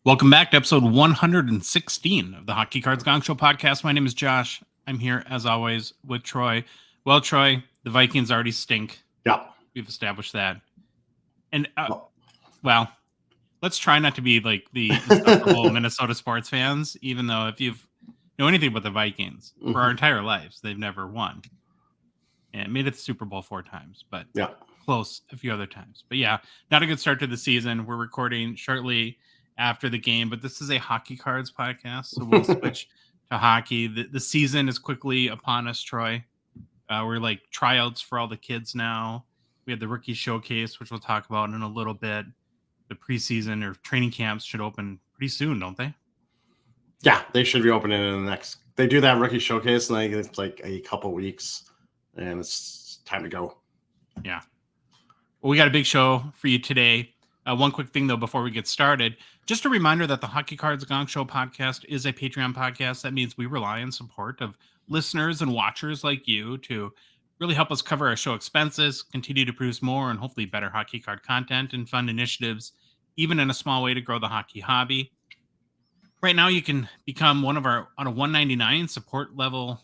Welcome back to episode 116 of the Hockey Cards Gongshow podcast. My name is Josh. I'm here, as always, with Troy. Well, Troy, the Vikings already stink. Yeah. We've established that. And, well, let's try not to be like the insufferable Minnesota sports fans, even though if you know anything about the Vikings, for our entire lives, they've never won. And made it to the Super Bowl 4 times, but close a few other times. But yeah, not a good start to the season. We're recording shortly after the game, but this is a Hockey Cards podcast, so we'll switch to hockey. The season is quickly upon us, Troy. We're like tryouts for all the kids now. We have the rookie showcase, which we'll talk about in a little bit. The preseason or training camps should open pretty soon, don't they? Yeah, they should be opening in the next. They do that rookie showcase, and it's like a couple weeks, and it's time to go. Yeah. Well, we got a big show for you today. One quick thing, though, before we get started, just a reminder that the Hockey Cards Gongshow podcast is a Patreon podcast. That means we rely on support of listeners and watchers like you to really help us cover our show expenses, continue to produce more and hopefully better hockey card content and fund initiatives, even in a small way to grow the hockey hobby. Right now, you can become one of our on a $1.99 support level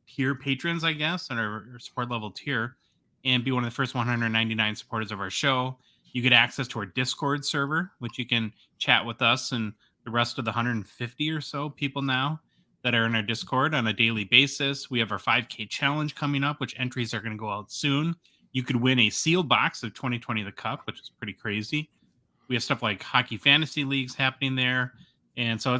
tier patrons, I guess, on our support level tier, and be one of the first 199 supporters of our show. You get access to our Discord server, which you can chat with us and the rest of the 150 or so people now that are in our Discord on a daily basis. We have our 5K challenge coming up, which entries are going to go out soon. You could win a sealed box of 2020 The Cup, which is pretty crazy. We have stuff like hockey fantasy leagues happening there. And so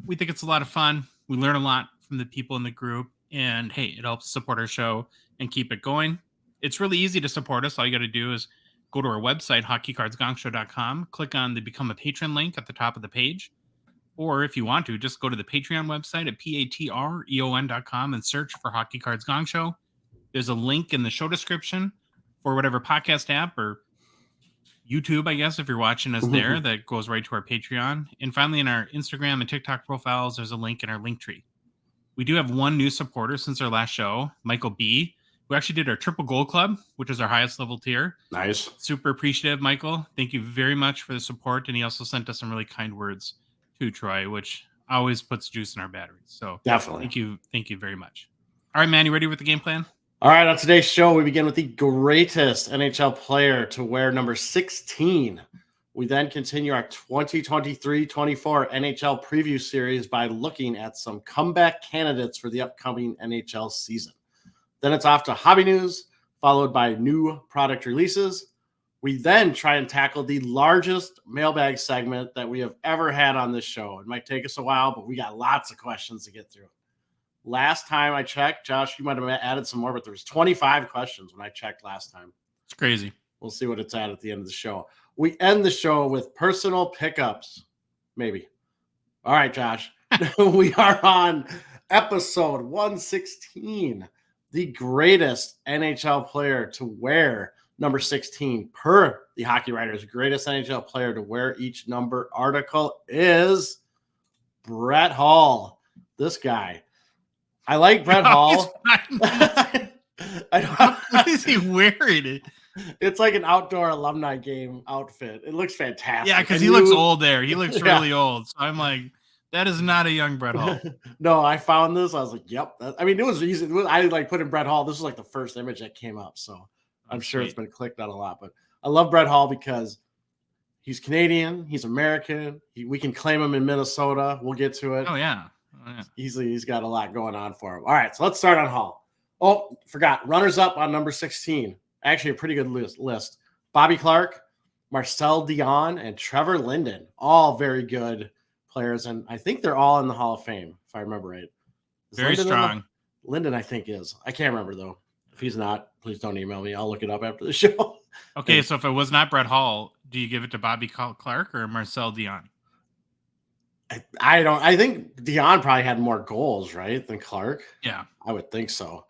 we think it's a lot of fun. We learn a lot from the people in the group. And hey, it helps support our show and keep it going. It's really easy to support us. All you got to do is go to our website, hockeycardsgongshow.com, click on the Become a Patron link at the top of the page. Or if you want to, just go to the Patreon website at patreon.com and search for Hockey Cards Gong Show. There's a link in the show description for whatever podcast app or YouTube, I guess, if you're watching us there, that goes right to our Patreon. And finally, in our Instagram and TikTok profiles, there's a link in our link tree. We do have one new supporter since our last show, Michael B., who actually did our Triple Gold Club, which is our highest level tier. Nice. Super appreciative, Michael. Thank you very much for the support. And he also sent us some really kind words too, Troy, which always puts juice in our batteries. So definitely. Thank you very much. All right, man, you ready with the game plan? All right, on today's show, we begin with the greatest NHL player to wear number 16. We then continue our 2023-24 NHL preview series by looking at some comeback candidates for the upcoming NHL season. Then it's off to hobby news, followed by new product releases. We then try and tackle the largest mailbag segment that we have ever had on this show. It might take us a while, but we got lots of questions to get through. Last time I checked, Josh, you might have added some more, but there was 25 questions when I checked last time. It's crazy. We'll see what it's at the end of the show. We end the show with personal pickups, maybe. All right, Josh. We are on episode 116. The greatest NHL player to wear number 16 per the Hockey Writers' greatest NHL player to wear each number article is Brett Hall. This guy. I like Brett Hall. What is he wearing? It's like an outdoor alumni game outfit. It looks fantastic. Yeah, because he looks old there. He looks really old. So I'm like, that is not a young Brett Hall. No, I found this. I was like, yep. It was easy. I like put in Brett Hall. This was like the first image that came up. So I'm sure it's been clicked on a lot. But I love Brett Hall because he's Canadian. He's American. We can claim him in Minnesota. We'll get to it. Oh, yeah. He's got a lot going on for him. All right, so let's start on Hall. Oh, forgot. Runners up on number 16. Actually, a pretty good list. Bobby Clarke, Marcel Dion, and Trevor Linden. All very good players, and I think they're all in the Hall of Fame, if I remember right. Very strong. Linden, I think, is. I can't remember, though. If he's not, please don't email me. I'll look it up after the show. Okay, so if it was not Brett Hall, do you give it to Bobby Clarke or Marcel Dion? I think Dion probably had more goals, right, than Clarke. Yeah. I would think so.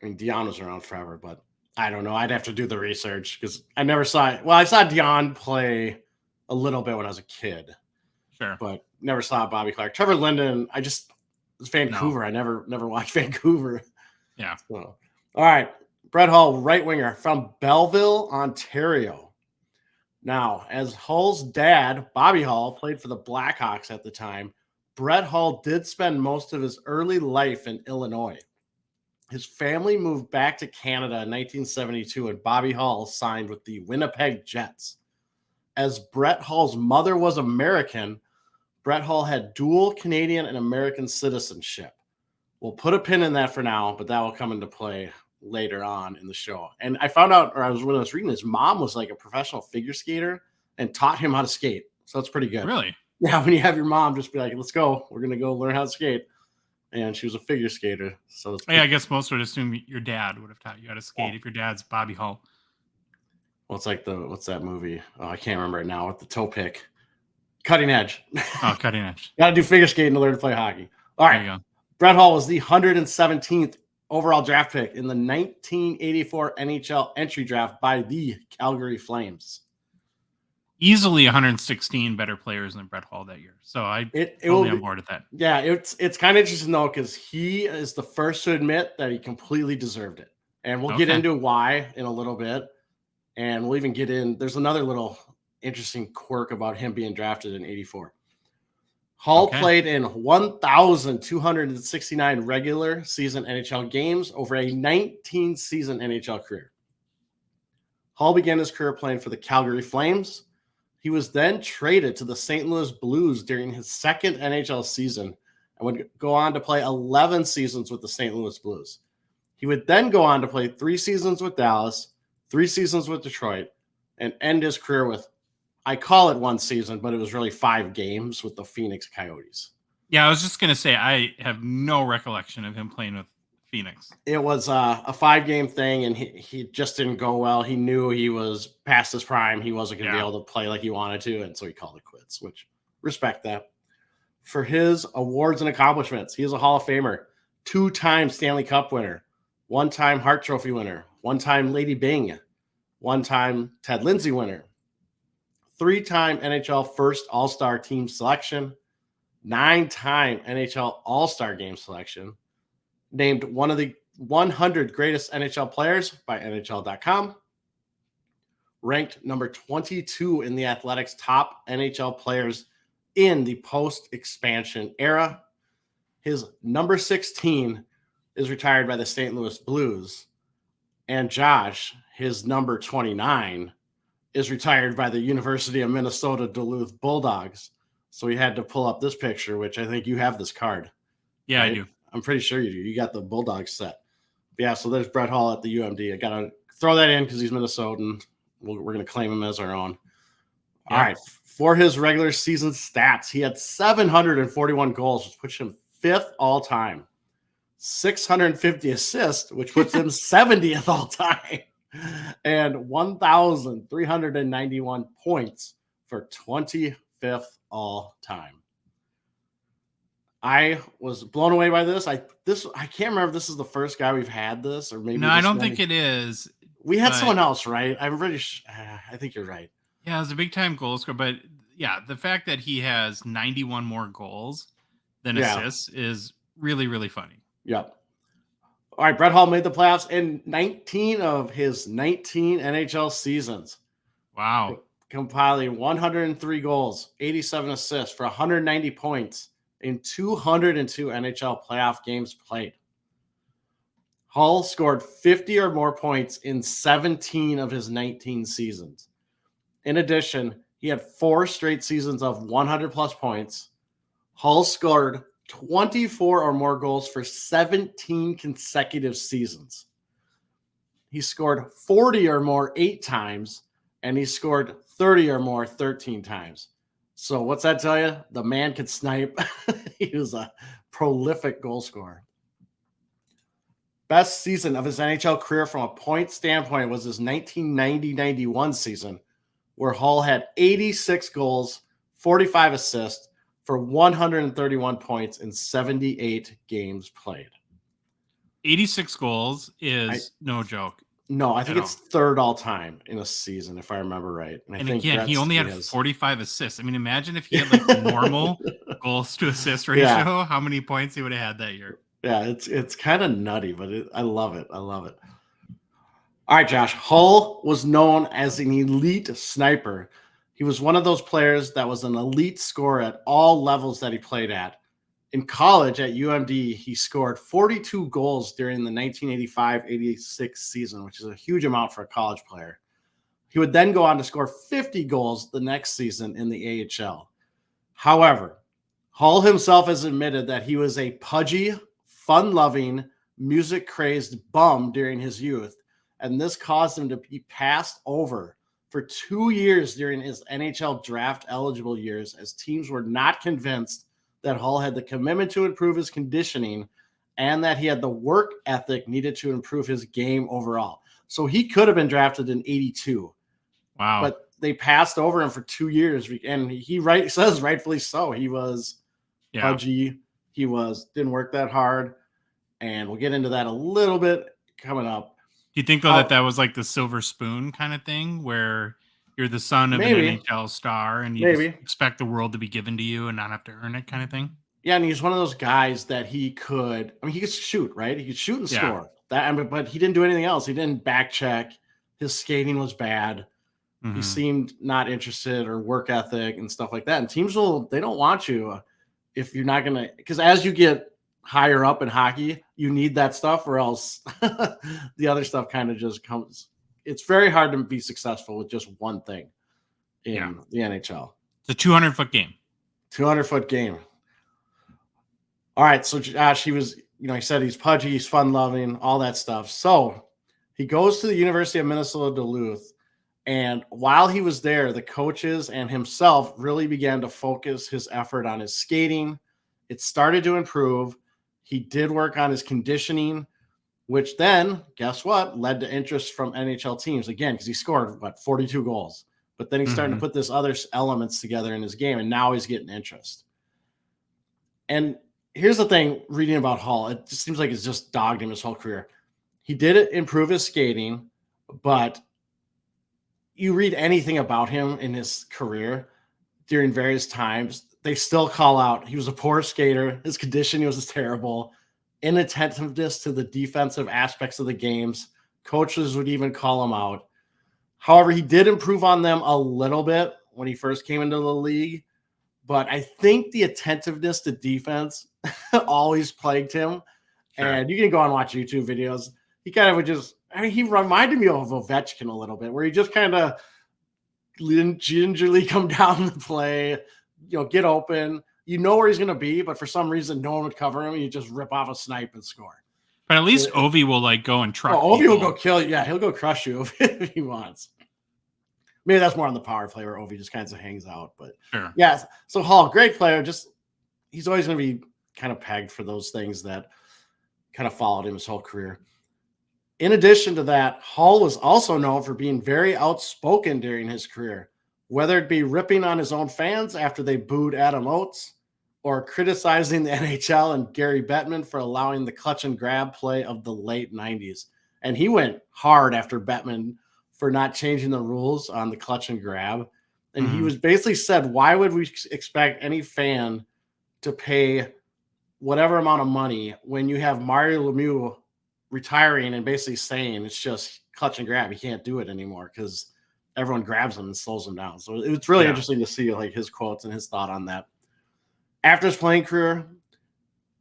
I mean, Dion was around forever, but I don't know. I'd have to do the research because I never saw it. Well, I saw Dion play a little bit when I was a kid. Sure. But never saw Bobby Clarke. Trevor Linden, it was Vancouver. No. I never watched Vancouver. Yeah. So, all right. Brett Hall, right winger from Belleville, Ontario. Now, as Hull's dad, Bobby Hull, played for the Blackhawks at the time, Brett Hull did spend most of his early life in Illinois. His family moved back to Canada in 1972, and Bobby Hull signed with the Winnipeg Jets. As Brett Hull's mother was American, Brett Hull had dual Canadian and American citizenship. We'll put a pin in that for now, but that will come into play later on in the show. And I found out, when I was reading, his mom was like a professional figure skater and taught him how to skate. So that's pretty good. Really? Yeah, when you have your mom just be like, let's go. We're going to go learn how to skate. And she was a figure skater. So it's I guess most would assume your dad would have taught you how to skate if your dad's Bobby Hull. Well, it's like what's that movie? Oh, I can't remember it now. With the toe pick. Cutting Edge. Oh, Cutting Edge. Got to do figure skating to learn to play hockey. All right. There you go. Brett Hull was the 117th overall draft pick in the 1984 NHL entry draft by the Calgary Flames. Easily 116 better players than Brett Hull that year. So I'm totally on board with that. Yeah, it's kind of interesting, though, because he is the first to admit that he completely deserved it. And we'll get into why in a little bit. And we'll even get in. There's another little interesting quirk about him being drafted in 84. Hull played in 1,269 regular season NHL games over a 19-season NHL career. Hall began his career playing for the Calgary Flames. He was then traded to the St. Louis Blues during his second NHL season and would go on to play 11 seasons with the St. Louis Blues. He would then go on to play 3 seasons with Dallas, 3 seasons with Detroit, and end his career with, I call it 1 season, but it was really 5 games with the Phoenix Coyotes. Yeah, I was just going to say, I have no recollection of him playing with Phoenix. It was a 5-game thing, and he just didn't go well. He knew he was past his prime. He wasn't going to be able to play like he wanted to, and so he called it quits, which respect that. For his awards and accomplishments, he is a Hall of Famer, 2-time Stanley Cup winner, 1-time Hart Trophy winner, 1-time Lady Byng, 1-time Ted Lindsay winner, 3-time NHL first All-Star team selection, 9-time NHL All-Star game selection, named one of the 100 greatest NHL players by NHL.com, ranked number 22 in the Athletics top NHL players in the post-expansion era. His number 16 is retired by the St. Louis Blues, and Josh, his number 29, is retired by the University of Minnesota Duluth Bulldogs. So we had to pull up this picture, which I think you have this card. Yeah, right? I do. I'm pretty sure you do. You got the Bulldogs set. Yeah, so there's Brett Hull at the UMD. I got to throw that in because he's Minnesotan. We're going to claim him as our own. Yeah. All right. For his regular season stats, he had 741 goals, which puts him 5th all time. 650 assists, which puts him 70th all time. And 1,391 points for 25th all time. I was blown away by this. I can't remember if this is the first guy we've had this, or maybe. No, I don't think it is. We had someone else, right? I'm pretty sure. I think you're right. Yeah, it was a big time goal scorer, but yeah, the fact that he has 91 more goals than assists is really, really funny. Yep. All right, Brett Hull made the playoffs in 19 of his 19 NHL seasons. Wow. Compiling 103 goals, 87 assists for 190 points in 202 NHL playoff games played. Hull scored 50 or more points in 17 of his 19 seasons. In addition, he had 4 straight seasons of 100-plus points. Hull scored 24 or more goals for 17 consecutive seasons. He scored 40 or more 8 times, and he scored 30 or more 13 times. So what's that tell you? The man could snipe. He was a prolific goal scorer. Best season of his NHL career from a point standpoint was his 1990-91 season, where Hull had 86 goals, 45 assists, for 131 points in 78 games played. 86 goals is no joke. No, I think it's 3rd all time in a season, if I remember right. And I think again, he only had 45 assists. I mean, imagine if he had like normal goals to assist ratio, how many points he would have had that year. Yeah, it's kind of nutty, but I love it. I love it. All right, Josh. Hull was known as an elite sniper. He was one of those players that was an elite scorer at all levels that he played at. In college at UMD, he scored 42 goals during the 1985-86 season, which is a huge amount for a college player. He would then go on to score 50 goals the next season in the AHL. However, Hull himself has admitted that he was a pudgy, fun-loving, music-crazed bum during his youth, and this caused him to be passed over for 2 years during his NHL draft-eligible years, as teams were not convinced that Hull had the commitment to improve his conditioning and that he had the work ethic needed to improve his game overall. So he could have been drafted in 82. Wow. But they passed over him for 2 years, and he says rightfully so. He was pudgy. He didn't work that hard, and we'll get into that a little bit coming up. Do you think though that was like the silver spoon kind of thing, where you're the son of an NHL star and you just expect the world to be given to you and not have to earn it, kind of thing? Yeah, and he's one of those guys that he could shoot, right? He could shoot and score. But he didn't do anything else. He didn't back check. His skating was bad. He seemed not interested, or work ethic and stuff like that. And teams they don't want you if you're not going to, because as you get higher up in hockey, you need that stuff, or else the other stuff kind of just comes. It's very hard to be successful with just one thing in the NHL. It's a 200-foot game. 200-foot game. All right. So Josh, he was, he said he's pudgy, he's fun loving, all that stuff. So he goes to the University of Minnesota Duluth. And while he was there, the coaches and himself really began to focus his effort on his skating. It started to improve. He did work on his conditioning, which then, guess what, led to interest from NHL teams. Again, because he scored, 42 goals. But then he's starting to put this other elements together in his game, and now he's getting interest. And here's the thing, reading about Hull, it just seems like it's just dogged him his whole career. He did improve his skating, but you read anything about him in his career during various times, they still call out he was a poor skater. His conditioning was terrible. Inattentiveness to the defensive aspects of the games. Coaches would even call him out. However, he did improve on them a little bit when he first came into the league. But I think the attentiveness to defense always plagued him. Sure. And you can go and watch YouTube videos. He kind of would he reminded me of Ovechkin a little bit, where he just kind of gingerly come down the play, get open. You know where he's going to be, but for some reason, no one would cover him. And you just rip off a snipe and score. But at least Ovi will go and truck. Ovi will go kill you. Yeah, he'll go crush you if he wants. Maybe that's more on the power play, where Ovi just kind of hangs out. But sure. Yeah, so Hull, great player. He's always going to be kind of pegged for those things that kind of followed him his whole career. In addition to that, Hull was also known for being very outspoken during his career, whether it be ripping on his own fans after they booed Adam Oates, or criticizing the NHL and Gary Bettman for allowing the clutch and grab play of the late 90s. And he went hard after Bettman for not changing the rules on the clutch and grab. And he was basically said, why would we expect any fan to pay whatever amount of money when you have Mario Lemieux retiring and basically saying it's just clutch and grab? He can't do it anymore because everyone grabs him and slows him down. So it's really interesting to see his quotes and his thought on that. After his playing career,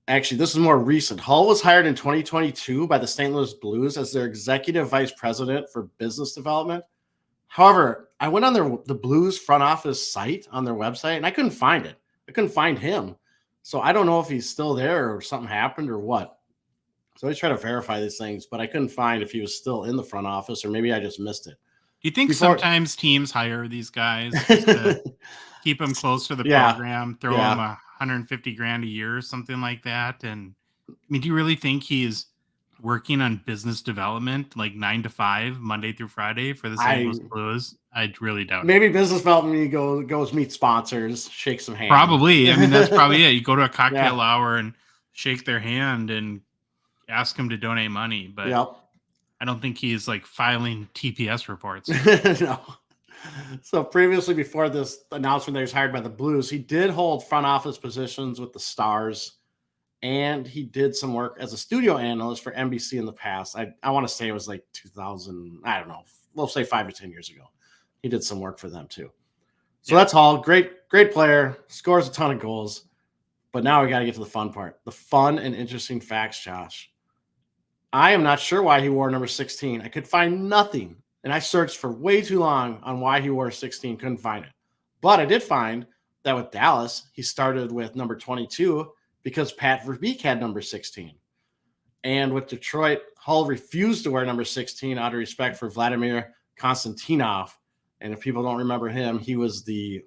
actually, this is more recent. Hull was hired in 2022 by the St. Louis Blues as their executive vice president for business development. However, I went on the Blues front office site on their website, and I couldn't find it. I couldn't find him. So I don't know if he's still there or something happened or what. So I try to verify these things, but I couldn't find if he was still in the front office, or maybe I just missed it. Do you think sometimes teams hire these guys to keep them close to the program, throw them $150,000 a year or something like that? And I mean, do you really think he's working on business development 9 to 5 Monday through Friday for the St. Louis Blues? I really doubt it. Maybe business development, he goes meet sponsors, shake some hands. Probably. I mean, that's probably it. You go to a cocktail hour and shake their hand and ask them to donate money. But I don't think he's filing TPS reports. No. So previously, before this announcement that he was hired by the Blues, he did hold front office positions with the Stars and he did some work as a studio analyst for NBC in the past. I want to say it was like 2000, I don't know, we'll say 5 to 10 years ago. He did some work for them too. So that's Hall. Great player, scores a ton of goals. But now we got to get to the fun part, the fun and interesting facts, Josh. I am not sure why he wore number 16. I could find nothing, and I searched for way too long on why he wore 16, couldn't find it. But I did find that with Dallas, he started with number 22 because Pat Verbeek had number 16. And with Detroit, Hull refused to wear number 16 out of respect for Vladimir Konstantinov. And if people don't remember him, he was the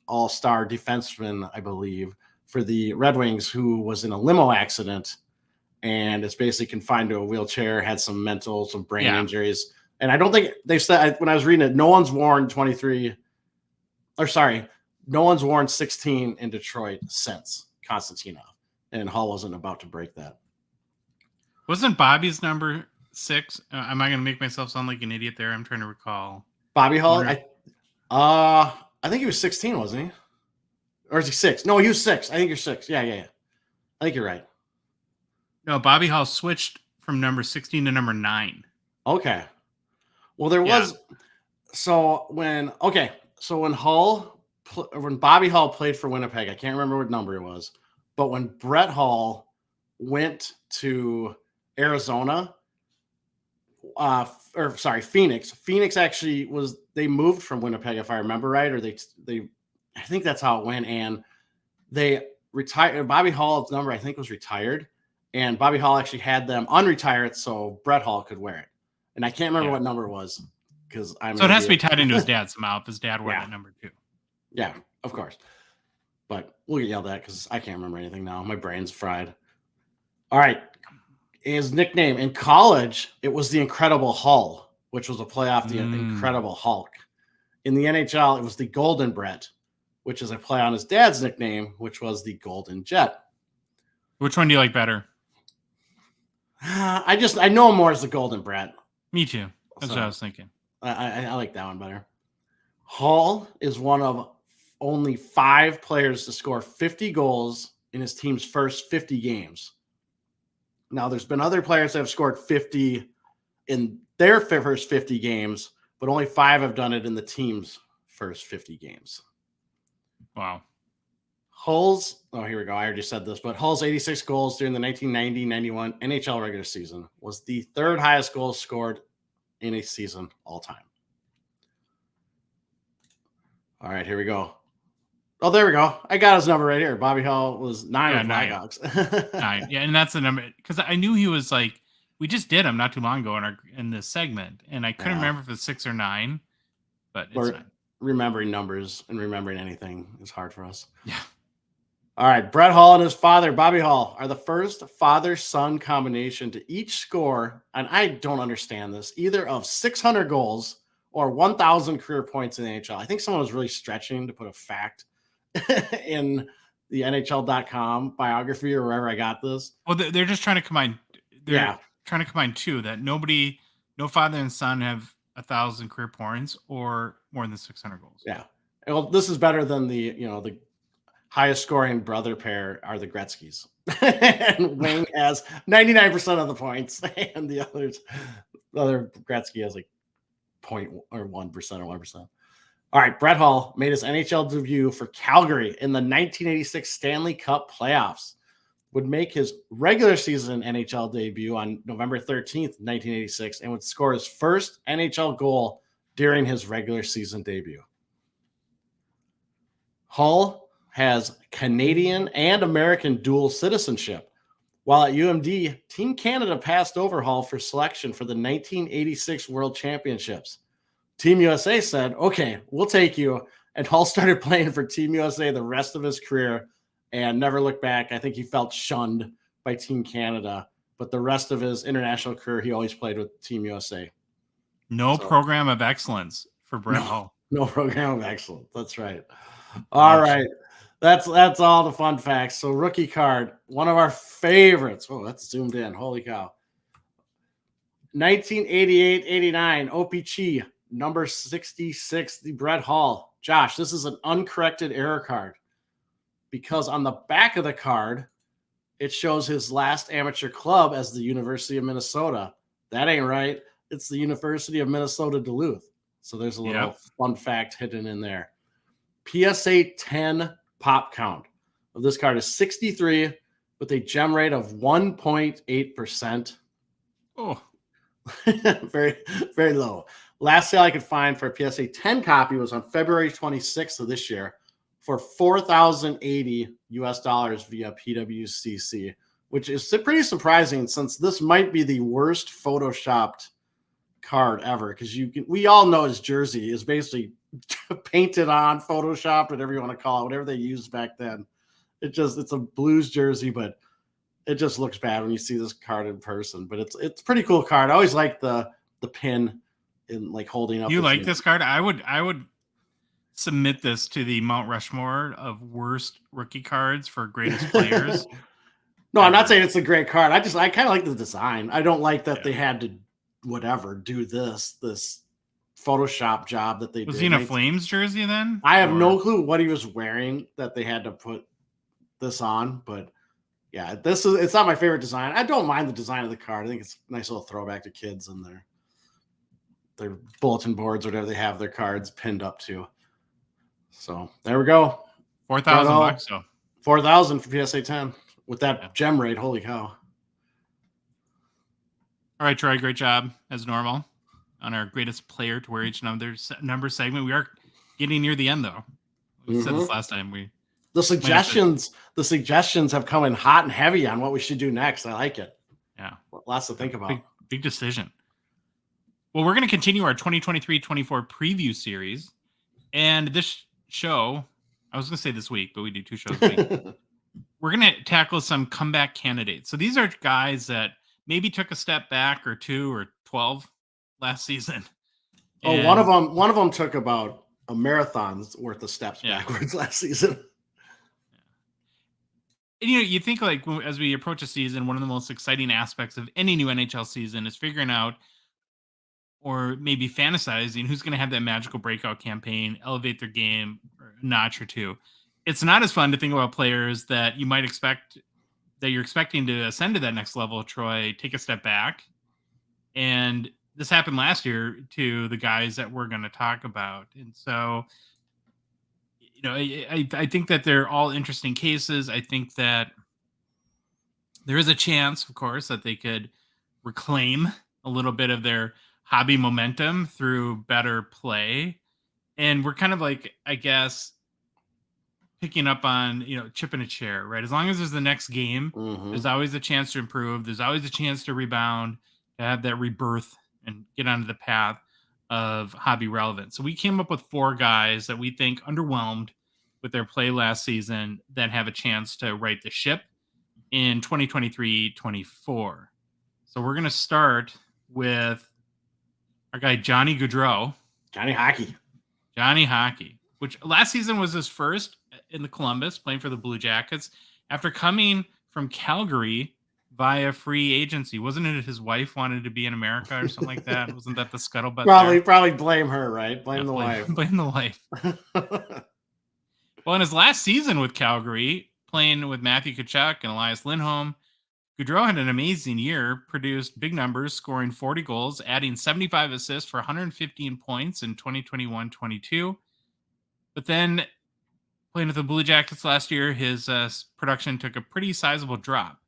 all-star defenseman, I believe, for the Red Wings, who was in a limo accident and is basically confined to a wheelchair, had some brain injuries. And I don't think they said, when I was reading it, no one's worn 16 in Detroit since Konstantinov. And Hull wasn't about to break that. Wasn't Bobby's number 6? Am I going to make myself sound like an idiot there? I'm trying to recall. Bobby Hull? I think he was 16, wasn't he? Or is he 6? No, he was 6. I think you're 6. Yeah. I think you're right. No, Bobby Hull switched from number 16 to number 9. Okay. Well, there was when Bobby Hull played for Winnipeg, I can't remember what number it was, but when Brett Hull went to Arizona, Phoenix actually they moved from Winnipeg, if I remember right, or they I think that's how it went, and they retired. Bobby Hull's number, I think, was retired, and Bobby Hull actually had them unretire it so Brett Hull could wear it. And I can't remember what number it was because so it has to be tied into his dad's mouth. His dad wore that number 2. Yeah, of course. But we'll get yelled at because I can't remember anything now. My brain's fried. All right. His nickname in college, it was the Incredible Hull, which was a play off the Incredible Hulk. In the NHL, it was the Golden Brett, which is a play on his dad's nickname, which was the Golden Jet. Which one do you like better? I know him more as the Golden Brett. Me too. That's what I was thinking. I like that one better. Hull is one of only 5 players to score 50 goals in his team's first 50 games. Now, there's been other players that have scored 50 in their first 50 games, but only 5 have done it in the team's first 50 games. Wow. Here we go. I already said this, but Hull's 86 goals during the 1990-91 NHL regular season was the 3rd highest goals scored in a season all time. All right, here we go. Oh, there we go. I got his number right here. Bobby Hull was 9 with Blackhawks. 9. Yeah, and that's the number because I knew he was like, we just did him not too long ago in this segment, and I couldn't remember if it's 6 or 9, but it's 9. Remembering numbers and remembering anything is hard for us. Yeah. All right, Brett Hull and his father, Bobby Hull, are the first father-son combination to each score, and I don't understand this, either of 600 goals or 1,000 career points in the NHL. I think someone was really stretching to put a fact in the NHL.com biography or wherever I got this. Well, they're just trying to combine. Trying to combine 2 that no father and son have 1,000 career points or more than 600 goals. Yeah. Well, this is better than the highest scoring brother pair are the Gretzky's. And Wayne has 99% of the points, and the other Gretzky has like 0.1% or 1%. All right, Brett Hull made his NHL debut for Calgary in the 1986 Stanley Cup playoffs. Would make his regular season NHL debut on November 13th, 1986, and would score his first NHL goal during his regular season debut. Hull has Canadian and American dual citizenship. While at UMD, Team Canada passed over Hull for selection for the 1986 World Championships. Team USA said, okay, we'll take you. And Hull started playing for Team USA the rest of his career and never looked back. I think he felt shunned by Team Canada, but the rest of his international career, he always played with Team USA. No program of excellence for Brett Hull. No program of excellence. That's right. All right. That's all the fun facts. So rookie card, one of our favorites. Oh, that's zoomed in. Holy cow. 1988-89, OPC, number 66, the Brett Hull. Josh, this is an uncorrected error card because on the back of the card, it shows his last amateur club as the University of Minnesota. That ain't right. It's the University of Minnesota Duluth. So there's a little fun fact hidden in there. PSA 10 pop count of this card is 63 with a gem rate of 1.8%. Oh, very, very low. Last sale I could find for a PSA 10 copy was on February 26th of this year for $4,080 via PWCC, which is pretty surprising since this might be the worst photoshopped card ever. Because we all know his jersey is basically painted on, photoshopped, whatever you want to call it, whatever they used back then. It's a Blues jersey, but it just looks bad when you see this card in person. But it's a pretty cool card. I always like the pin in like holding up. You like this card? I would submit this to the Mount Rushmore of worst rookie cards for greatest players. No, I'm not saying it's a great card. I kind of like the design. I don't like that they had to do this Photoshop job that they did. Was he in a Flames jersey then? I have no clue what he was wearing that they had to put this on, but yeah, it's not my favorite design. I don't mind the design of the card. I think it's a nice little throwback to kids and their bulletin boards or whatever they have their cards pinned up to. So there we go. $4,000 so. 4,000 for PSA 10 with that gem rate. Holy cow. All right, Troy, great job as normal on our greatest player to wear each number segment. We are getting near the end though. We said this last time. The suggestions have come in hot and heavy on what we should do next. I like it. Yeah. Lots to think about. Big decision. Well, we're going to continue our 2023-24 preview series. And this show, I was going to say this week, but we do 2 shows a week. We're going to tackle some comeback candidates. So these are guys that maybe took a step back or 2 or 12 last season. And one of them took about a marathon's worth of steps backwards last season. And, you think like as we approach a season, one of the most exciting aspects of any new NHL season is figuring out or maybe fantasizing who's going to have that magical breakout campaign, elevate their game a notch or 2. It's not as fun to think about players that you might expect that you're expecting to ascend to that next level, Troy, take a step back. And this happened last year to the guys that we're going to talk about. And so, I think that they're all interesting cases. I think that there is a chance, of course, that they could reclaim a little bit of their hobby momentum through better play. And we're kind of like, I guess, picking up on, chip in a chair, right? As long as there's the next game, there's always a chance to improve. There's always a chance to rebound, to have that rebirth and get onto the path of hobby relevance. So we came up with 4 guys that we think underwhelmed with their play last season that have a chance to right the ship in 2023-24. So we're going to start with our guy, Johnny Gaudreau. Johnny Hockey, which last season was his first in the Columbus, playing for the Blue Jackets, after coming from Calgary via free agency. Wasn't it his wife wanted to be in America or something like that? Wasn't that the scuttlebutt? Probably blame her, right? Blame the wife. Blame the wife. Well, in his last season with Calgary, playing with Matthew Tkachuk and Elias Lindholm, Gaudreau had an amazing year, produced big numbers, scoring 40 goals, adding 75 assists for 115 points in 2021-22. But then playing with the Blue Jackets last year, his production took a pretty sizable drop,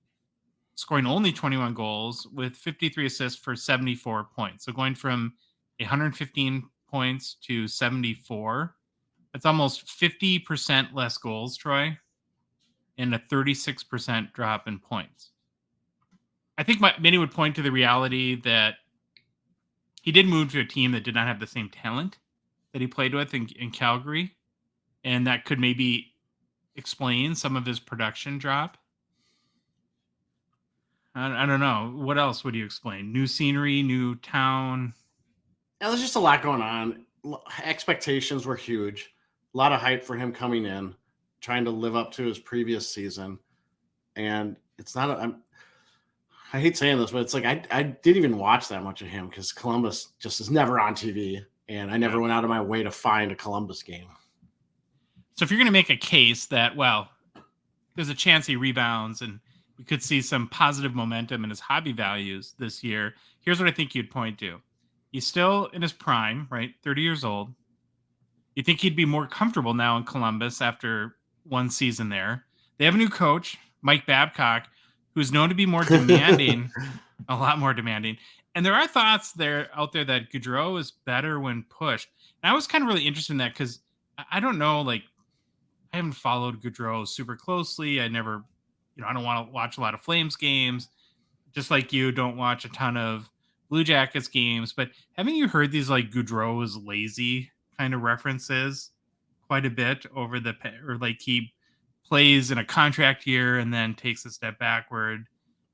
scoring only 21 goals with 53 assists for 74 points. So going from 115 points to 74, that's almost 50% less goals, Troy, and a 36% drop in points. I think many would point to the reality that he did move to a team that did not have the same talent that he played with in Calgary, and that could maybe explain some of his production drop. I don't know. What else would you explain? New scenery, new town? Yeah, there's just a lot going on. Expectations were huge. A lot of hype for him coming in, trying to live up to his previous season. And it's not I hate saying this, but it's like I didn't even watch that much of him because Columbus just is never on TV, and I never went out of my way to find a Columbus game. So if you're going to make a case that, well, there's a chance he rebounds and we could see some positive momentum in his hobby values this year. Here's what I think you'd point to. He's still in his prime, right? 30 years old. You think he'd be more comfortable now in Columbus after one season there. They have a new coach, Mike Babcock, who's known to be more demanding, a lot more demanding. And there are thoughts out there that Gaudreau is better when pushed. And I was kind of really interested in that because I don't know, like, I haven't followed Gaudreau super closely. I never, I don't want to watch a lot of Flames games. Just like you, don't watch a ton of Blue Jackets games. But haven't you heard these like Gaudreau is lazy kind of references quite a bit or like he plays in a contract year and then takes a step backward,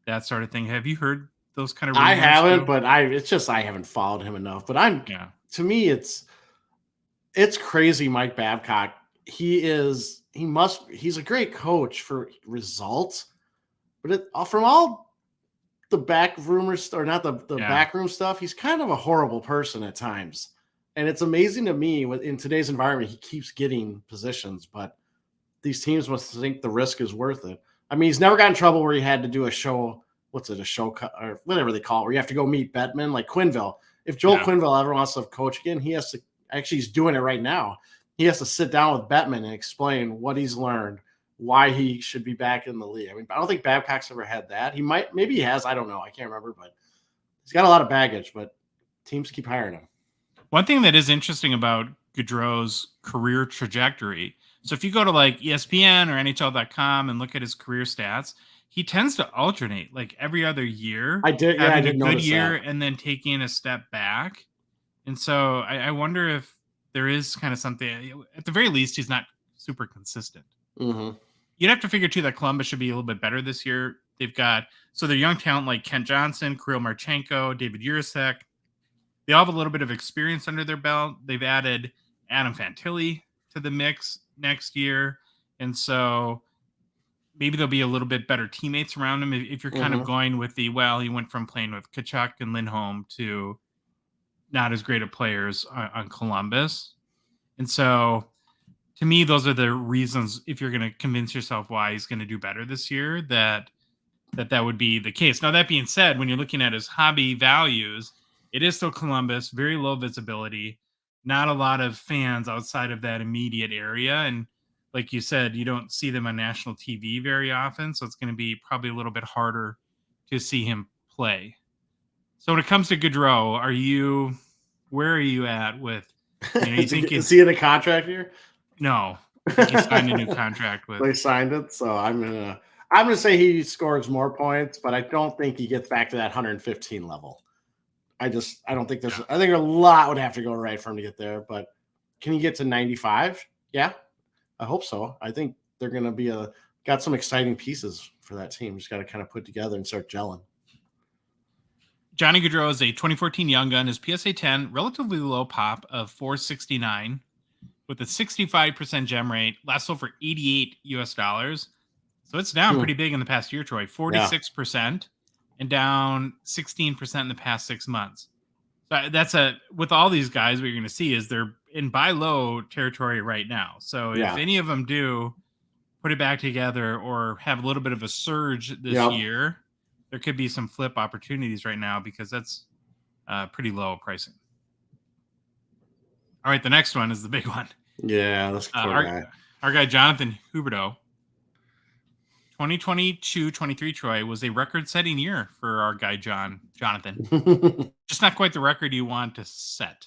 that sort of thing. Have you heard those kind of rumors? I haven't, but it's just I haven't followed him enough. But to me, it's crazy. Mike Babcock, he's a great coach for results, but from all the back rumors, or not the backroom stuff, he's kind of a horrible person at times. And it's amazing to me in today's environment, he keeps getting positions, but these teams must think the risk is worth it. I mean, he's never got in trouble where he had to do a show, a show cut or whatever they call it, where you have to go meet Bettman, like Quenneville. If Joel Quenneville ever wants to coach again, he has to, actually he's doing it right now. He has to sit down with Bettman and explain what he's learned, why he should be back in the league. I mean, I don't think Babcock's ever had that. Maybe he has. I don't know. I can't remember, but he's got a lot of baggage, but teams keep hiring him. One thing that is interesting about Gaudreau's career trajectory. So if you go to like ESPN or NHL.com and look at his career stats, he tends to alternate like every other year. I did a good year and then taking a step back. And so I wonder if there is kind of something, at the very least, he's not super consistent. Mm-hmm. You'd have to figure too that Columbus should be a little bit better this year. They've got, so their young talent like Kent Johnson, Kirill Marchenko, David Urasek, they all have a little bit of experience under their belt. They've added Adam Fantilli to the mix next year. And so maybe there'll be a little bit better teammates around him if you're kind of going with he went from playing with Tkachuk and Lindholm to not as great of players on Columbus. And so to me, those are the reasons, if you're going to convince yourself why he's going to do better this year, that would be the case. Now, that being said, when you're looking at his hobby values, it is still Columbus, very low visibility, not a lot of fans outside of that immediate area. And like you said, you don't see them on national TV very often. So it's going to be probably a little bit harder to see him play. So when it comes to Gaudreau, where are you at with, you think is he in a contract here? No. I think he signed a new contract with. They signed it. So I'm gonna say he scores more points, but I don't think he gets back to that 115 level. I don't think I think a lot would have to go right for him to get there, but can he get to 95? Yeah, I hope so. I think they're going to be got some exciting pieces for that team. Just got to kind of put together and start gelling. Johnny Gaudreau is a 2014 Young Gun. His PSA 10, relatively low pop of 469 with a 65% gem rate, lasts over $88 US. So it's down pretty big in the past year, Troy, 46%. And down 16% in the past 6 months. So that's with all these guys, what you're going to see is they're in buy low territory right now. So if any of them do put it back together or have a little bit of a surge this year, there could be some flip opportunities right now because that's pretty low pricing. All right, the next one is the big one. Yeah, that's our guy Jonathan Huberdeau. 2022-23, Troy, was a record-setting year for our guy Jonathan. Just not quite the record you want to set.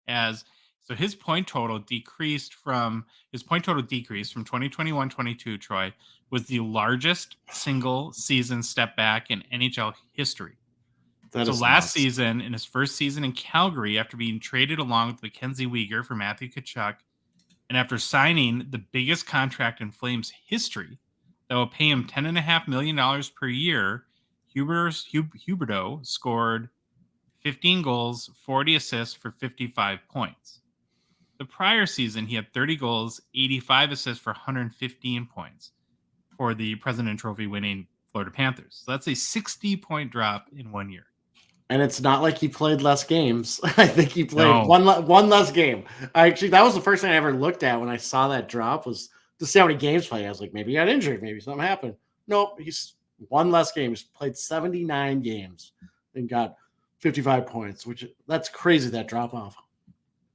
So his point total decreased from 2021-22, Troy, was the largest single season step back in NHL history. Last season, in his first season in Calgary, after being traded along with Mackenzie Weegar for Matthew Tkachuk, and after signing the biggest contract in Flames history, that will pay him $10.5 million per year, Huberdeau scored 15 goals, 40 assists for 55 points. The prior season, he had 30 goals, 85 assists for 115 points for the President Trophy winning Florida Panthers. So that's a 60-point drop in 1 year. And it's not like he played less games. I think he played one less game. Actually, that was the first thing I ever looked at when I saw that drop was to see how many games played. I was like, maybe he got injured. Maybe something happened. Nope. He's one less game. He's played 79 games and got 55 points, that's crazy, that drop off.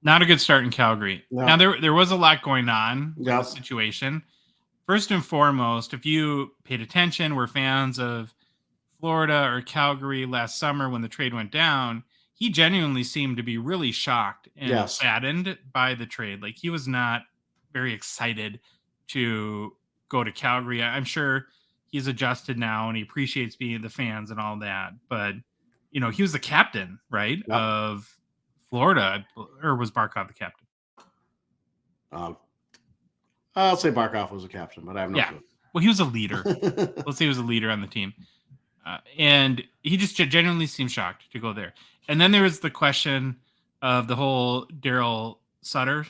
Not a good start in Calgary. No. Now, there was a lot going on in the situation. First and foremost, if you paid attention, were fans of Florida or Calgary last summer when the trade went down, he genuinely seemed to be really shocked and saddened by the trade. Like, he was not very excited to go to Calgary. I'm sure he's adjusted now and he appreciates being the fans and all that. But, he was the captain, right, of Florida, or was Barkov the captain? I'll say Barkov was a captain, but I have no clue. Well, he was a leader. Let's say he was a leader on the team. And he just genuinely seemed shocked to go there. And then there was the question of the whole Daryl Sutter.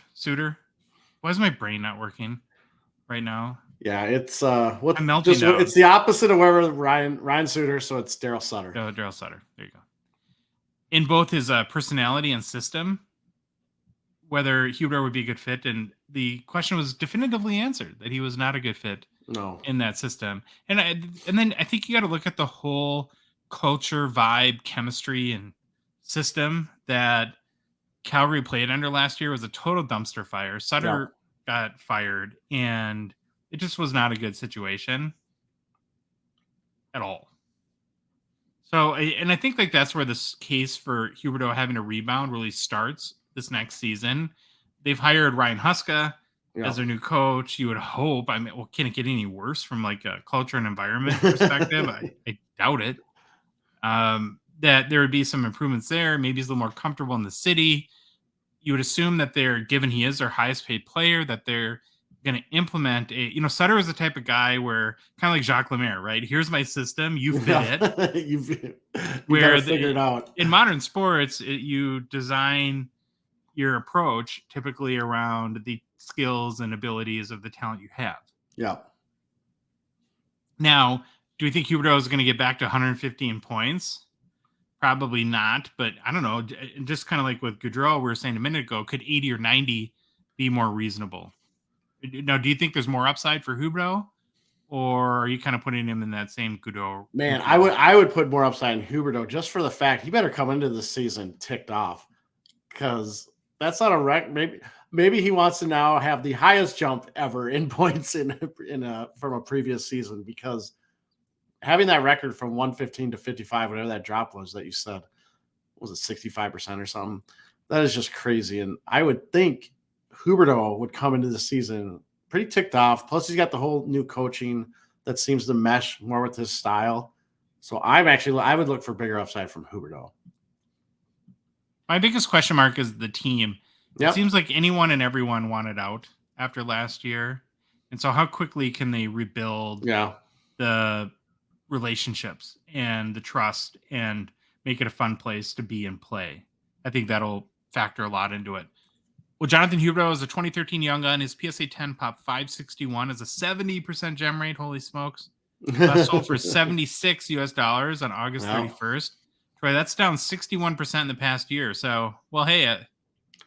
Why is my brain not working right now? Yeah, it's I'm melting down. It's the opposite of wherever Ryan Suter, so it's Daryl Sutter. Daryl Sutter. There you go. In both his personality and system, whether Huberdeau would be a good fit, and the question was definitively answered that he was not a good fit in that system. And then I think you got to look at the whole culture, vibe, chemistry, and system that Calgary played under last year was a total dumpster fire. Sutter got fired, and it just was not a good situation at all. So, and I think like that's where this case for Huberdeau having a rebound really starts this next season. They've hired Ryan Huska as their new coach. You would hope. I mean, well, can it get any worse from like a culture and environment perspective? I doubt it. That there would be some improvements there. Maybe he's a little more comfortable in the city. You would assume that given he is their highest paid player, that they're going to implement Sutter is the type of guy where kind of like Jacques Lemaire, right? Here's my system. You fit it. you where figure it out. In modern sports, you design your approach typically around the skills and abilities of the talent you have. Yeah. Now, do we think Huberdeau is going to get back to 115 points? Probably not, but I don't know. Just kind of like with Gaudreau, we were saying a minute ago, could 80 or 90 be more reasonable? Now, do you think there's more upside for Huberdeau, or are you kind of putting him in that same Gaudreau? Man, I would put more upside in Huberdeau just for the fact he better come into the season ticked off, because that's not a wreck. Maybe he wants to now have the highest jump ever in points from a previous season, because having that record from 115 to 55, whatever that drop was that you said, was it 65% or something? That is just crazy. And I would think Huberdeau would come into the season pretty ticked off. Plus, he's got the whole new coaching that seems to mesh more with his style. So I would look for bigger upside from Huberdeau. My biggest question mark is the team. It seems like anyone and everyone wanted out after last year. And so how quickly can they rebuild the relationships and the trust and make it a fun place to be and play? I think that'll factor a lot into it. Well, Jonathan Huberdeau is a 2013 young gun. His PSA 10 pop 561 is a 70% gem rate. Holy smokes. Sold for $76 US on August 31st. Troy, that's down 61% in the past year. So, well, hey,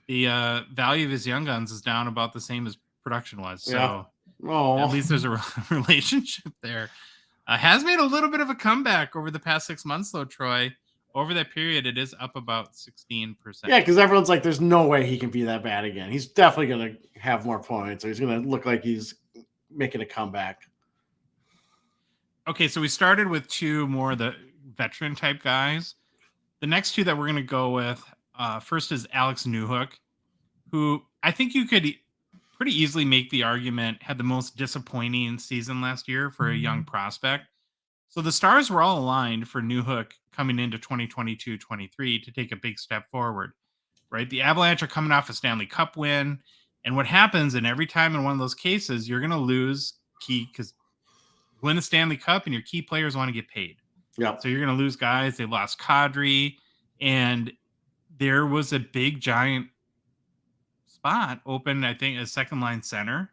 the value of his young guns is down about the same as production was. So at least there's a relationship there. Has made a little bit of a comeback over the past 6 months, though, Troy. Over that period, it is up about 16%. Yeah, because everyone's like, there's no way he can be that bad again. He's definitely going to have more points, or he's going to look like he's making a comeback. Okay, so we started with two more of the veteran type guys. The next two that we're going to go with, first is Alex Newhook, who I think you could pretty easily make the argument had the most disappointing season last year for a young prospect. So the stars were all aligned for Newhook coming into 2022-23 to take a big step forward, right? The Avalanche are coming off a Stanley Cup win. And what happens, and every time in one of those cases, you're going to lose key, because you win the Stanley Cup and your key players want to get paid. Yeah. So you're going to lose guys. They lost Kadri, and there was a big, giant spot open, I think, as second line center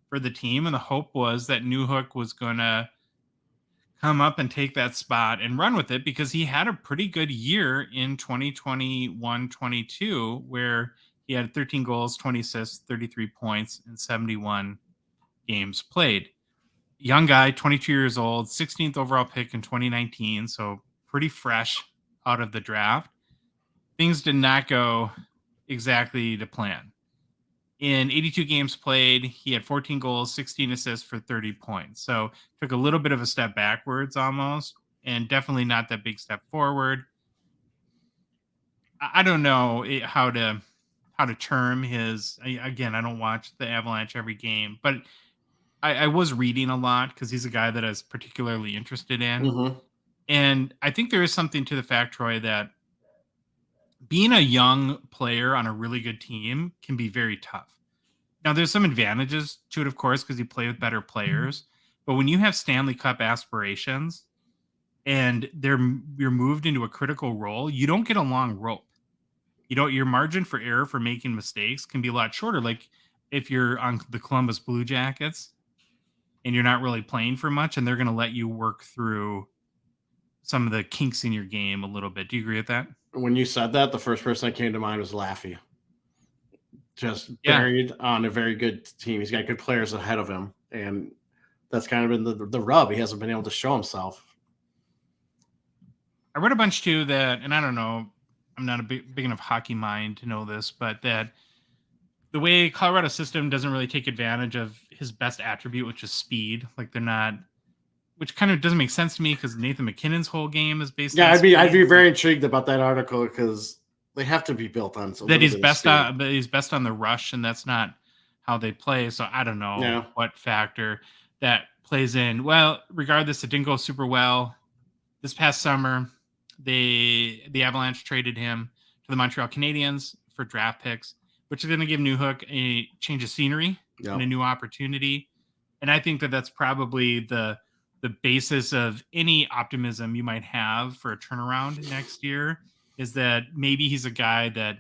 for the team. And the hope was that Newhook was going to come up and take that spot and run with it, because he had a pretty good year in 2021-22, where he had 13 goals, 20 assists, 33 points, and 71 games played. Young guy, 22 years old, 16th overall pick in 2019, so pretty fresh out of the draft. Things did not go exactly to plan. In 82 games played, he had 14 goals, 16 assists for 30 points. So took a little bit of a step backwards almost, and definitely not that big step forward. I don't know how to term his. Again, I don't watch the Avalanche every game, but I was reading a lot because he's a guy that I was particularly interested in. Mm-hmm. And I think there is something to the fact, Troy, that being a young player on a really good team can be very tough. Now, there's some advantages to it, of course, because you play with better players. But when you have Stanley Cup aspirations and you're moved into a critical role, you don't get a long rope. Your margin for error for making mistakes can be a lot shorter. Like if you're on the Columbus Blue Jackets and you're not really playing for much, and they're going to let you work through some of the kinks in your game a little bit. Do you agree with that? When you said that, the first person that came to mind was Laffy. Just Yeah. buried on a very good team. He's got good players ahead of him, and that's kind of been the rub. He hasn't been able to show himself. I read a bunch too that, and I don't know, I'm not a big enough hockey mind to know this, but that the way Colorado system doesn't really take advantage of his best attribute, which is speed. Like they're not, which kind of doesn't make sense to me because Nathan McKinnon's whole game is based on I'd be speed. very intrigued about that article because they have to be built on That he's best on, but he's best on the rush, and that's not how they play. So I don't know what factor that plays in. Well, regardless, it didn't go super well. This past summer, the Avalanche traded him to the Montreal Canadiens for draft picks, which is going to give Newhook a change of scenery and a new opportunity. And I think that that's probably the basis of any optimism you might have for a turnaround next year, is that maybe he's a guy that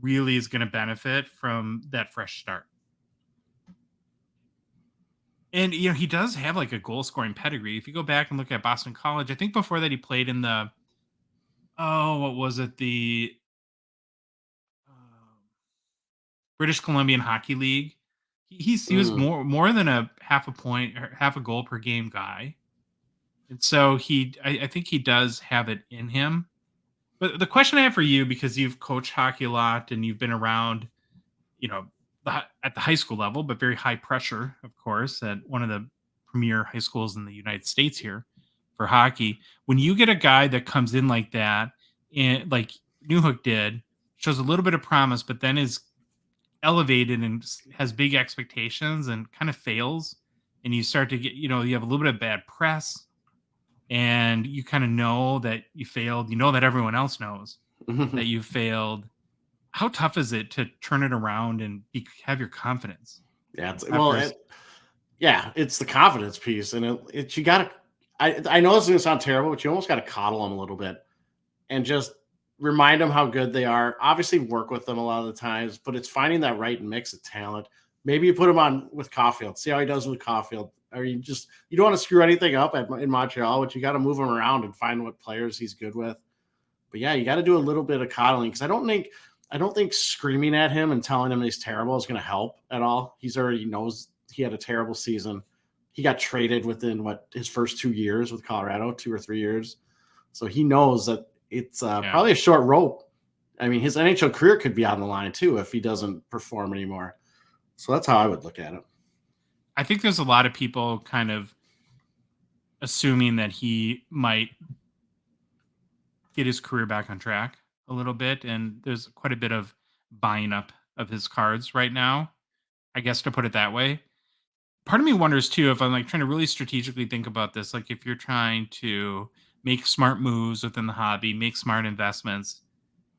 really is going to benefit from that fresh start. And, he does have like a goal scoring pedigree. If you go back and look at Boston College, I think before that he played in the, what was it? The British Columbian Hockey League. He was more than a half a point or half a goal per game guy. And so I think he does have it in him. But the question I have for you, because you've coached hockey a lot and you've been around, at the high school level, but very high pressure, of course, at one of the premier high schools in the United States here for hockey. When you get a guy that comes in like that, and like Newhook did, shows a little bit of promise, but then is elevated and has big expectations and kind of fails, and you start to get, you have a little bit of bad press, and you kind of know that you failed. You know that everyone else knows that you failed. How tough is it to turn it around and have your confidence? Yeah, it's the confidence piece, and you got to. I know this is gonna sound terrible, but you almost got to coddle them a little bit, and just remind them how good they are. Obviously, work with them a lot of the times, but it's finding that right mix of talent. Maybe you put him on with Caulfield, see how he does with Caulfield. Or you don't want to screw anything up in Montreal, but you got to move him around and find what players he's good with. But yeah, you got to do a little bit of coddling, because I don't think screaming at him and telling him he's terrible is going to help at all. He's already knows he had a terrible season. He got traded within his first 2 years with Colorado, 2 or 3 years. So he knows that it's probably a short rope. I mean, his NHL career could be on the line too if he doesn't perform anymore. So that's how I would look at it. I think there's a lot of people kind of assuming that he might get his career back on track a little bit, and there's quite a bit of buying up of his cards right now, I guess, to put it that way. Part of me wonders too, if I'm like trying to really strategically think about this, like if you're trying to make smart moves within the hobby, make smart investments,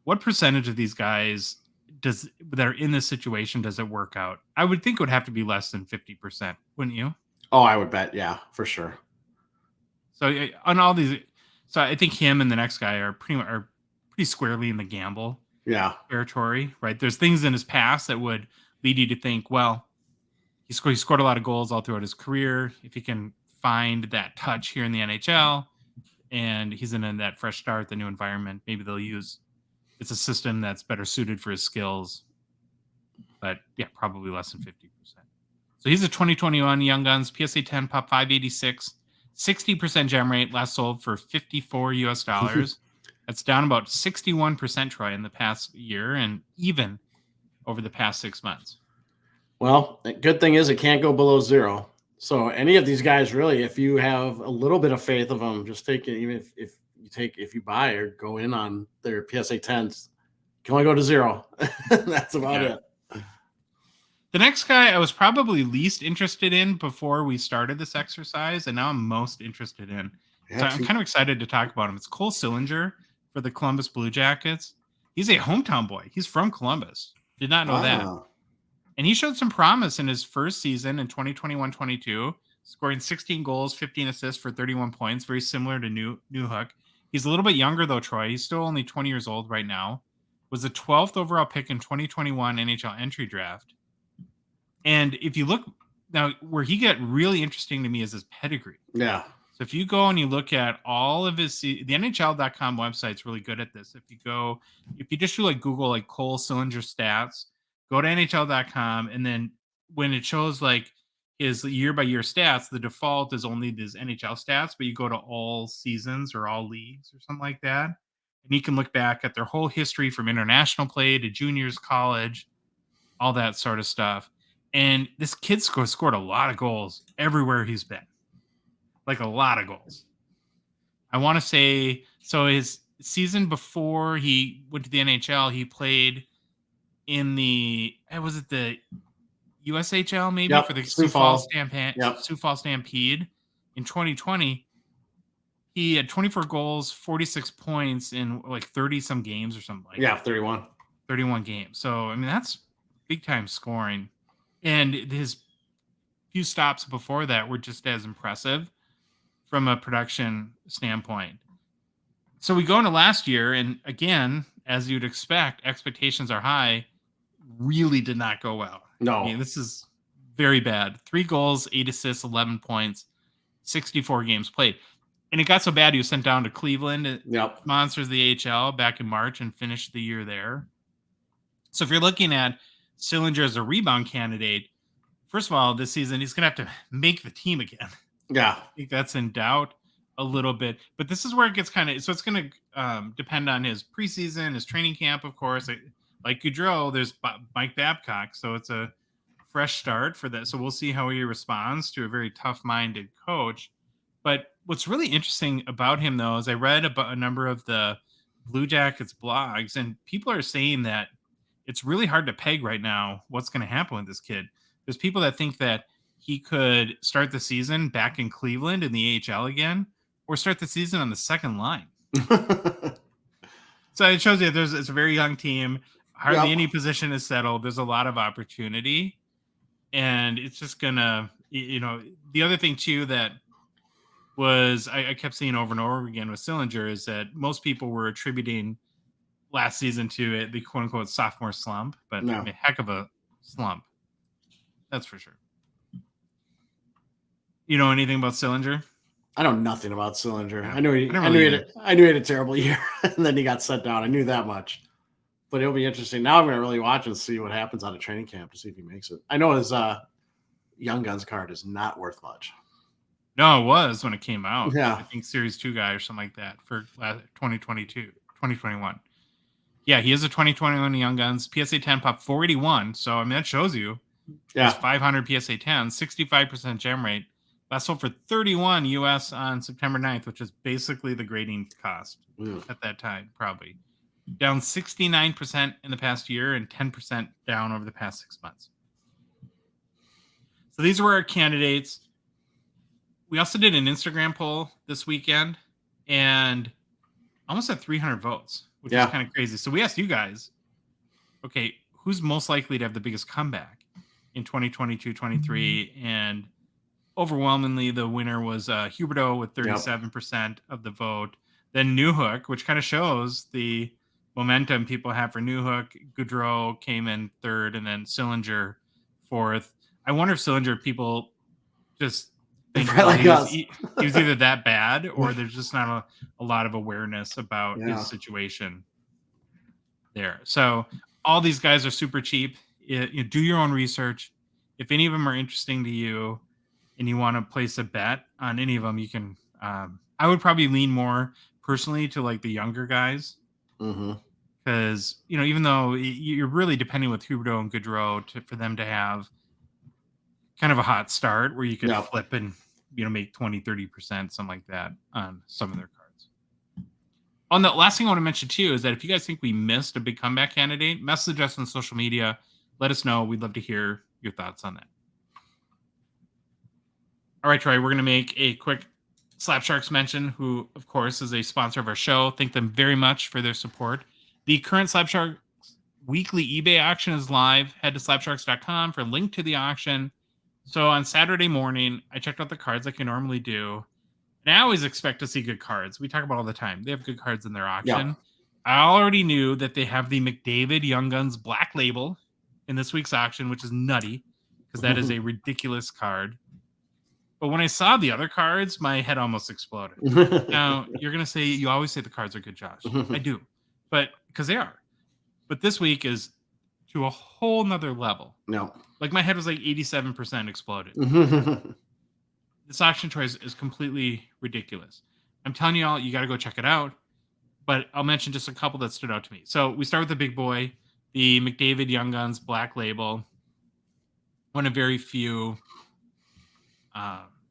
what percentage of these guys that are in this situation does it work out? I would think it would have to be less than 50%, wouldn't you? Oh, I would bet, yeah, for sure. So on all these, so I think him and the next guy are pretty squarely in the gamble territory, right? There's things in his past that would lead you to think, well, he scored a lot of goals all throughout his career. If he can find that touch here in the NHL and he's in that fresh start, the new environment, maybe it's a system that's better suited for his skills. But yeah, probably less than 50%. So he's a 2021 Young Guns PSA 10 pop 586, 60% gem rate, last sold for $54 US. That's down about 61%, Troy, in the past year, and even over the past 6 months. Well, the good thing is it can't go below 0. So any of these guys, really, if you have a little bit of faith of them, just take it. Even if you buy or go in on their PSA 10s, can only go to 0. That's about it. The next guy I was probably least interested in before we started this exercise, and now I'm most interested in. So I'm kind of excited to talk about him. It's Cole Sillinger for the Columbus Blue Jackets. He's a hometown boy. He's from Columbus. Did not know that. And he showed some promise in his first season in 2021-22, scoring 16 goals, 15 assists for 31 points, very similar to Newhook. He's a little bit younger, though, Troy. He's still only 20 years old right now. Was the 12th overall pick in 2021 NHL entry draft. And if you look now, where he got really interesting to me is his pedigree. Yeah. So if you go and you look at all of his, the NHL.com website's really good at this. If you just do like Google like Cole Sillinger stats, go to NHL.com, and then when it shows like his year by year stats, the default is only his NHL stats, but you go to all seasons or all leagues or something like that, and you can look back at their whole history from international play to juniors, college, all that sort of stuff. And this kid scored a lot of goals everywhere he's been. Like a lot of goals. I want to say, so his season before he went to the NHL, he played in the USHL maybe for the Sioux Falls Stampede in 2020. He had 24 goals, 46 points in like 30 some games or something like that. 31 games. So, I mean, that's big time scoring. And his few stops before that were just as impressive from a production standpoint. So we go into last year, and again, as you'd expect, expectations are high. Really did not go well. No. I mean, this is very bad. 3 goals, 8 assists, 11 points, 64 games played. And it got so bad he was sent down to Cleveland, Monsters of the AHL, back in March and finished the year there. So if you're looking at Sillinger as a rebound candidate, first of all, this season, he's going to have to make the team again. Yeah. I think that's in doubt a little bit. But this is where it gets kind of – so it's going to depend on his preseason, his training camp, of course. Like Goudreau, there's Mike Babcock, so it's a fresh start for that. So we'll see how he responds to a very tough-minded coach. But what's really interesting about him, though, is I read about a number of the Blue Jackets blogs, and people are saying that it's really hard to peg right now what's going to happen with this kid. There's people that think that he could start the season back in Cleveland in the AHL again, or start the season on the second line. So it shows you it's a very young team. Hardly any position is settled. There's a lot of opportunity. And it's just going to, the other thing too that was I kept seeing over and over again with Sillinger is that most people were attributing last season to the quote unquote sophomore slump, but a heck of a slump. That's for sure. You know anything about Sillinger? I know nothing about Sillinger. Yeah. I knew he had a terrible year, and then he got sent down. I knew that much. But it'll be interesting. Now I'm going to really watch and see what happens out of training camp to see if he makes it. I know his Young Guns card is not worth much. No, it was when it came out. Yeah. I think Series 2 guy or something like that for 2021. Yeah, he is a 2021 Young Guns PSA 10 pop 481. So, I mean, that shows you. Yeah. 500 PSA 10, 65% gem rate. Last sold for $31 US on September 9th, which is basically the grading cost at that time, probably. Down 69% in the past year and 10% down over the past 6 months. So these were our candidates. We also did an Instagram poll this weekend and almost had 300 votes, which is kind of crazy. So we asked you guys, okay, who's most likely to have the biggest comeback in 2022-23? And overwhelmingly, the winner was Huberdeau with 37% of the vote. Then Newhook, which kind of shows the momentum people have for Newhook. Goudreau came in third, and then Sillinger fourth. I wonder if Sillinger people just think he was either that bad or there's just not a lot of awareness about his situation there. So all these guys are super cheap. You do your own research. if any of them are interesting to you and you want to place a bet on any of them, you can. I would probably lean more personally to like the younger guys because even though you're really depending with Huberdeau and Gaudreau for them to have kind of a hot start where you could flip and make 20-30%, something like that on some of their cards. On the last thing I want to mention too is that if you guys think we missed a big comeback candidate, message us on social media. Let us know. We'd love to hear your thoughts on that. All right, Troy, we're going to make a quick Slab Sharks mention, who, of course, is a sponsor of our show. Thank them very much for their support. The current Slab Sharks weekly eBay auction is live. Head to slabsharks.com for a link to the auction. So on Saturday morning, I checked out the cards like I normally do. And I always expect to see good cards. We talk about all the time. They have good cards in their auction. Yeah. I already knew that they have the McDavid Young Guns Black Label in this week's auction, which is nutty because that is a ridiculous card. But when I saw the other cards, my head almost exploded. Now, you're going to say, you always say the cards are good, Josh. I do. But because they are. But this week is to a whole nother level. No. Like my head was like 87% exploded. This auction, Troy, is completely ridiculous. I'm telling you all, you got to go check it out. But I'll mention just a couple that stood out to me. So we start with the big boy, the McDavid Young Guns Black Label. One of very few...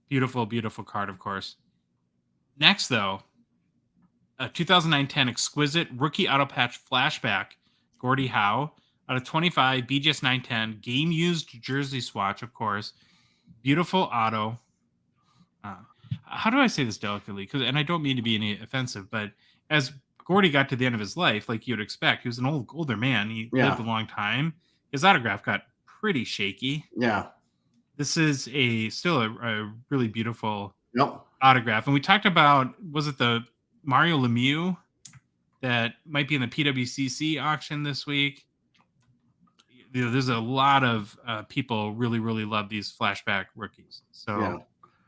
beautiful, beautiful card, of course. Next, though, a 2009-10 exquisite rookie auto patch flashback, Gordie Howe, out of 25, BGS 910, game-used jersey swatch, of course. Beautiful auto. How do I say this delicately? And I don't mean to be any offensive, but as Gordie got to the end of his life, like you'd expect, he was an older man. He lived a long time. His autograph got pretty shaky. Yeah. This is still a really beautiful autograph. And we talked about, was it the Mario Lemieux that might be in the PWCC auction this week? There's a lot of people really, really love these flashback rookies. So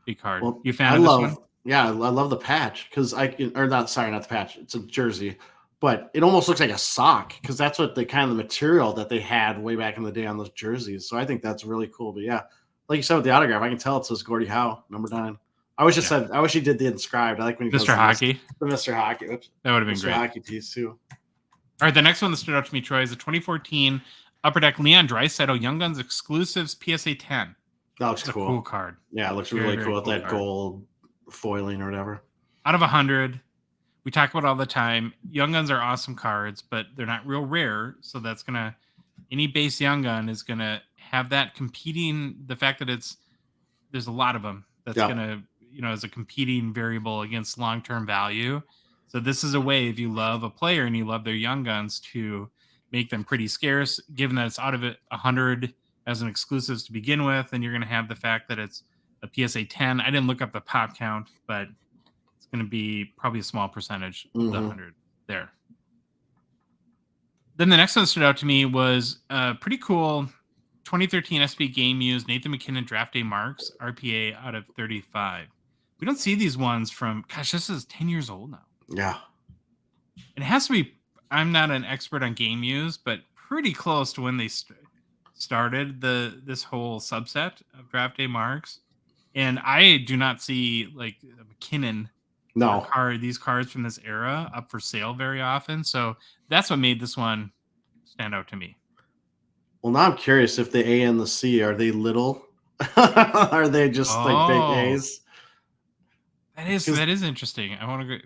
big card. Well, You a fan of this one? Yeah, I love the patch because not the patch. It's a jersey, but it almost looks like a sock because that's what the material that they had way back in the day on those jerseys. So I think that's really cool. But yeah, like you said with the autograph, I can tell it says Gordie Howe, number 9. I wish he did the inscribed. I like when he Mr. Hockey. The Mr. Hockey. Oops. That would have been Mr. great. Hockey piece too. All right, the next one that stood out to me, Troy, is a 2014 Upper Deck Leon Draisaitl Young Guns Exclusives PSA 10. That looks cool. A cool card. Yeah, it looks really cool with that gold foiling or whatever. Out of 100, we talk about all the time. Young Guns are awesome cards, but they're not real rare. So that's any base Young Gun is gonna have that competing. The fact that there's a lot of them. That's gonna as a competing variable against long-term value. So this is a way, if you love a player and you love their Young Guns, to make them pretty scarce, given that it's out of 100 as an exclusives to begin with, and you're going to have the fact that it's a PSA 10. I didn't look up the pop count, but it's going to be probably a small percentage of the 100 there. Then the next one that stood out to me was pretty cool 2013 SB Game Used Nathan McKinnon Draft Day Marks RPA out of 35. We don't see these ones from, this is 10 years old now. Yeah. It has to be, I'm not an expert on Game Used, but pretty close to when they started this whole subset of Draft Day Marks. And I do not see like McKinnon these cards from this era up for sale very often. So that's what made this one stand out to me. Well, now I'm curious if the A and the C, are they little? Are they just like big A's? That is interesting.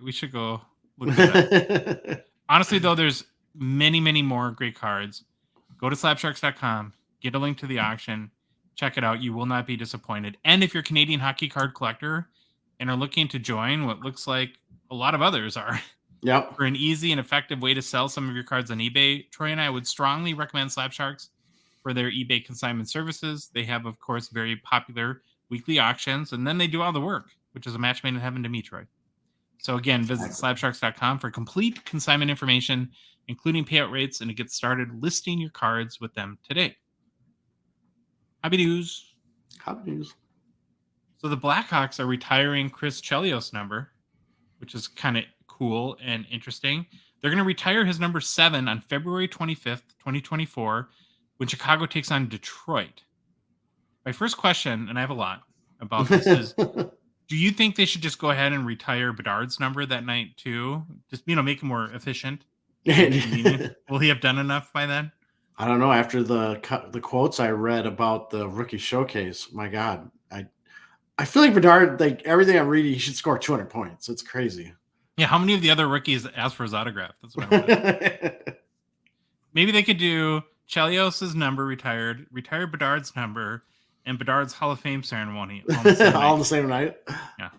We should go look at that. Honestly, though, there's many, many more great cards. Go to slabsharks.com, get a link to the auction, check it out. You will not be disappointed. And if you're a Canadian hockey card collector and are looking to join what looks like a lot of others are, for an easy and effective way to sell some of your cards on eBay, Troy and I would strongly recommend Slab Sharks for their eBay consignment services. They have, of course, very popular weekly auctions, and then they do all the work, which is a match made in heaven to me, Troy. So again, visit slabsharks.com for complete consignment information, including payout rates, and to get started listing your cards with them today. Happy news. So the Blackhawks are retiring Chris Chelios' number, which is kind of cool and interesting. They're going to retire his number 7 on February 25th, 2024, when Chicago takes on Detroit. My first question, and I have a lot about this, is do you think they should just go ahead and retire Bedard's number that night too? Just, make it more efficient and convenient. Will he have done enough by then? I don't know. After the quotes I read about the rookie showcase, my God, I feel like Bedard, like everything I'm reading, he should score 200 points. It's crazy. Yeah, how many of the other rookies asked for his autograph? That's what I want. Maybe they could do Chelios' number retire Bedard's number, and Bedard's Hall of Fame ceremony on the same night. Yeah.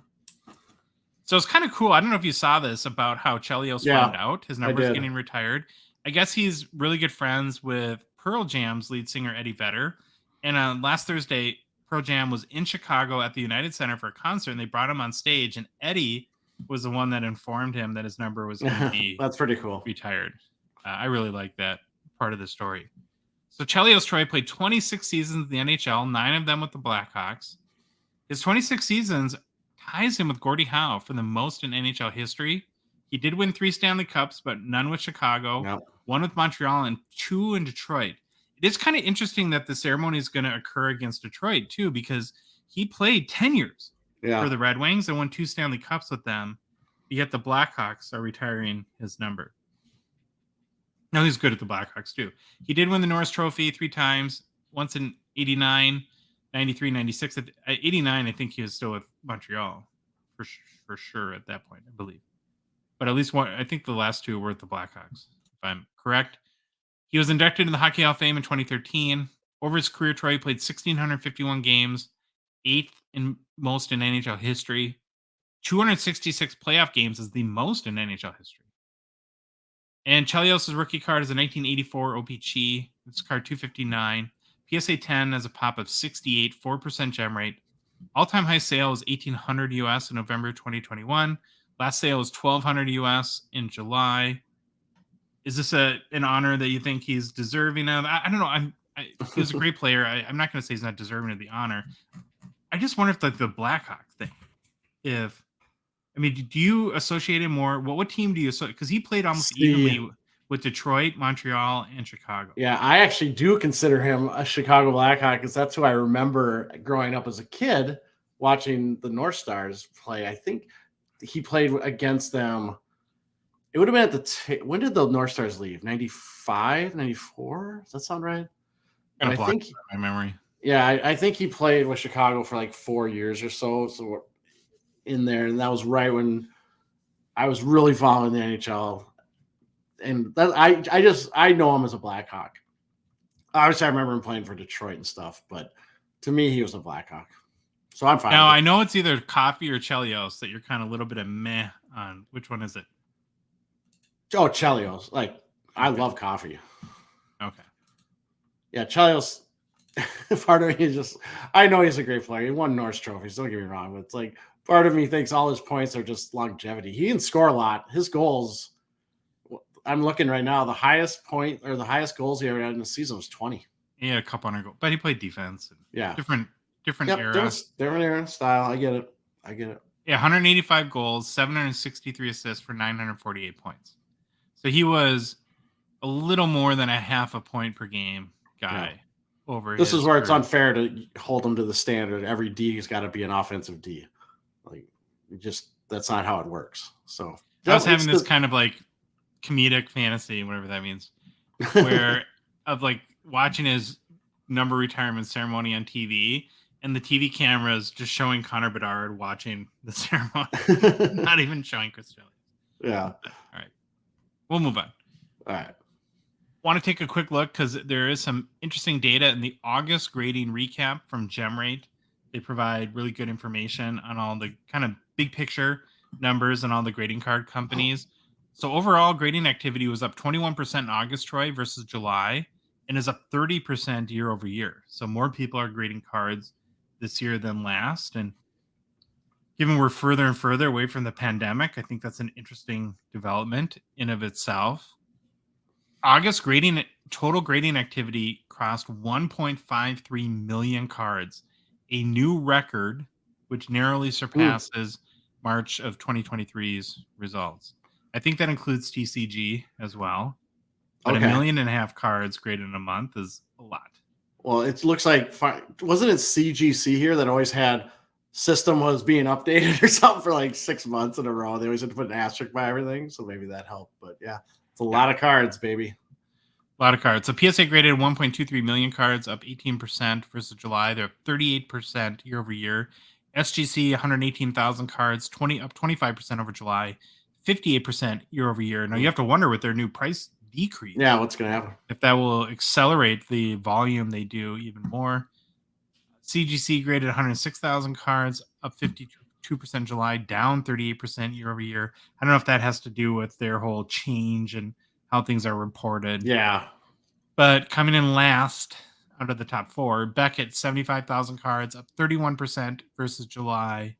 So it's kind of cool. I don't know if you saw this about how Chelios found out his number is getting retired. I guess he's really good friends with Pearl Jam's lead singer Eddie Vedder. And last Thursday, Pearl Jam was in Chicago at the United Center for a concert, and they brought him on stage. And Eddie was the one that informed him that his number was going to be that's pretty cool. Retired. I really like that part of the story. So Chelios Troy played 26 seasons in the NHL, 9 of them with the Blackhawks. His 26 seasons ties him with Gordie Howe for the most in NHL history. He did win 3 Stanley Cups, but none with Chicago, 1 with Montreal, and 2 in Detroit. It is kind of interesting that the ceremony is going to occur against Detroit, too, because he played 10 years for the Red Wings and won 2 Stanley Cups with them. Yet the Blackhawks are retiring his number. No, he's good at the Blackhawks, too. He did win the Norris Trophy 3 times, once in 89, 93, 96. At 89, I think he was still with Montreal for sure at that point, I believe. But at least one, I think the last 2 were at the Blackhawks, if I'm correct. He was inducted into the Hockey Hall of Fame in 2013. Over his career, Troy played 1,651 games, 8th in most in NHL history. 266 playoff games is the most in NHL history. And Chelios' rookie card is a 1984 OPG. It's card 259. PSA 10 has a pop of 68, 4% gem rate. All-time high sale was $1,800 US in November 2021. Last sale was $1,200 US in July. Is this an honor that you think he's deserving of? I don't know. He was a great player. I'm not going to say he's not deserving of the honor. I just wonder if the Blackhawk thing, do you associate him more? What team do you associate? Because he played almost evenly with Detroit, Montreal, and Chicago. Yeah, I actually do consider him a Chicago Blackhawk because that's who I remember growing up as a kid watching the North Stars play. I think he played against them. It would have been at when did the North Stars leave? 95, 94? Does that sound right? I think my memory. Yeah, I think he played with Chicago for like 4 years or so. So in there, and that was right when I was really following the NHL. And that, I know him as a Blackhawk. Obviously, I remember him playing for Detroit and stuff, but to me, he was a Blackhawk. So I'm fine. Now, I know it's either Coffee or Chelios that you're kind of a little bit of meh on. Which one is it? Oh, Chelios. I love Coffee. Okay. Yeah, Chelios, part of me is just, I know he's a great player. He won Norris trophies, don't get me wrong, but it's like, part of me thinks all his points are just longevity. He didn't score a lot. His goals, I'm looking right now, the highest point or the highest goals he ever had in the season was 20. He had a couple hundred goals, but he played defense. Yeah. Different era. Different era style. I get it. Yeah, 185 goals, 763 assists for 948 points. So he was a little more than a half a point per game guy over this is where it's unfair to hold him to the standard. Every D has got to be an offensive D. That's not how it works. So I was having this kind of like comedic fantasy, whatever that means, where of like watching his number retirement ceremony on TV, and the TV cameras just showing Connor Bedard watching the ceremony, not even showing Chris Chelios. Yeah. All right. We'll move on. All right. Want to take a quick look because there is some interesting data in the August grading recap from GemRate. They provide really good information on all the kind of big picture numbers and all the grading card companies. So overall, grading activity was up 21% in August, Troy, versus July, and is up 30% year over year. So more people are grading cards this year than last. And given we're further and further away from the pandemic, I think that's an interesting development in of itself. August total grading activity crossed 1.53 million cards, a new record, which narrowly surpasses March of 2023's results. I think that includes TCG as well. But 1.5 million cards graded in a month is a lot. Well, it looks like wasn't it CGC here that always had system was being updated or something for like 6 months in a row. They always had to put an asterisk by everything, so maybe that helped. But yeah, it's a lot of cards, baby. A lot of cards. So PSA graded 1.23 million cards, up 18% versus July. They're up 38% year over year. SGC 118,000 cards, up 25% over July, 58% year over year. Now you have to wonder with their new price decrease. Yeah, what's going to happen? If that will accelerate the volume they do even more. CGC graded 106,000 cards, up 52% July, down 38% year over year. I don't know if that has to do with their whole change and how things are reported. Yeah. But coming in last out of the top four, Beckett, 75,000 cards, up 31% versus July,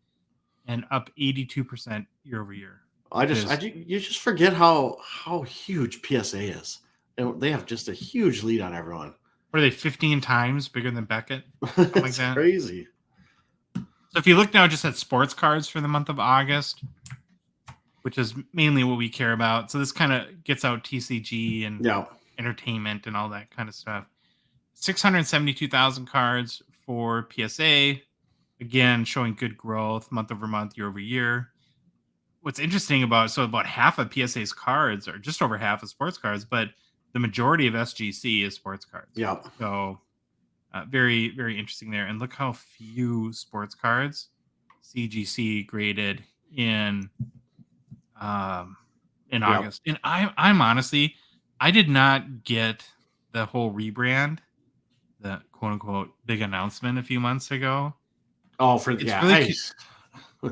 and up 82% year over year. You just forget how huge PSA is. And they have just a huge lead on everyone. What are they, 15 times bigger than Beckett? Something like that. Crazy. So if you look now just at sports cards for the month of August, which is mainly what we care about. So this kind of gets out TCG and entertainment and all that kind of stuff. 672,000 cards for PSA. Again, showing good growth month over month, year over year. What's interesting about half of PSA's cards, or just over half of sports cards, but the majority of SGC is sports cards. Yeah. So very, very interesting there. And look how few sports cards CGC graded in August. And I'm honestly, I did not get the whole rebrand, the quote unquote big announcement a few months ago. Oh,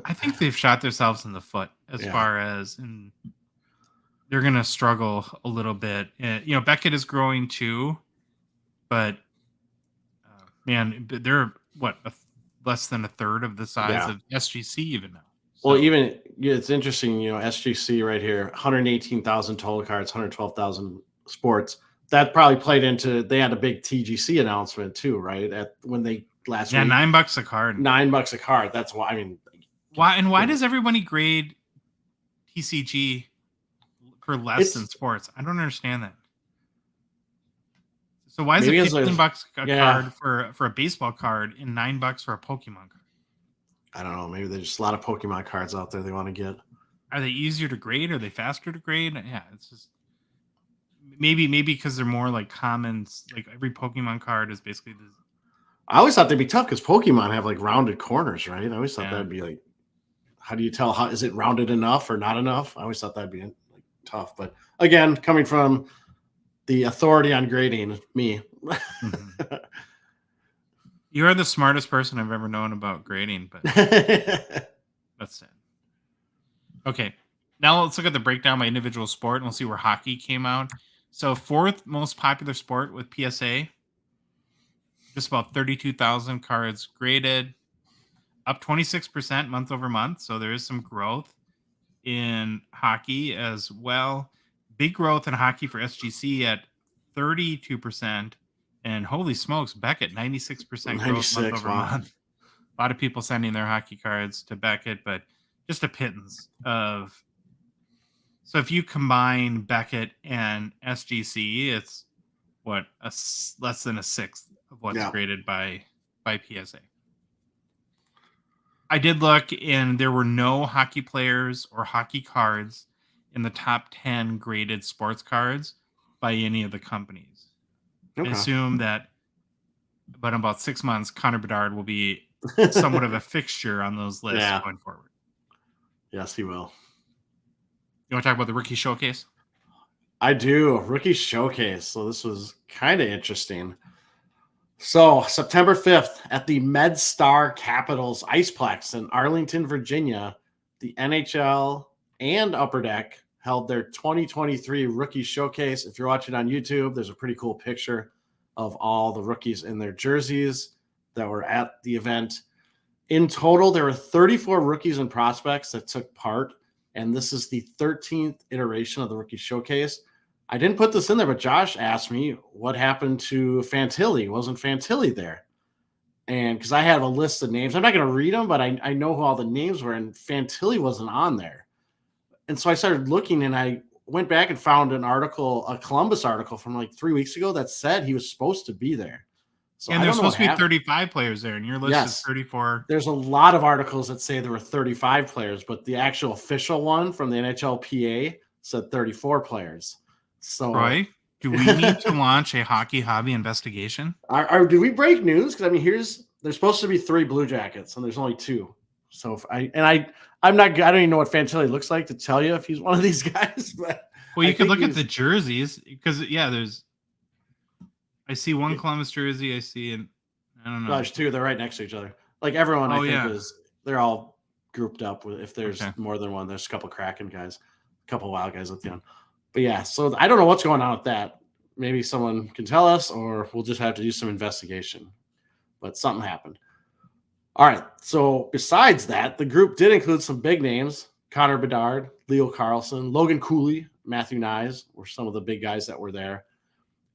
I think they've shot themselves in the foot as far as, and they're going to struggle a little bit. Beckett is growing too, but man, they're less than a third of the size of SGC even now. So, well, it's interesting, SGC right here, 118,000 total cards, 112,000 sports. That probably played into, they had a big TGC announcement too, right? When they last week. $9 a card. $9 a card. That's why, why does everybody grade TCG for less than sports? I don't understand that. So why is it $15 a card for a baseball card and $9 for a Pokemon card? I don't know. Maybe there's just a lot of Pokemon cards out there they want to get. Are they easier to grade? Are they faster to grade? Yeah, it's just maybe because they're more like commons. Like every Pokemon card is basically this. I always thought they'd be tough because Pokemon have like rounded corners, right? I always thought that'd be like, how do you tell is it rounded enough or not enough? I always thought that'd be like tough. But again, coming from the authority on grading, me. Mm-hmm. You are the smartest person I've ever known about grading, but that's sad. Okay, now let's look at the breakdown by individual sport, and we'll see where hockey came out. So fourth most popular sport with PSA, just about 32,000 cards graded, up 26% month over month. So there is some growth in hockey as well. Big growth in hockey for SGC at 32%. And holy smokes, Beckett, 96% growth month over month. A lot of people sending their hockey cards to Beckett, but just a pittance of. So if you combine Beckett and SGC, it's less than a sixth of what's graded by PSA. I did look, and there were no hockey players or hockey cards in the top 10 graded sports cards by any of the companies. I assume that, but in about 6 months, Connor Bedard will be somewhat of a fixture on those lists going forward. Yes, he will. You want to talk about the rookie showcase? I do. Rookie showcase. So this was kind of interesting. So September 5th at the MedStar Capitals Iceplex in Arlington, Virginia, the NHL and Upper Deck held their 2023 rookie showcase. If you're watching on YouTube, there's a pretty cool picture of all the rookies in their jerseys that were at the event. In total, there were 34 rookies and prospects that took part, and this is the 13th iteration of the rookie showcase. I didn't put this in there, but Josh asked me what happened to Fantilli. Wasn't Fantilli there? And because I have a list of names, I'm not going to read them, but I know who all the names were, and Fantilli wasn't on there. And so I started looking, and I went back and found an article, a Columbus article from like 3 weeks ago that said he was supposed to be there. So And I there's don't know what supposed to be happened. 35 players there, and your list is Yes. 34. There's a lot of articles that say there were 35 players, but the actual official one from the NHLPA said 34 players. So Troy, do we need to launch a hockey hobby investigation? do we break news? Because I mean, there's supposed to be 3 Blue Jackets, and there's only 2. So if I'm not, I don't even know what Fantilli looks like to tell you if he's one of these guys. But Well, you I could think look at the jerseys because I see one Columbus jersey. I see, and I don't know. There's 2. They're right next to each other. Like everyone, I think they're all grouped up with. If there's more than one, there's a couple Kraken guys, a couple Wild guys at the end. But yeah, so I don't know what's going on with that. Maybe someone can tell us, or we'll just have to do some investigation. But something happened. All right. So besides that, the group did include some big names: Connor Bedard, Leo Carlson, Logan Cooley, Matthew Nyes were some of the big guys that were there.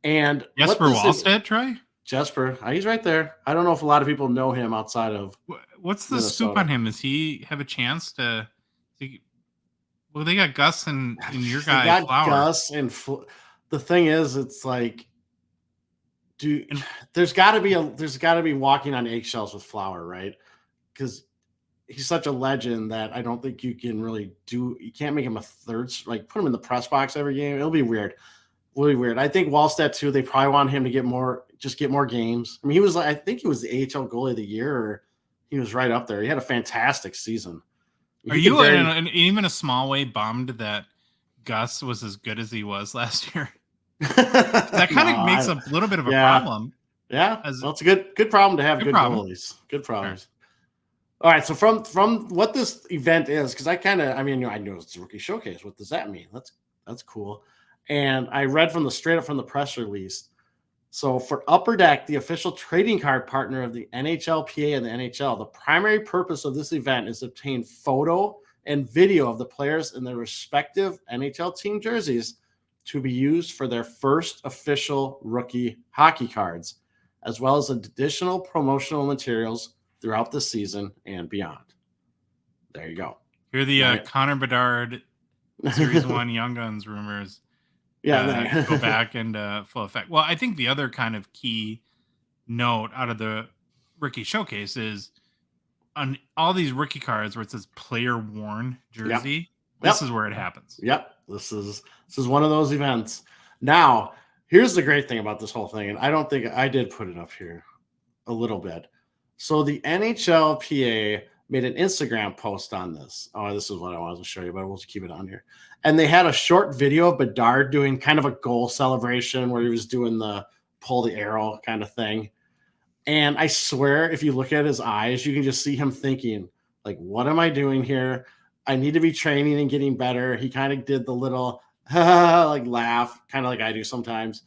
And Jesper Wallstedt, Troy? Jesper, he's right there. I don't know if a lot of people know him outside of. What's the scoop on him? Does he have a chance to? Well, they got Gus and your guy got Flower. Gus and the thing is, it's like, there's got to be walking on eggshells with Flower, right? Because he's such a legend that I don't think you can really do. You can't make him a third, like put him in the press box every game. It'll be weird. Really weird. I think Wallstedt too. They probably want him to get more games. I mean, I think he was the AHL goalie of the year, or he was right up there. He had a fantastic season. Are you in even a small way bummed that Gus was as good as he was last year? That kind of makes a little bit of a problem. Yeah, well, it's a good problem to have. Good goalies. Good problems. Sure. All right, so from what this event is, because I know it's a rookie showcase. What does that mean? That's cool. And I read straight up from the press release. So for Upper Deck, the official trading card partner of the NHLPA and the NHL, the primary purpose of this event is to obtain photo and video of the players in their respective NHL team jerseys to be used for their first official rookie hockey cards, as well as additional promotional materials throughout the season and beyond. There you go. Here the Connor Bedard Series 1 Young Guns rumors. Yeah, go back into full effect. Well, I think the other kind of key note out of the rookie showcase is on all these rookie cards where it says player worn jersey. This is where it happens. Yep. This is one of those events. Now, here's the great thing about this whole thing, and I don't think I did put it up here a little bit. So the NHLPA made an Instagram post on this. Oh, this is what I wanted to show you, but we'll just keep it on here. And they had a short video of Bedard doing kind of a goal celebration where he was doing the pull the arrow kind of thing. And I swear, if you look at his eyes, you can just see him thinking, like, what am I doing here? I need to be training and getting better. He kind of did the little like laugh, kind of like I do sometimes.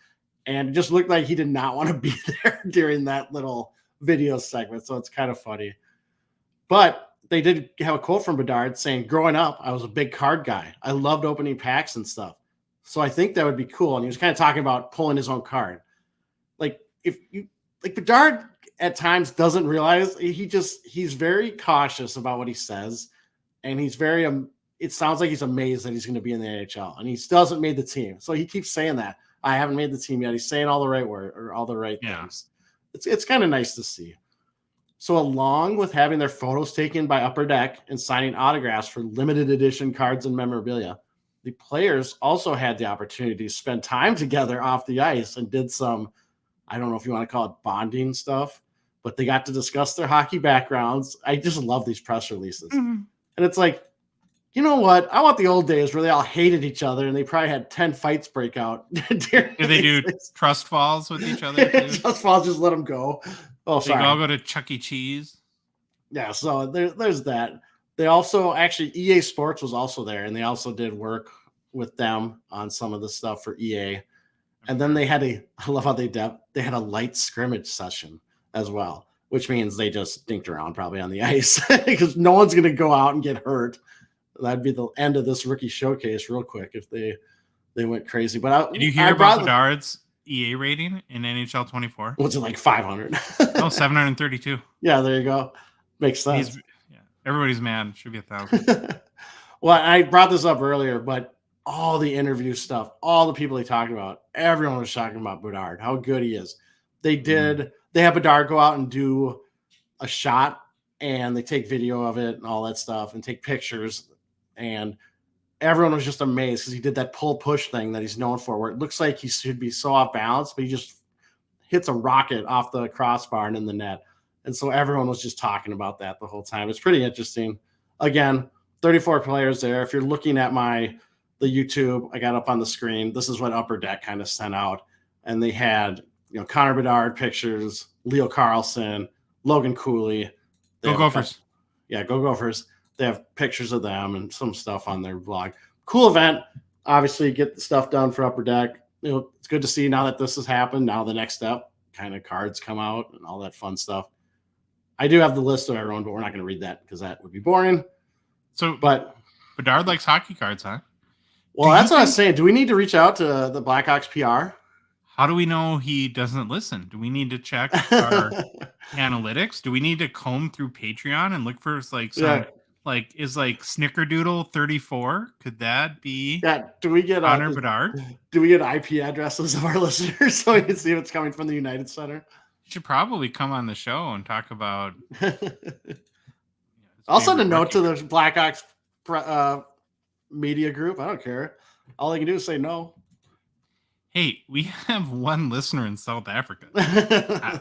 And it just looked like he did not want to be there during that little video segment. So it's kind of funny. But they did have a quote from Bedard saying, growing up, I was a big card guy. I loved opening packs and stuff. So I think that would be cool. And he was kind of talking about pulling his own card. Like Bedard at times doesn't realize he's very cautious about what he says. And he's it sounds like he's amazed that he's going to be in the NHL, and he still hasn't made the team. So he keeps saying that I haven't made the team yet. He's saying all the right word or all the right things. It's kind of nice to see. So along with having their photos taken by Upper Deck and signing autographs for limited edition cards and memorabilia, the players also had the opportunity to spend time together off the ice and did some, I don't know if you want to call it bonding stuff, but they got to discuss their hockey backgrounds. I just love these press releases. Mm-hmm. And it's like, you know what? I want the old days where they all hated each other and they probably had 10 fights break out. Do they do trust falls with each other? Trust falls, just let them go. Oh, sorry. They all go to Chuck E. Cheese. Yeah, so there's that. They also EA Sports was also there, and they also did work with them on some of the stuff for EA. And then they had I love how they had a light scrimmage session as well, which means they just dinked around probably on the ice because no one's going to go out and get hurt. That'd be the end of this rookie showcase real quick if they went crazy. But did you hear about Bedard's EA rating in NHL 24? What's it, like 500? Oh, 732. Yeah, there you go. Makes sense. Everybody's mad. Should be 1,000. Well, I brought this up earlier, but all the interview stuff, all the people they talked about, everyone was talking about Bedard, how good he is. They they have Bedard go out and do a shot, and they take video of it and all that stuff and take pictures, and everyone was just amazed because he did that pull push thing that he's known for, where it looks like he should be so off balance, but he just hits a rocket off the crossbar and in the net. And so everyone was just talking about that the whole time. It's pretty interesting. Again, 34 players there. If you're looking at the YouTube, I got up on the screen. This is what Upper Deck kind of sent out. And they had, Connor Bedard pictures, Leo Carlson, Logan Cooley. Go Gophers. Yeah, go Gophers. They have pictures of them and some stuff on their blog. Cool event. Obviously, get the stuff done for Upper Deck. It's good to see now that this has happened. Now the next step, kind of cards come out and all that fun stuff. I do have the list of everyone, but we're not going to read that because that would be boring. But Bedard likes hockey cards, huh? Well, that's what I was saying. Do we need to reach out to the Blackhawks PR? How do we know he doesn't listen? Do we need to check our analytics? Do we need to comb through Patreon and look for some is Snickerdoodle 34? Could that be? Yeah. Do we get Connor Bedard? Do we get IP addresses of our listeners so we can see if it's coming from the United Center? You should probably come on the show and talk about. I'll send a note to the Blackhawks media group. I don't care. All they can do is say no. Hey, we have one listener in South Africa.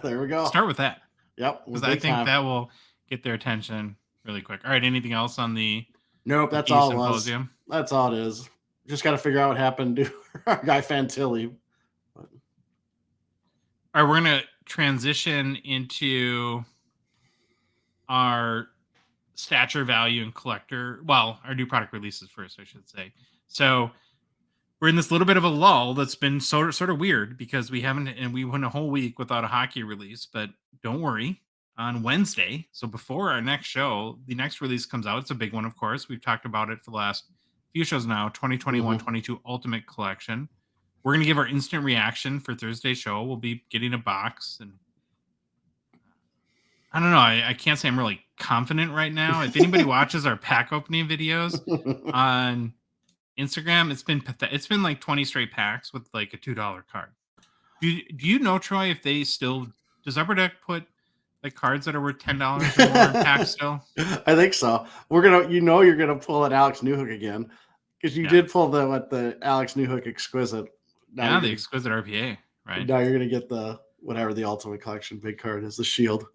There we go. Start with that. Yep. Because I think that will get their attention really quick. All right. Anything else on the Nope, that's all it was. That's all it is. Just got to figure out what happened to our guy Fantilli. All right, we're going to transition into our stature, value, and collector. Well, our new product releases first, I should say. So we're in this little bit of a lull that's been sort of weird because we went a whole week without a hockey release. But don't worry, on Wednesday, so before our next show, the next release comes out. It's a big one, of course. We've talked about it for the last few shows now. 2021-22 Ultimate Collection. We're going to give our instant reaction for Thursday's show. We'll be getting a box, and I don't know. I can't say I'm really confident right now. If anybody watches our pack opening videos on Instagram, it's been like 20 straight packs with like a $2 card. Do you know, Troy, if they still does Upper Deck put like cards that are worth $10 or more in packs still? I think so. You're gonna pull an Alex Newhook again because you did pull the Alex Newhook exquisite. Now the exquisite RPA, right? Now you're gonna get the Ultimate Collection big card is the shield.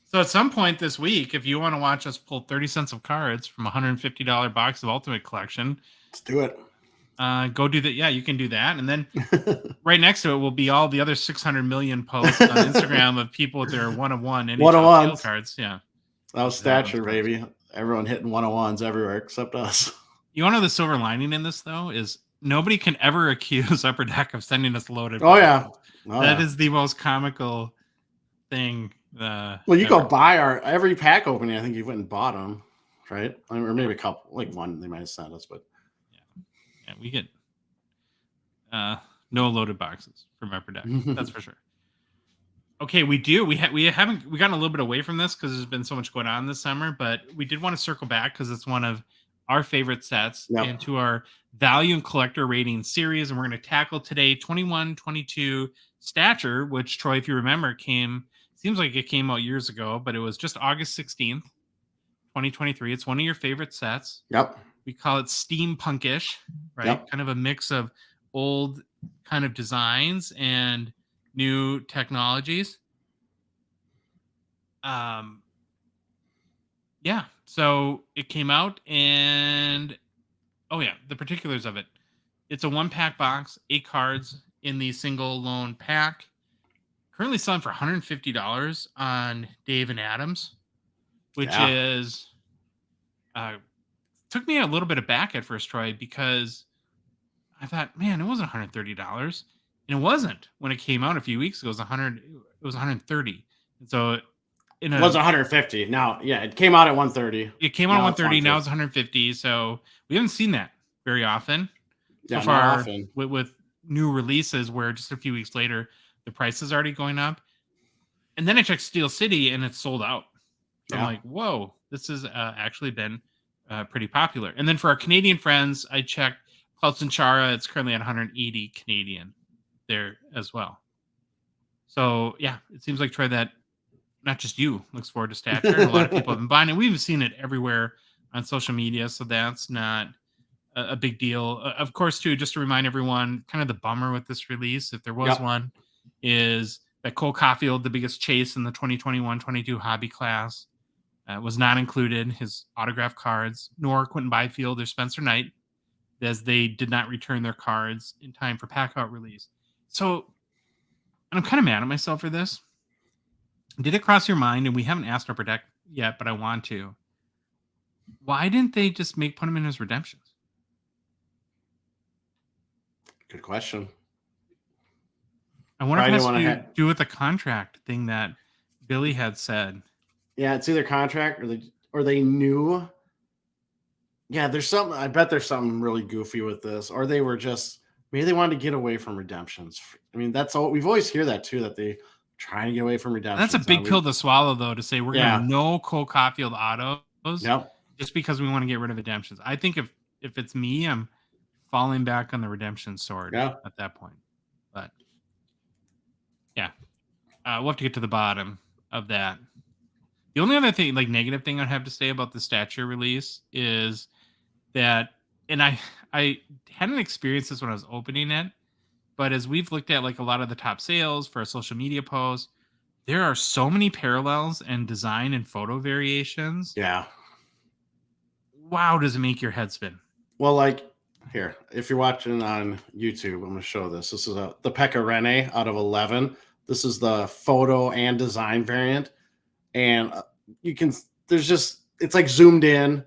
So at some point this week, if you want to watch us pull 30 cents of cards from a $150 box of Ultimate Collection, let's do it. Go do that. Yeah, you can do that. And then right next to it will be all the other 600 million posts on Instagram of people with their one-of-one NHL cards. Yeah. That was stature, baby. Everyone hitting 101s everywhere except us. You want to know the silver lining in this, though, is nobody can ever accuse Upper Deck of sending us loaded. That is the most comical thing. Well, you go buy every pack opening. I think you went and bought them, right? Or maybe a couple, like one they might have sent us, but yeah, we get no loaded boxes from Upper Deck. That's for sure. Okay, we haven't gotten a little bit away from this because there's been so much going on this summer, but we did want to circle back because it's one of our favorite sets into our value and collector rating series, and we're going to tackle today 21-22 Stature, which, Troy, if you remember, seems like it came out years ago, but it was just August 16th, 2023. It's one of your favorite sets. Yep. We call it steampunkish, right? Yep. Kind of a mix of old kind of designs and new technologies. Yeah. So it came out and the particulars of it. It's a 1-pack box, 8 cards in the single lone pack. Currently selling for $150 on Dave and Adams, which is took me a little bit aback at first, Troy, because I thought, man, it wasn't $130, and it wasn't when it came out a few weeks ago. It was $130, and so it was $150. Now, it came out at $130. It came out at $130. Now it's $150. So we haven't seen that very often so far with new releases, where just a few weeks later the price is already going up. And then I checked Steel City and it's sold out. So I'm like, whoa, this has actually been pretty popular. And then for our Canadian friends, I checked Cloud Sanchara. It's currently at 180 Canadian there as well. So yeah, it seems like, Troy, that not just you looks forward to Stature, and a lot of people have been buying it. We've seen it everywhere on social media, so that's not a big deal. Of course, too, just to remind everyone, kind of the bummer with this release, if there was Yep. one, is that Cole Caulfield, the biggest chase in the 2021-22 hobby class, was not included. His autograph cards, nor Quentin Byfield or Spencer Knight, as they did not return their cards in time for pack out release. So, and I'm kind of mad at myself for this. Did it cross your mind? And we haven't asked Upper Deck yet, but I want to. Why didn't they just put him in as redemptions? Good question. I wonder if it has to do with the contract thing that Billy had said. Yeah, it's either contract or they knew. Yeah, there's something. I bet there's something really goofy with this, or they were just maybe they wanted to get away from redemptions. I mean, that's all we've always hear that too, that they trying to get away from redemptions. That's a big pill to swallow, though, to say we're going to no Cole Caulfield autos just because we want to get rid of redemptions. I think if it's me, I'm falling back on the redemption sword at that point. But yeah, we'll have to get to the bottom of that. The only other thing, like negative thing I'd have to say about the Stature release is that, and I hadn't experienced this when I was opening it, but as we've looked at like a lot of the top sales for a social media post, there are so many parallels and design and photo variations. Yeah. Wow, does it make your head spin? Well, like here, if you're watching on YouTube, I'm going to show this. This is the Pekka Rene out of 11. This is the photo and design variant. And you can, it's like zoomed in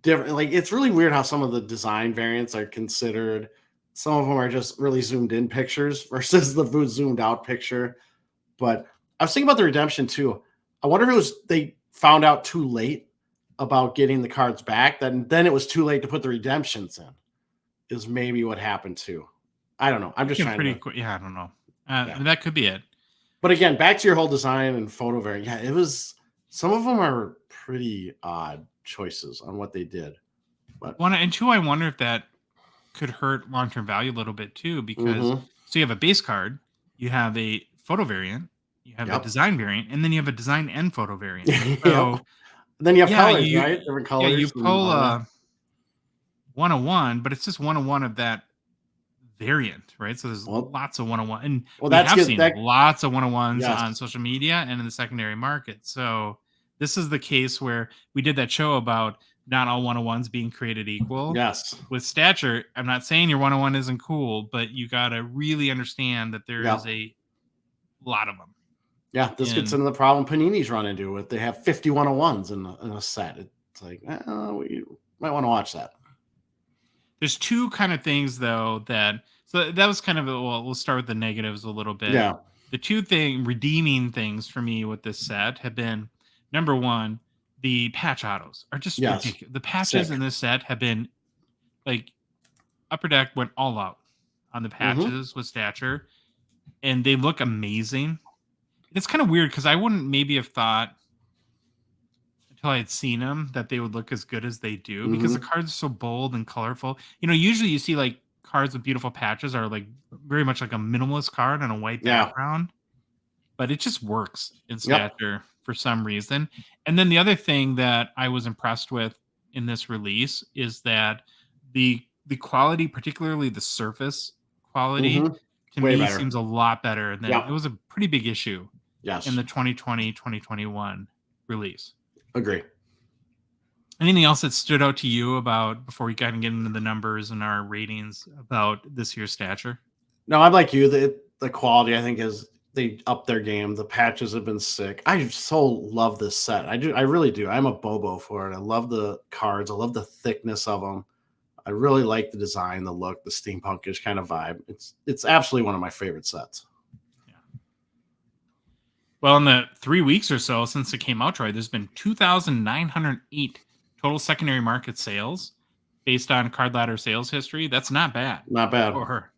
different. Like, it's really weird how some of the design variants are considered. Some of them are just really zoomed in pictures versus the zoomed out picture. But I was thinking about the redemption too. I wonder if it was they found out too late about getting the cards back. Then it was too late to put the redemptions in. Is maybe what happened too. I don't know. I'm just trying to. Yeah, I don't know. That could be it. But again, back to your whole design and photo variant. Yeah, it was. Some of them are pretty odd choices on what they did. But one and two, I wonder if that could hurt long-term value a little bit too, because so you have a base card, you have a photo variant, you have a design variant, and then you have a design and photo variant. So then you have colors, right? Different colors. Yeah, you pull 101, but it's just 101 of that variant, right? So there's lots of 101, and we have seen lots of 101s on social media and in the secondary market. So this is the case where we did that show about not all 101s being created equal. Yes. With Stature, I'm not saying your 101 isn't cool, but you got to really understand that there is a lot of them. Yeah, this gets into the problem Panini's run into with they have 50 101s in a set. It's like, we might want to watch that. There's two kind of things though that was kind of we'll start with the negatives a little bit. Yeah. The two redeeming things for me with this set have been, number one, the patch autos are just ridiculous. The patches in this set have been like Upper Deck went all out on the patches with Stature, and they look amazing. It's kind of weird because I wouldn't maybe have thought until I had seen them that they would look as good as they do because the cards are so bold and colorful. You know, usually you see like cards with beautiful patches are like very much like a minimalist card on a white background, but it just works in Stature for some reason. And then the other thing that I was impressed with in this release is that the quality, particularly the surface quality, to me seems a lot better than it was a pretty big issue in the 2020-2021 release. Agree. Anything else that stood out to you about, before we kind of get into the numbers and our ratings, about this year's Stature? No, I'm like you. The quality, I think, is they upped their game. The patches have been sick. I so love this set. I really do. I'm a bobo for it. I love the cards. I love the thickness of them. I really like the design, the look, the steampunkish kind of vibe. It's absolutely one of my favorite sets. Yeah. Well, in the 3 weeks or so since it came out, Troy, there's been 2,908 total secondary market sales based on Card Ladder sales history. That's not bad. Not bad. For her.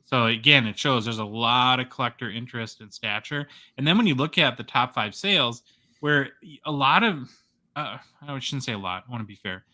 So again, it shows there's a lot of collector interest in Stature. And then when you look at the top 5 sales, where a lot of, I shouldn't say a lot, I want to be fair,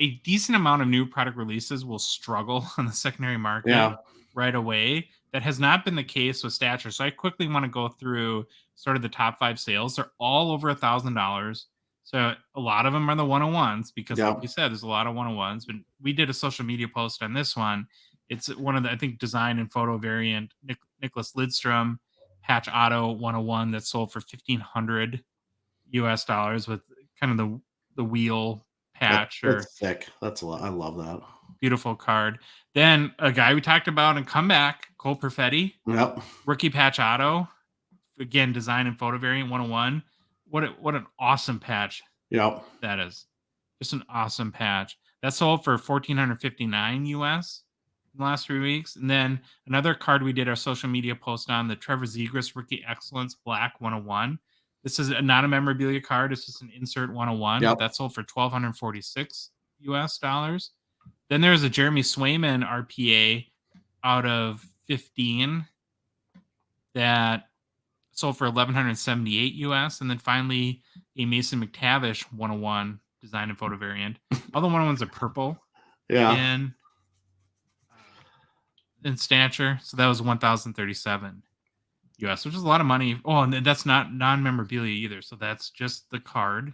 a decent amount of new product releases will struggle on the secondary market right away. That has not been the case with Stature. So I quickly want to go through sort of the top 5 sales. They're all over $1,000. So a lot of them are the 101s because, like Yep. we said, there's a lot of 101s. But we did a social media post on this one. It's one of the, I think, design and photo variant Nicholas Lidstrom patch auto 101 that sold for $1,500 with kind of the wheel patch or That's sick. That's a lot. I love that. beautiful card. Then a guy we talked about and comeback, Cole Perfetti, Yep. rookie patch auto. Again, design and photo variant 101. What an awesome patch Yep. that is. Just an awesome patch. That sold for $1,459 US in the last 3 weeks. And then another card we did our social media post on, the Trevor Zegras Rookie Excellence Black 101. This is not a memorabilia card. It's just an insert 101. Yep. That sold for $1,246 US dollars. Then there's a Jeremy Swayman RPA out of 15 that sold for $1,178 US. And then finally a Mason McTavish 101 design and photo variant. All the 101s are purple. Yeah. In Stature. So that was 1,037 US, which is a lot of money. Oh, and that's not non-memorabilia either. So that's just the card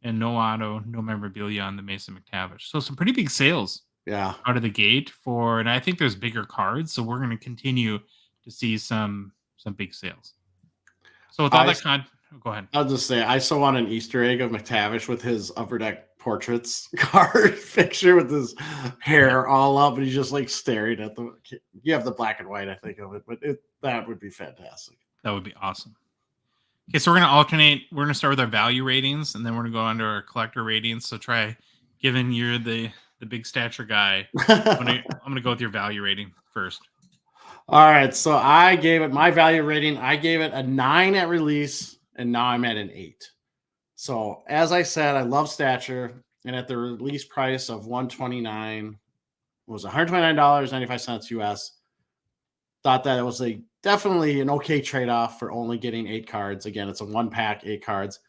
and no auto, no memorabilia on the Mason McTavish. So some pretty big sales Yeah. out of the gate and I think there's bigger cards. So we're going to continue to see some big sales. So with all go ahead. I'll just say I still want an Easter egg of McTavish with his Upper Deck Portraits card picture with his hair all up, and he's just like staring at the. You have the black and white, I think, of it, but that would be fantastic. That would be awesome. Okay, so we're going to alternate. We're going to start with our value ratings, and then we're going to go on to our collector ratings. So given you're the big stature guy, I'm going to go with your value rating first. All right, so I gave it my value rating. I gave it a 9 at release, and now I'm at an 8. So as I said, I love Stature, and at the release price of $129, was $129.95 US. Thought that it was definitely an okay trade-off for only getting 8 cards. Again, it's a 1-pack, 8 cards.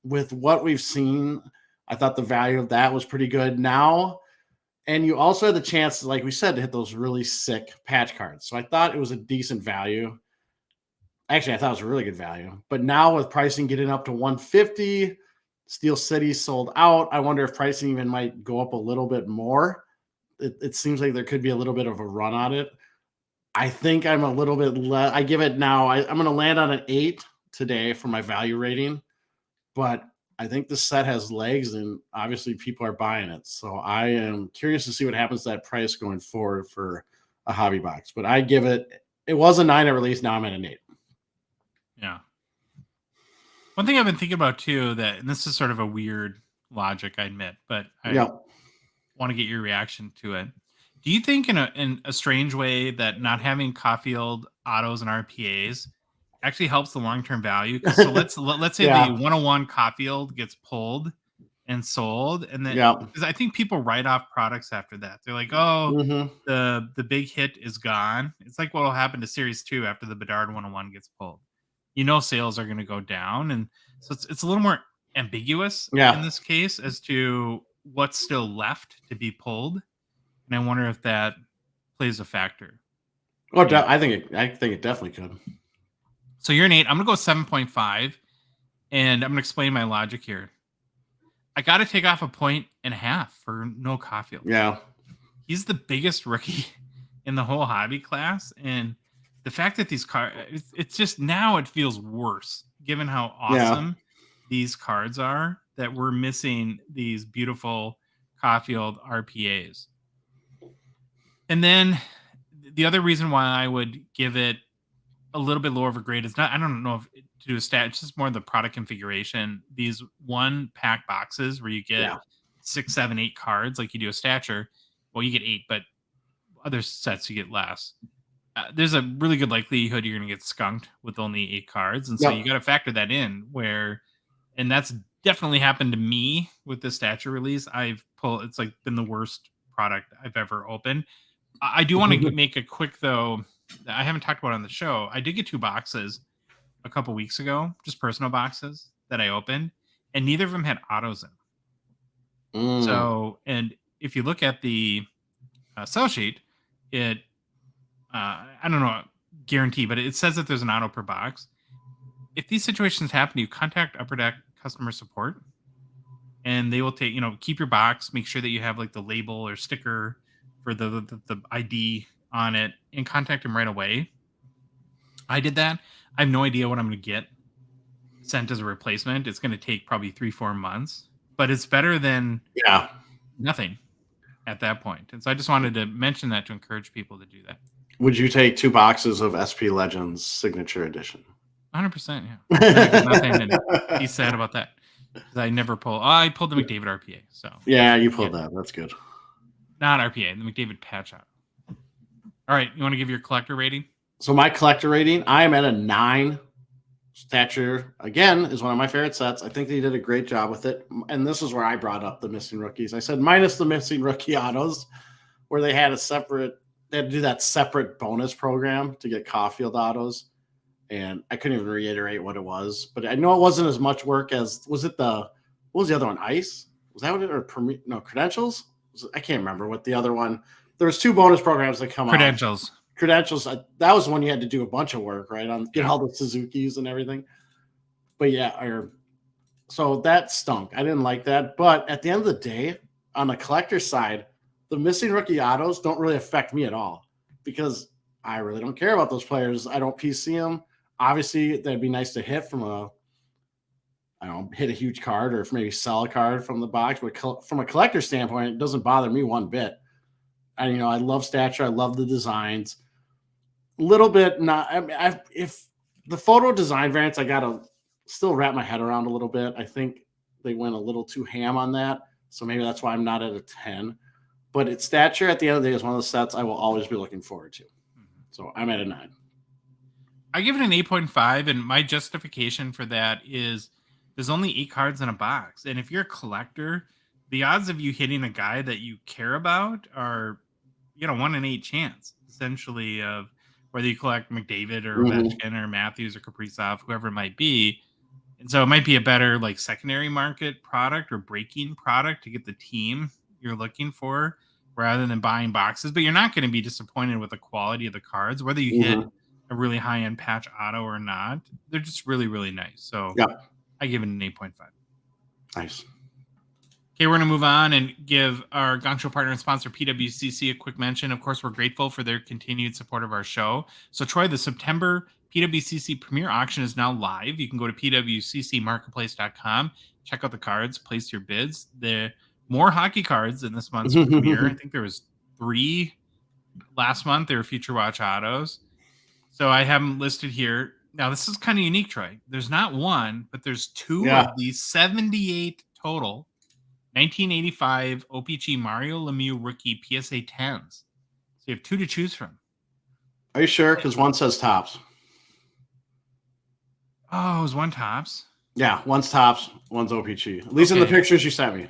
With what we've seen, I thought the value of that was pretty good. Now, and you also had the chance, like we said, to hit those really sick patch cards. So I thought it was a decent value. Actually, I thought it was a really good value. But now with pricing getting up to $150, Steel City sold out. I wonder if pricing even might go up a little bit more. It seems like there could be a little bit of a run on it. I think I'm a little bit less. I give it now. I'm going to land on an 8 today for my value rating. But I think the set has legs, and obviously people are buying it. So I am curious to see what happens to that price going forward for a hobby box. But I give it was a 9 at release. Now I'm at an 8. Yeah. One thing I've been thinking about too, and this is sort of a weird logic, I admit, but I want to get your reaction to it. Do you think in a strange way that not having Caulfield autos and RPAs actually helps the long-term value? So let's say the 101 Caulfield gets pulled and sold, and then because I think people write off products after that. They're like, oh, the big hit is gone. It's like what will happen to Series 2 after the Bedard 101 gets pulled. Sales are going to go down, and so it's a little more ambiguous in this case as to what's still left to be pulled. And I wonder if that plays a factor. Oh, I think it definitely could. So you're an 8. I'm going to go 7.5, and I'm going to explain my logic here. I got to take off 1.5 points for no Caulfield. Yeah. He's the biggest rookie in the whole hobby class, and the fact that these cards, it's just now it feels worse given how awesome these cards are that we're missing these beautiful Caulfield RPAs. And then the other reason why I would give it a little bit lower of a grade is I don't know if to do a stat, it's just more the product configuration. These 1-pack boxes where you get 6, 7, 8 cards, like you do a Stature. Well, you get 8, but other sets you get less. There's a really good likelihood you're going to get skunked with only 8 cards. And so you got to factor that in and that's definitely happened to me with the Stature release. It's like been the worst product I've ever opened. I do want to make a quick, though, I haven't talked about it on the show. I did get 2 boxes a couple weeks ago, just personal boxes that I opened, and neither of them had autos in. So, and if you look at the sell sheet, it I don't know, guarantee, but it says that there's an auto per box. If these situations happen, you contact Upper Deck customer support, and they will take, keep your box, make sure that you have like the label or sticker for the ID on it, and contact them right away. I did that. I have no idea what I'm going to get sent as a replacement. It's going to take probably 3-4 months, but it's better than nothing at that point. And so I just wanted to mention that to encourage people to do that. Would you take 2 boxes of SP Legends Signature Edition? 100%, yeah. Nothing, and he's sad about that. I never pull. I pulled the McDavid RPA. So yeah, you pulled that. That's good. Not RPA, the McDavid patch out. All right, you want to give your collector rating? So my collector rating, I am at a 9. Stature, again, is one of my favorite sets. I think they did a great job with it. And this is where I brought up the missing rookies. I said minus the missing rookie autos, where they had to do that separate bonus program to get Caulfield autos. And I couldn't even reiterate what it was, but I know it wasn't as much work as, what was the other one? Ice? Was that what it, or Credentials? I can't remember what the other one. There was 2 bonus programs that come Credentials. out. Credentials, that was when you had to do a bunch of work, right? On get all the Suzuki's and everything. But so that stunk. I didn't like that. But at the end of the day, on the collector side, the missing rookie autos don't really affect me at all because I really don't care about those players. I don't PC them. Obviously, that'd be nice to hit hit a huge card or maybe sell a card from the box. But from a collector standpoint, it doesn't bother me one bit. And, I love Stature. I love the designs. A little bit not. If the photo design variants, I got to still wrap my head around a little bit. I think they went a little too ham on that. So maybe that's why I'm not at a 10. But it's Stature at the end of the day is one of the sets I will always be looking forward to. So I'm at a 9. I give it an 8.5, and my justification for that is there's only 8 cards in a box. And if you're a collector, the odds of you hitting a guy that you care about are, 1 in 8 chance, essentially, of whether you collect McDavid or Ovechkin or Matthews or Kaprizov, whoever it might be. And so it might be a better like secondary market product or breaking product to get the team you're looking for rather than buying boxes. But you're not going to be disappointed with the quality of the cards, whether you hit a really high-end patch auto or not. They're just really, really nice. So I give it an 8.5. Nice. Okay, we're going to move on and give our Gongshow partner and sponsor, PWCC, a quick mention. Of course, we're grateful for their continued support of our show. So, Troy, the September PWCC Premier Auction is now live. You can go to pwccmarketplace.com, check out the cards, place your bids. There are more hockey cards in this month's Premier. I think there was 3 last month. There were Future Watch autos. So I have them listed here. Now, this is kind of unique, Troy. There's not 1, but there's 2 of these 78 total 1985 OPG Mario Lemieux rookie PSA 10s. So you have 2 to choose from. Are you sure? Because one says tops. Oh, it was 1 tops? Yeah, one's tops, one's OPG. At least in the pictures you sent me.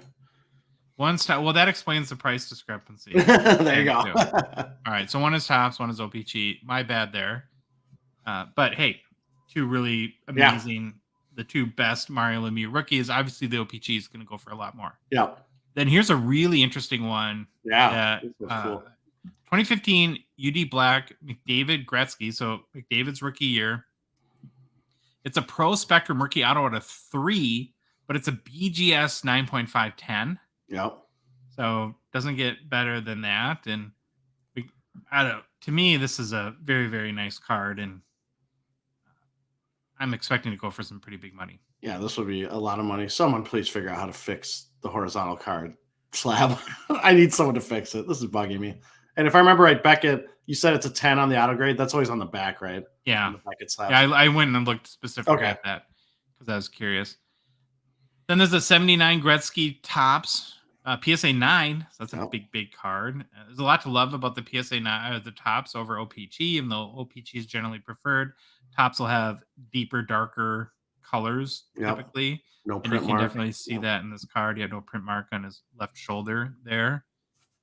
One's top. Well, that explains the price discrepancy. There you go. All right, so 1 is tops, 1 is OPG. My bad there. But hey, 2 really amazing. The 2 best Mario Lemieux rookies. Obviously, the OPG is going to go for a lot more. Yeah. Then here's a really interesting one. Yeah. Cool. 2015 UD Black McDavid Gretzky. So McDavid's rookie year. It's a Pro Spectrum rookie auto at a 3, but it's a BGS 9.510. Yep. So doesn't get better than that. And to me, this is a very, very nice card. And I'm expecting to go for some pretty big money. Yeah, this would be a lot of money. Someone please figure out how to fix the horizontal card slab. I need someone to fix it. This is bugging me. And if I remember right, Beckett, you said it's a 10 on the auto grade. That's always on the back, right? Yeah. On the Beckett slab. Yeah, I went and looked specifically at that because I was curious. Then there's a 79 Gretzky tops, PSA 9. So that's a big card. There's a lot to love about the PSA 9, the tops over OPG, even though OPG is generally preferred. Tops will have deeper, darker colors typically. No and print you can mark. definitely see that in this card. He had no print mark on his left shoulder there.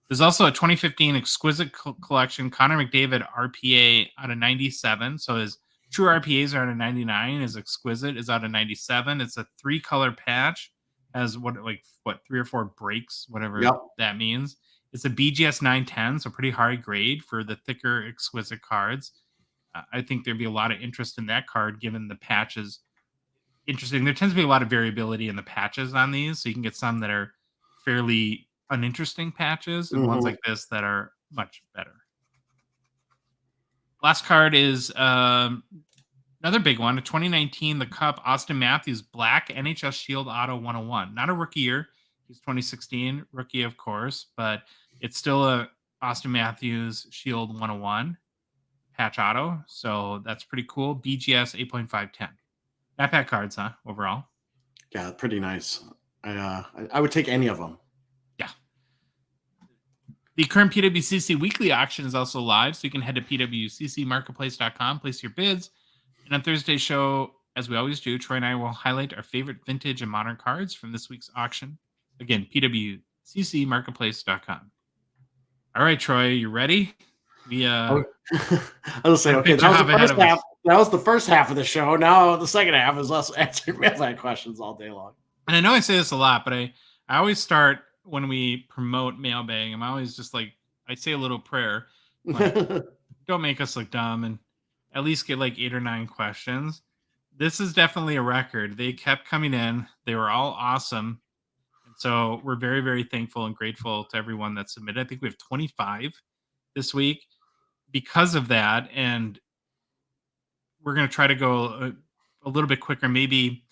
There's also a 2015 exquisite collection, Connor McDavid RPA out of 97. So his true RPAs are out of 99. His exquisite is out of 97. It's a 3-color patch. has what 3 or 4 breaks, whatever Yep. that means. It's a BGS 910, so pretty high grade for the thicker, exquisite cards. I think there'd be a lot of interest in that card given the patches. Interesting. There tends to be a lot of variability in the patches on these, so you can get some that are fairly uninteresting patches and ones Mhm. like this that are much better. Last card is another big one. 2019, the Cup, Austin Matthews, black NHL Shield Auto 101. Not a rookie year. He's 2016 rookie, of course, but it's still a Austin Matthews Shield 101 patch auto. So that's pretty cool. BGS 8.510. Not bad cards, huh? Overall. Yeah, pretty nice. I would take any of them. Yeah. The current PWCC weekly auction is also live, so you can head to pwccmarketplace.com, place your bids. And on Thursday's show, as we always do, Troy and I will highlight our favorite vintage and modern cards from this week's auction. Again, pwccmarketplace.com. All right, Troy, you ready? I was say, okay, that was the first half of the show. Now the second half is us answering mailbag questions all day long. And I know I say this a lot, but I always start when we promote mailbag. I'm always just like, I say a little prayer. Like, don't make us look dumb and at least get like 8 or 9 questions. This is definitely a record. They kept coming in. They were all awesome. And so we're very, very thankful and grateful to everyone that submitted. I think we have 25 this week because of that. And we're going to try to go a little bit quicker, maybe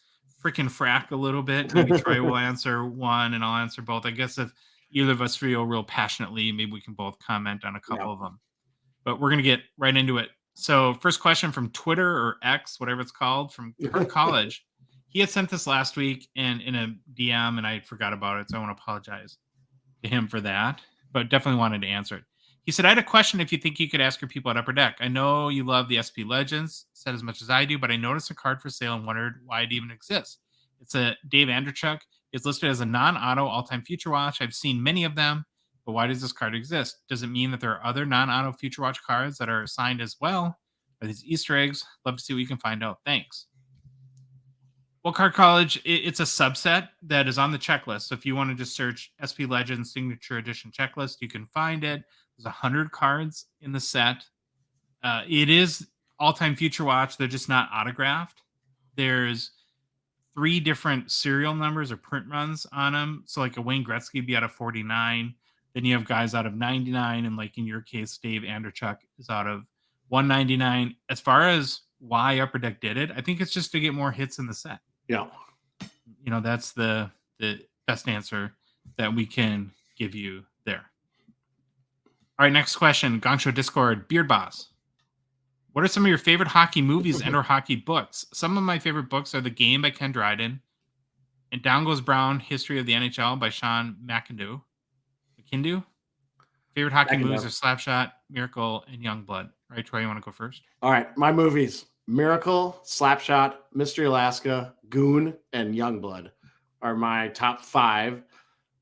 freaking frack a little bit. Maybe Troy will answer one and I'll answer both. I guess if either of us feel real passionately, maybe we can both comment on a couple of them. But we're going to get right into it. So first question from Twitter or X, whatever it's called, from Kirk College. He had sent this last week and in a DM and I forgot about it. So I want to apologize to him for that, but definitely wanted to answer it. He said, I had a question if you think you could ask your people at Upper Deck. I know you love the SP Legends, said as much as I do, but I noticed a card for sale and wondered why it even exists. It's a Dave Andrechuk. It's listed as a non-auto all-time Future Watch. I've seen many of them, but why does this card exist? Does it mean that there are other non-auto Future Watch cards that are signed as well? Are these Easter eggs? Love to see what you can find out. Thanks. Well, Card College, it's a subset that is on the checklist. So if you want to just search SP Legends Signature Edition checklist, you can find it. There's 100 cards in the set. It is all-time Future Watch. They're just not autographed. There's 3 different serial numbers or print runs on them. So like a Wayne Gretzky would be out of 49. Then you have guys out of 99. And like in your case, Dave Andrechuk is out of 199. As far as why Upper Deck did it, I think it's just to get more hits in the set. Yeah. You know, that's the best answer that we can give you there. All right, next question. Gongshow Discord, Beard Boss. What are some of your favorite hockey movies and or hockey books? Some of my favorite books are The Game by Ken Dryden and Down Goes Brown, History of the NHL by Sean McIndoe. Favorite hockey movies are Slapshot, Miracle, and Youngblood. Right, Troy, you want to go first? All right, my movies. Miracle, Slapshot, Mystery Alaska, Goon, and Youngblood are my top 5.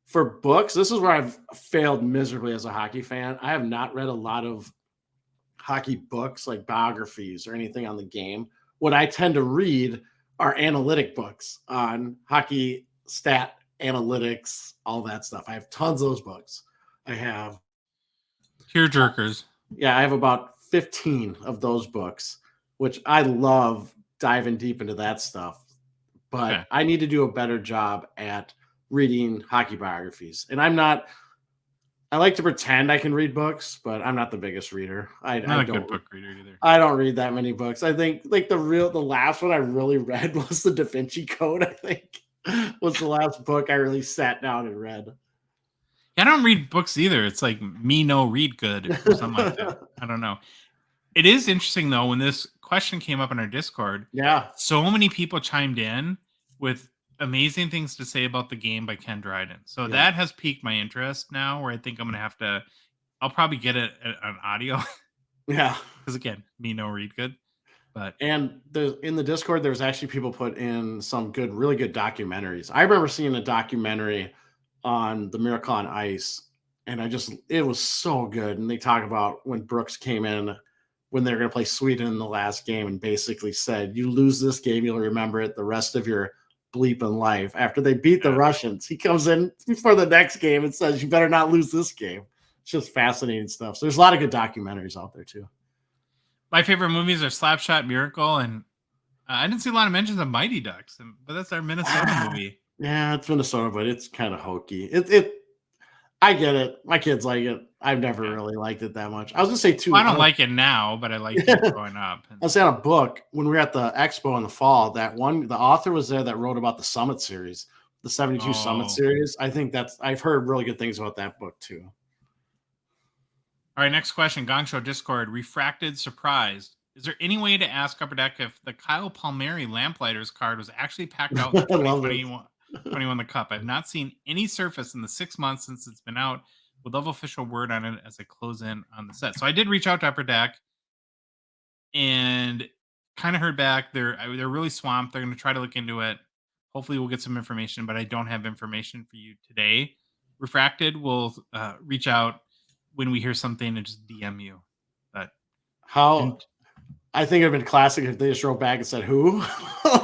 For books, this is where I've failed miserably as a hockey fan. I have not read a lot of hockey books like biographies or anything on the game. What I tend to read are analytic books on hockey stat analytics, all that stuff. I have tons of those books. I have Tearjerkers. Yeah, I have about 15 of those books, which I love diving deep into that stuff. But okay, I need to do a better job at reading hockey biographies. And I like to pretend I can read books, but I'm not the biggest reader. I'm not a good book reader either. I don't read that many books. I think like the last one I really read was the Da Vinci Code, I think, was the last book I really sat down and read. I don't read books either. It's like me no read good or something like that. I don't know. It is interesting though, when this question came up in our Discord, so many people chimed in with amazing things to say about The Game by Ken Dryden. So that has piqued my interest now, where I think I'm going to I'll probably get it on audio. Yeah. Because again, me no read good. And in the Discord, there's actually people put in some really good documentaries. I remember seeing a documentary on the Miracle on Ice, and it was so good. And they talk about when Brooks came in, when they're going to play Sweden in the last game, and basically said, you lose this game, you'll remember it the rest of your bleeping life. After they beat the Russians, he comes in before the next game and says, "You better not lose this game." It's just fascinating stuff. So there's a lot of good documentaries out there too. My favorite movies are Slapshot, Miracle, and I didn't see a lot of mentions of Mighty Ducks, but that's our Minnesota movie. Yeah, it's Minnesota, but it's kind of hokey. I get it. My kids like it. I've never really liked it that much. I was gonna say too. Well, I don't like it now, but I liked it growing up. I was at a book when we were at the expo in the fall. The author was there that wrote about the Summit series, the 72 Summit series. I think I've heard really good things about that book too. All right, next question. Gongshow Discord. Refracted Surprised. Is there any way to ask Upper Deck if the Kyle Palmieri Lamplighters card was actually packed out in the 2021 the Cup? I've not seen any surface in the 6 months since it's been out. Would love official word on it as I close in on the set. So I did reach out to Upper Deck and kind of heard back. They're really swamped. They're going to try to look into it. Hopefully we'll get some information, but I don't have information for you today. Refracted will reach out when we hear something and just DM you. But I think it'd been classic if they just wrote back and said, "Who?"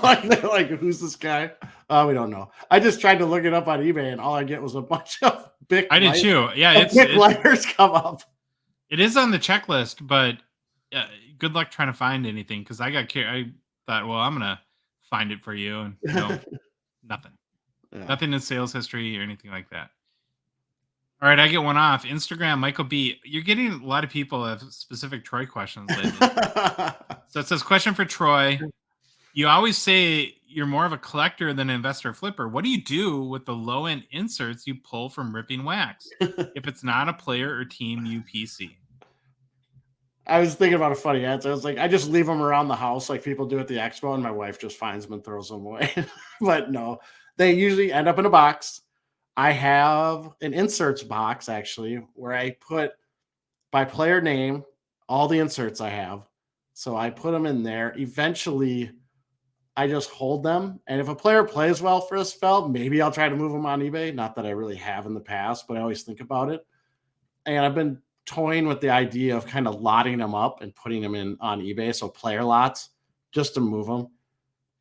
like, who's this guy? We don't know. I just tried to look it up on eBay, and all I get was a bunch of big. I did too. Yeah, big lighters come up. It is on the checklist, but good luck trying to find anything because I thought, well, I'm gonna find it for you, and nothing, nothing in sales history or anything like that. All right, I get one off. Instagram, Michael B. You're getting a lot of people have specific Troy questions lately. So it says, question for Troy. You always say you're more of a collector than an investor flipper. What do you do with the low-end inserts you pull from ripping wax if it's not a player or team UPC? I was thinking about a funny answer. I was like, I just leave them around the house like people do at the expo, and my wife just finds them and throws them away. But no, they usually end up in a box. I have an inserts box, actually, where I put by player name all the inserts I have. So I put them in there. Eventually, I just hold them. And if a player plays well for a spell, maybe I'll try to move them on eBay. Not that I really have in the past, but I always think about it. And I've been toying with the idea of kind of lotting them up and putting them in on eBay. So player lots, just to move them.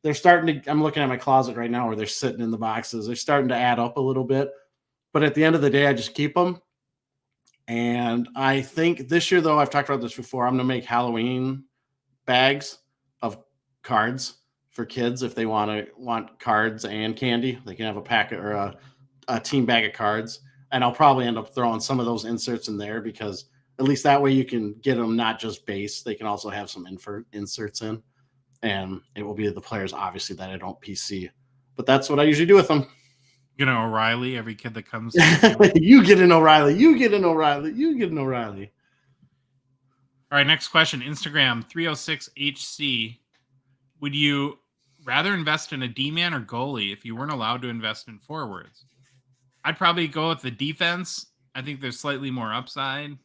They're starting to, I'm looking at my closet right now where they're sitting in the boxes. They're starting to add up a little bit. But at the end of the day, I just keep them. And I think this year, though, I've talked about this before, I'm going to make Halloween bags of cards for kids. If they want cards and candy, they can have a packet or a team bag of cards. And I'll probably end up throwing some of those inserts in there because at least that way you can get them not just base. They can also have some inserts in. And it will be the players, obviously, that I don't PC. But that's what I usually do with them. You know, O'Reilly, every kid that comes. You get an O'Reilly. You get an O'Reilly. You get an O'Reilly. All right, next question. Instagram 306HC. Would you rather invest in a D-man or goalie if you weren't allowed to invest in forwards? I'd probably go with the defense. I think there's slightly more upside.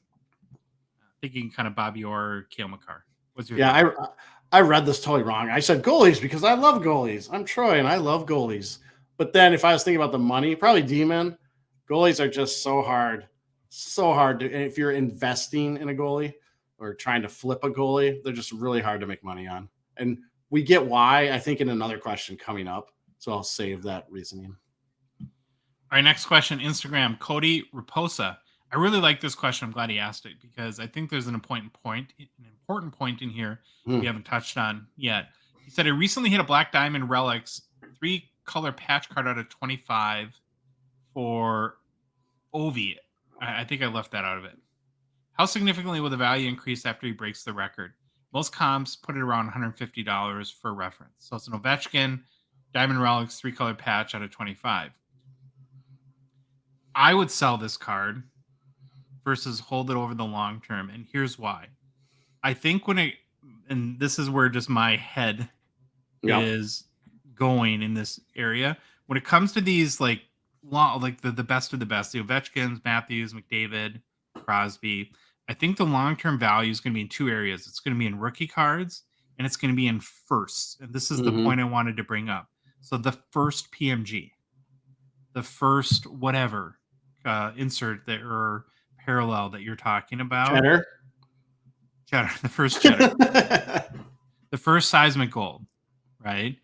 Thinking kind of Bobby Orr or Cale Makar. What's your thought? I read this totally wrong. I said goalies because I love goalies. I'm Troy and I love goalies. But then if I was thinking about the money, probably D-men. Goalies are just so hard. So hard to, and if you're investing in a goalie or trying to flip a goalie, they're just really hard to make money on. And we get why, I think, in another question coming up. So I'll save that reasoning. All right, next question, Instagram, Cody Raposa. I really like this question. I'm glad he asked it because I think there's an important point in here we haven't touched on yet. He said, I recently hit a Black Diamond Relics 3-color patch card out of 25 for Ovi. I think I left that out of it. How significantly will the value increase after he breaks the record? Most comps put it around $150 for reference. So it's an Ovechkin Diamond Relics 3-color patch out of 25. I would sell this card versus hold it over the long term. And here's why. I think and this is where just my head is going in this area. When it comes to these like the best of the best, the Ovechkins, Matthews, McDavid, Crosby, I think the long-term value is going to be in two areas. It's going to be in rookie cards and it's going to be in firsts. And this is the point I wanted to bring up. So the first PMG, the first whatever insert that or parallel that you're talking about. Cheddar, the first cheddar. The first seismic gold, right?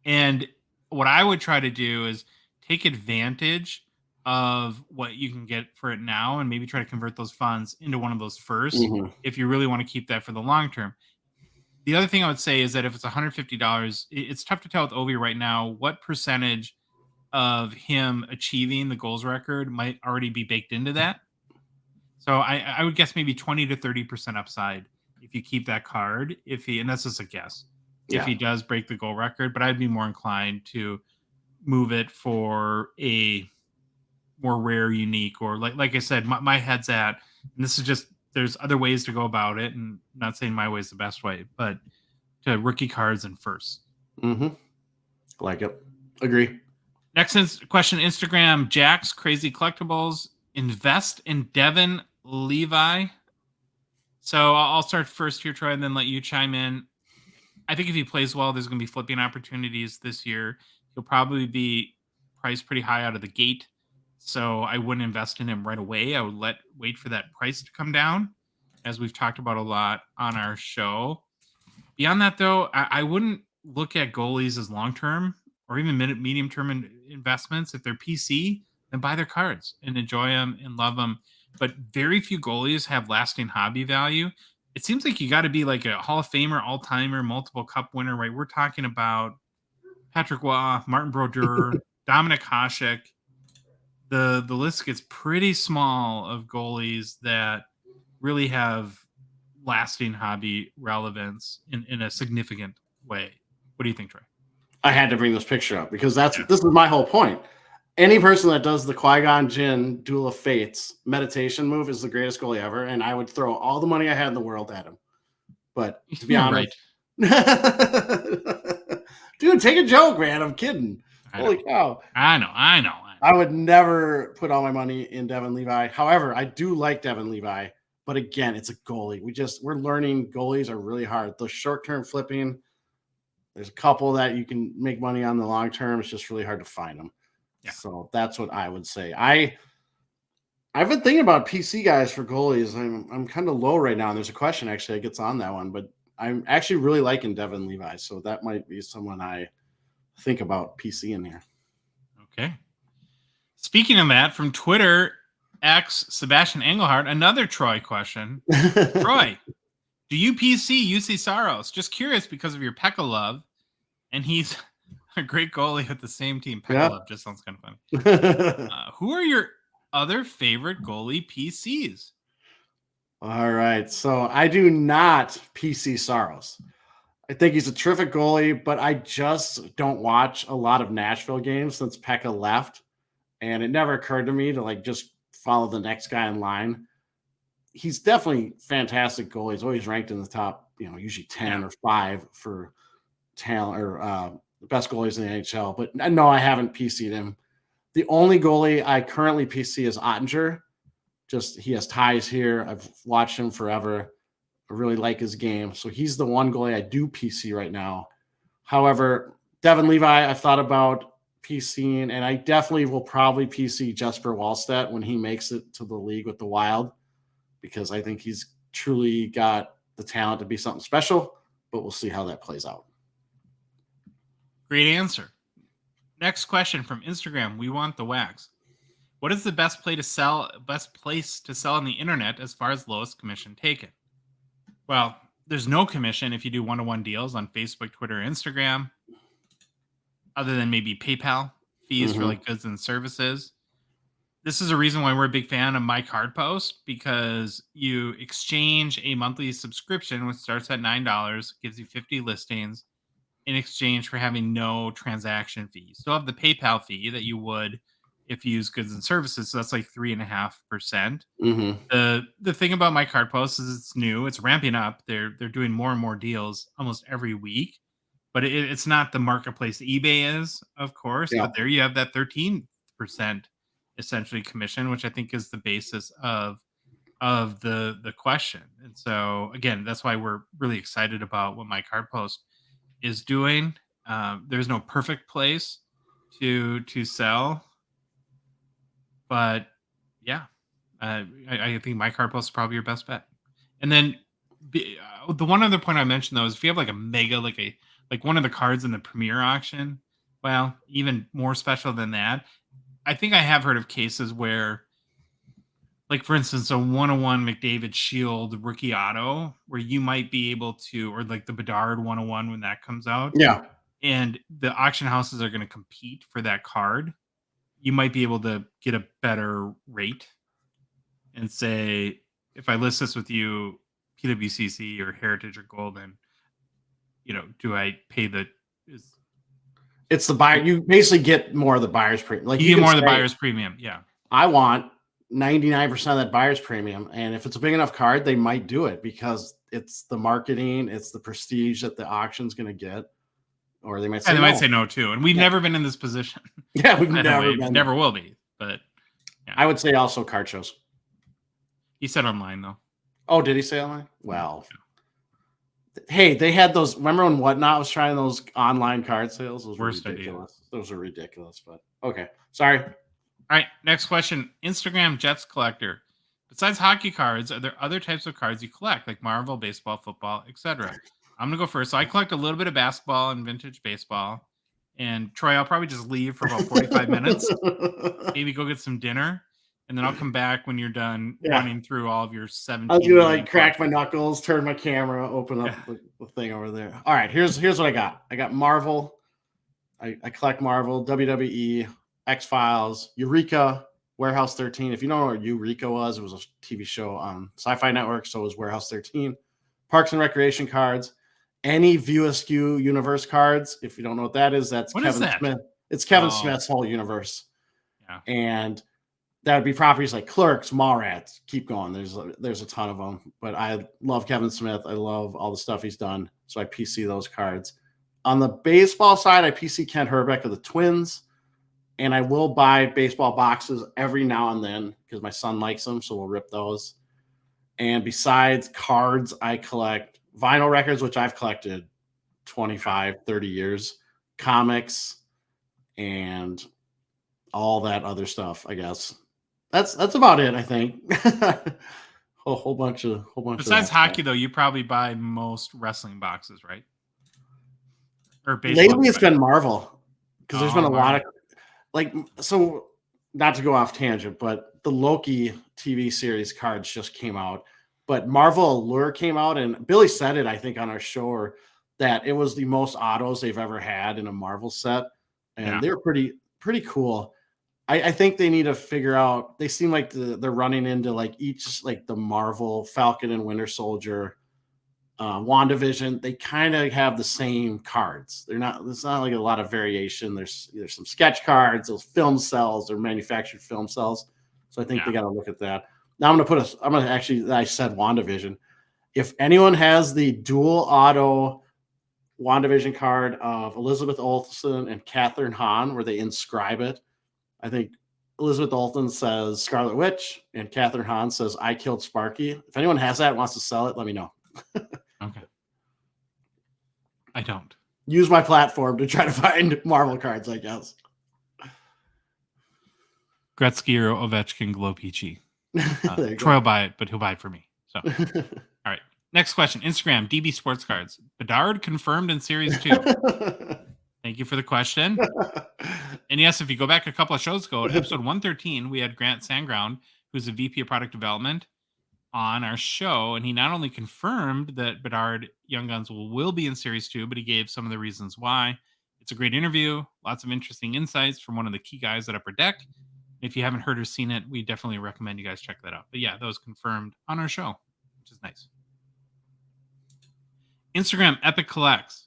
And what I would try to do is take advantage of what you can get for it now and maybe try to convert those funds into one of those first Mhm. if you really want to keep that for the long term. The other thing I would say is that if it's $150, it's tough to tell with Ovi right now what percentage of him achieving the goals record might already be baked into that. So I would guess maybe 20 to 30% upside if you keep that card. If he, and that's just a guess, if Yeah. he does break the goal record, but I'd be more inclined to move it for a more rare, unique, or like I said, my head's at, and this is just, there's other ways to go about it. And I'm not saying my way is the best way, but to rookie cards and first. Mhm. Like it. Agree. Next question, Instagram, Jack's Crazy Collectibles. Invest in Devin Levi. So I'll start first here, Troy, and then let you chime in. I think if he plays well, there's going to be flipping opportunities this year. He'll probably be priced pretty high out of the gate. So I wouldn't invest in him right away. I would wait for that price to come down, as we've talked about a lot on our show. Beyond that, though, I wouldn't look at goalies as long term or even medium term investments. If they're PC, then buy their cards and enjoy them and love them. But very few goalies have lasting hobby value. It seems like you got to be like a Hall of Famer, all timer, multiple cup winner, right? We're talking about Patrick Waugh, Martin Brodeur, Dominic Hasek. The list gets pretty small of goalies that really have lasting hobby relevance in a significant way. What do you think, Troy? I had to bring this picture up because Yeah. this is my whole point. Any person that does the Qui-Gon Jinn Duel of Fates meditation move is the greatest goalie ever, and I would throw all the money I had in the world at him. But to be You're honest, dude, take a joke, man. I'm kidding. Holy cow. I know. I would never put all my money in Devin Levi. However, I do like Devin Levi, but again, it's a goalie. We're learning goalies are really hard. The short-term flipping, there's a couple that you can make money on the long term. It's just really hard to find them. Yeah. So that's what I would say. I've been thinking about PC guys for goalies. I'm kind of low right now. And there's a question actually that gets on that one, but I'm actually really liking Devin Levi. So that might be someone I think about PC in here. Okay. Speaking of that, from Twitter, X Sebastian Engelhardt, another Troy question. Troy, do you PC UC Saros? Just curious because of your Pekka love, and he's a great goalie at the same team. Pekka love just sounds kind of funny. Who are your other favorite goalie PCs? All right, so I do not PC Saros. I think he's a terrific goalie, but I just don't watch a lot of Nashville games since Pekka left, and it never occurred to me to like just follow the next guy in line. He's definitely fantastic goalie. He's always ranked in the top, usually 10 or 5 for talent or the best goalies in the NHL. But no, I haven't PC'd him. The only goalie I currently PC is Ottinger. Just he has ties here. I've watched him forever. I really like his game. So he's the one goalie I do PC right now. However, Devin Levi, I've thought about PCing, and I definitely will probably PC Jesper Wallstedt when he makes it to the league with the Wild, because I think he's truly got the talent to be something special, but we'll see how that plays out. Great answer. Next question from Instagram. We want the wax. What is the best place to sell on the internet as far as lowest commission taken? Well, there's no commission if you do one-to-one deals on Facebook, Twitter, Instagram, other than maybe PayPal fees for like goods and services. This is a reason why we're a big fan of My Card Post, because you exchange a monthly subscription, which starts at $9, gives you 50 listings in exchange for having no transaction fee. You still have the PayPal fee that you would if you use goods and services. So that's like 3.5%. The thing about My Card Post is it's new, it's ramping up. They're doing more and more deals almost every week, but it's not the marketplace eBay is, of course. Yeah. But there you have that 13% essentially commission, which I think is the basis of the question. And so again, that's why we're really excited about what My Card Post is doing. There's no perfect place to sell, but yeah, I think My Card Post is probably your best bet. And then the one other point I mentioned though is if you have like a mega, like one of the cards in the premier auction, Well, even more special than that, I think I have heard of cases where, like for instance, a 101 McDavid Shield rookie auto, where you might be able to, or like the Bedard 101 when that comes out, Yeah. and the auction houses are going to compete for that card. You might be able to get a better rate and say, if I list this with you, PWCC or Heritage or Golden, do I pay It's the buyer. You basically get more of the buyer's premium. Like you you get can more of the say, buyer's premium. Yeah. I want 99% of that buyer's premium. And if it's a big enough card, they might do it because it's the marketing, it's the prestige that the auction's going to get. Or they might say And they no. might say no too. And we've never been in this position. Yeah, we've By the never way, been. never will be. But yeah. I would say also card shows. He said online though. Oh, did he say online? Well, hey, they had those. Remember when Whatnot was trying those online card sales? Those Worst were ridiculous. idea. Those are ridiculous. But okay, sorry. All right, next question. Instagram Jets collector. Besides hockey cards, are there other types of cards you collect, like Marvel, baseball, football, etc.? I'm gonna go first. So I collect a little bit of basketball and vintage baseball. And Troy, I'll probably just leave for about 45 minutes. Maybe go get some dinner. And then I'll come back when you're done running through all of your 17. I was gonna like crack my knuckles, turn my camera, open up the thing over there. All right, here's what I got. I got Marvel. I collect Marvel, WWE, X-Files, Eureka, Warehouse 13. If you don't know what Eureka was, it was a TV show on Sci-Fi Network. So was Warehouse 13. Parks and Recreation cards. Any View Askew universe cards. If you don't know what that is, that's Kevin Smith. It's Kevin Smith's whole universe. Yeah. And that would be properties like Clerks, Mallrats. Keep going. There's a ton of them. But I love Kevin Smith. I love all the stuff he's done. So I PC those cards. On the baseball side, I PC Kent Hrbek of the Twins. And I will buy baseball boxes every now and then because my son likes them. So we'll rip those. And besides cards, I collect vinyl records, which I've collected 25, 30 years, comics, and all that other stuff, I guess. That's about it, I think. a whole bunch of Besides hockey, though, you probably buy most wrestling boxes, right? Or baseball. Lately, it's been Marvel because there's been a lot of so. Not to go off tangent, but the Loki TV series cards just came out. But Marvel Allure came out, and Billy said it, I think, on our show, that it was the most autos they've ever had in a Marvel set, and they're pretty cool. I think they need to figure out. They seem like they're running into like each like the Marvel Falcon and Winter Soldier, WandaVision. They kind of have the same cards. There's not like a lot of variation. There's some sketch cards, those film cells, or manufactured film cells. So I think they got to look at that. Now I'm gonna actually. I said WandaVision. If anyone has the dual auto WandaVision card of Elizabeth Olsen and Catherine Hahn, where they inscribe it. I think Elizabeth Olsen says Scarlet Witch and Catherine Hahn says I killed Sparky. If anyone has that and wants to sell it, let me know. Okay. I don't. Use my platform to try to find Marvel cards, I guess. Gretzky or Ovechkin Glow Peachy. Troy will buy it, but he'll buy it for me. So, all right. Next question. Instagram, DB Sports Cards. Bedard confirmed in Series 2. Thank you for the question. And yes, if you go back a couple of shows ago, episode 113, we had Grant Sandground, who's a VP of Product Development, on our show. And he not only confirmed that Bedard Young Guns will be in Series 2, but he gave some of the reasons why. It's a great interview. Lots of interesting insights from one of the key guys at Upper Deck. If you haven't heard or seen it, we definitely recommend you guys check that out. But yeah, that was confirmed on our show, which is nice. Instagram, Epic Collects.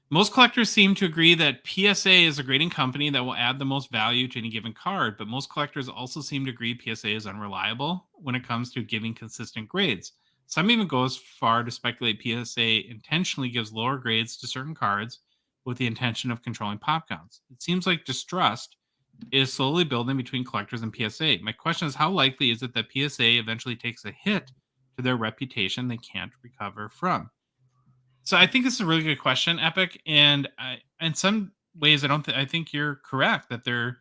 Most collectors seem to agree that PSA is a grading company that will add the most value to any given card, but most collectors also seem to agree PSA is unreliable when it comes to giving consistent grades. Some even go as far to speculate PSA intentionally gives lower grades to certain cards with the intention of controlling pop counts. It seems like distrust is slowly building between collectors and PSA. My question is, how likely is it that PSA eventually takes a hit to their reputation they can't recover from? So I think this is a really good question, Epic. And in some ways, I think you're correct that there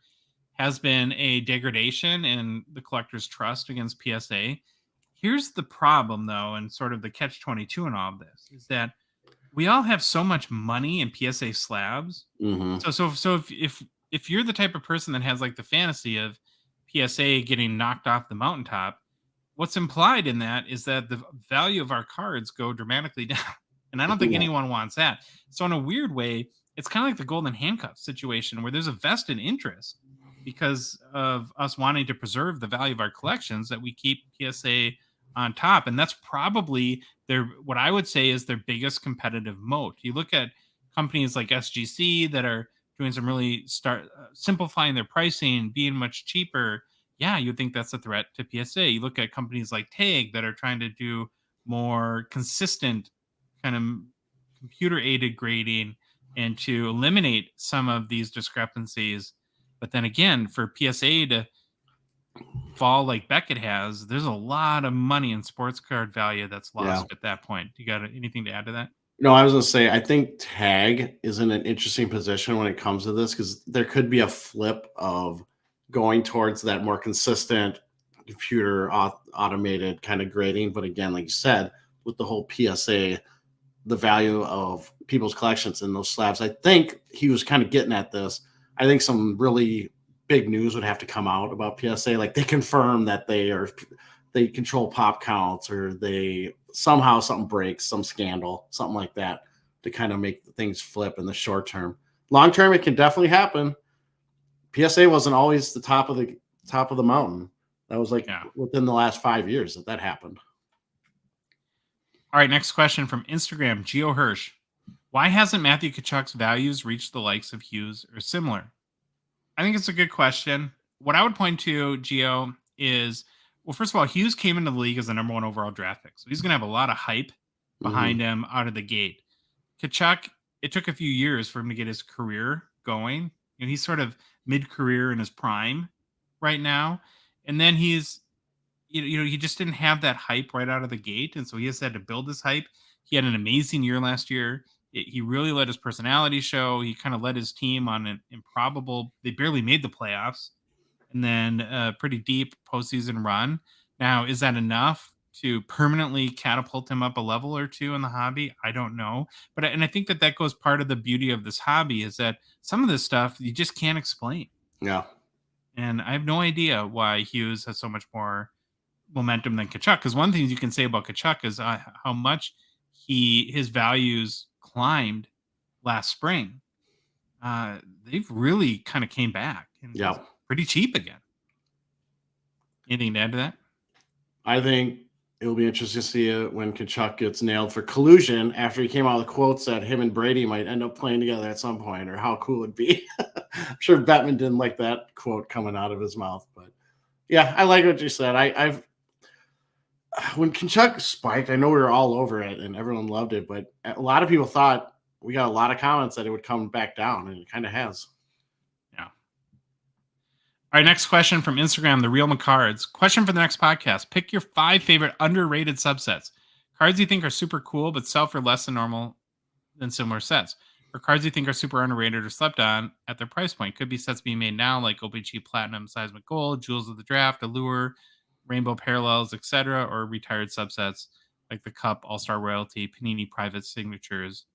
has been a degradation in the collector's trust against PSA. Here's the problem, though, and sort of the catch-22 in all of this, is that we all have so much money in PSA slabs. Mm-hmm. So if you're the type of person that has like the fantasy of PSA getting knocked off the mountaintop, what's implied in that is that the value of our cards go dramatically down. And I don't think Yeah. anyone wants that. So in a weird way, it's kind of like the golden handcuff situation where there's a vested interest because of us wanting to preserve the value of our collections that we keep PSA on top. And that's probably their what I would say is their biggest competitive moat. You look at companies like SGC that are doing some really simplifying their pricing, being much cheaper. Yeah, you'd think that's a threat to PSA. You look at companies like Tag that are trying to do more consistent kind of computer aided grading and to eliminate some of these discrepancies. But then again, for PSA to fall like Beckett has, there's a lot of money in sports card value that's Yeah. lost at that point. You got anything to add to that? No, I was gonna say I think Tag is in an interesting position when it comes to this because there could be a flip of going towards that more consistent computer automated kind of grading. But again, like you said, with the whole PSA, the value of people's collections in those slabs, I think he was kind of getting at this. I think some really big news would have to come out about PSA. Like they confirm that they control pop counts or they somehow something breaks, some scandal, something like that to kind of make things flip in the short term. Long term, it can definitely happen. PSA wasn't always the top of the mountain. That was like within the last 5 years that happened. All right, next question from Instagram, Geo Hirsch. Why hasn't Matthew Tkachuk's values reached the likes of Hughes or similar? I think it's a good question. What I would point to, Geo, is, well, first of all, Hughes came into the league as the number 1 overall draft pick. So he's going to have a lot of hype behind him out of the gate. Tkachuk, it took a few years for him to get his career going. You know, he's sort of mid-career in his prime right now. And then he's, he just didn't have that hype right out of the gate. And so he has had to build this hype. He had an amazing year last year. He really let his personality show. He kind of led his team on an improbable, they barely made the playoffs, and then a pretty deep postseason run. Now, is that enough to permanently catapult him up a level or two in the hobby? I don't know. And I think that goes part of the beauty of this hobby is that some of this stuff you just can't explain. Yeah. And I have no idea why Hughes has so much more momentum than Tkachuk. Because one thing you can say about Tkachuk is how much his values climbed last spring. They've really kind of came back and pretty cheap again. Anything to add to that? I think it'll be interesting to see it when Tkachuk gets nailed for collusion after he came out with quotes that him and Brady might end up playing together at some point, or how cool it'd be. I'm sure Bettman didn't like that quote coming out of his mouth, but yeah, I like what you said. When Tkachuk spiked, I know we were all over it and everyone loved it, but a lot of people thought we got a lot of comments that it would come back down, and it kind of has. Yeah. All right, next question from Instagram, The Real McCards. Question for the next podcast. Pick your 5 favorite underrated subsets. Cards you think are super cool but sell for less than normal than similar sets. Or cards you think are super underrated or slept on at their price point. Could be sets being made now like OPG Platinum, Seismic Gold, Jewels of the Draft, Allure, Rainbow Parallels, etc., or retired subsets like the Cup, All-Star Royalty, Panini Private Signatures,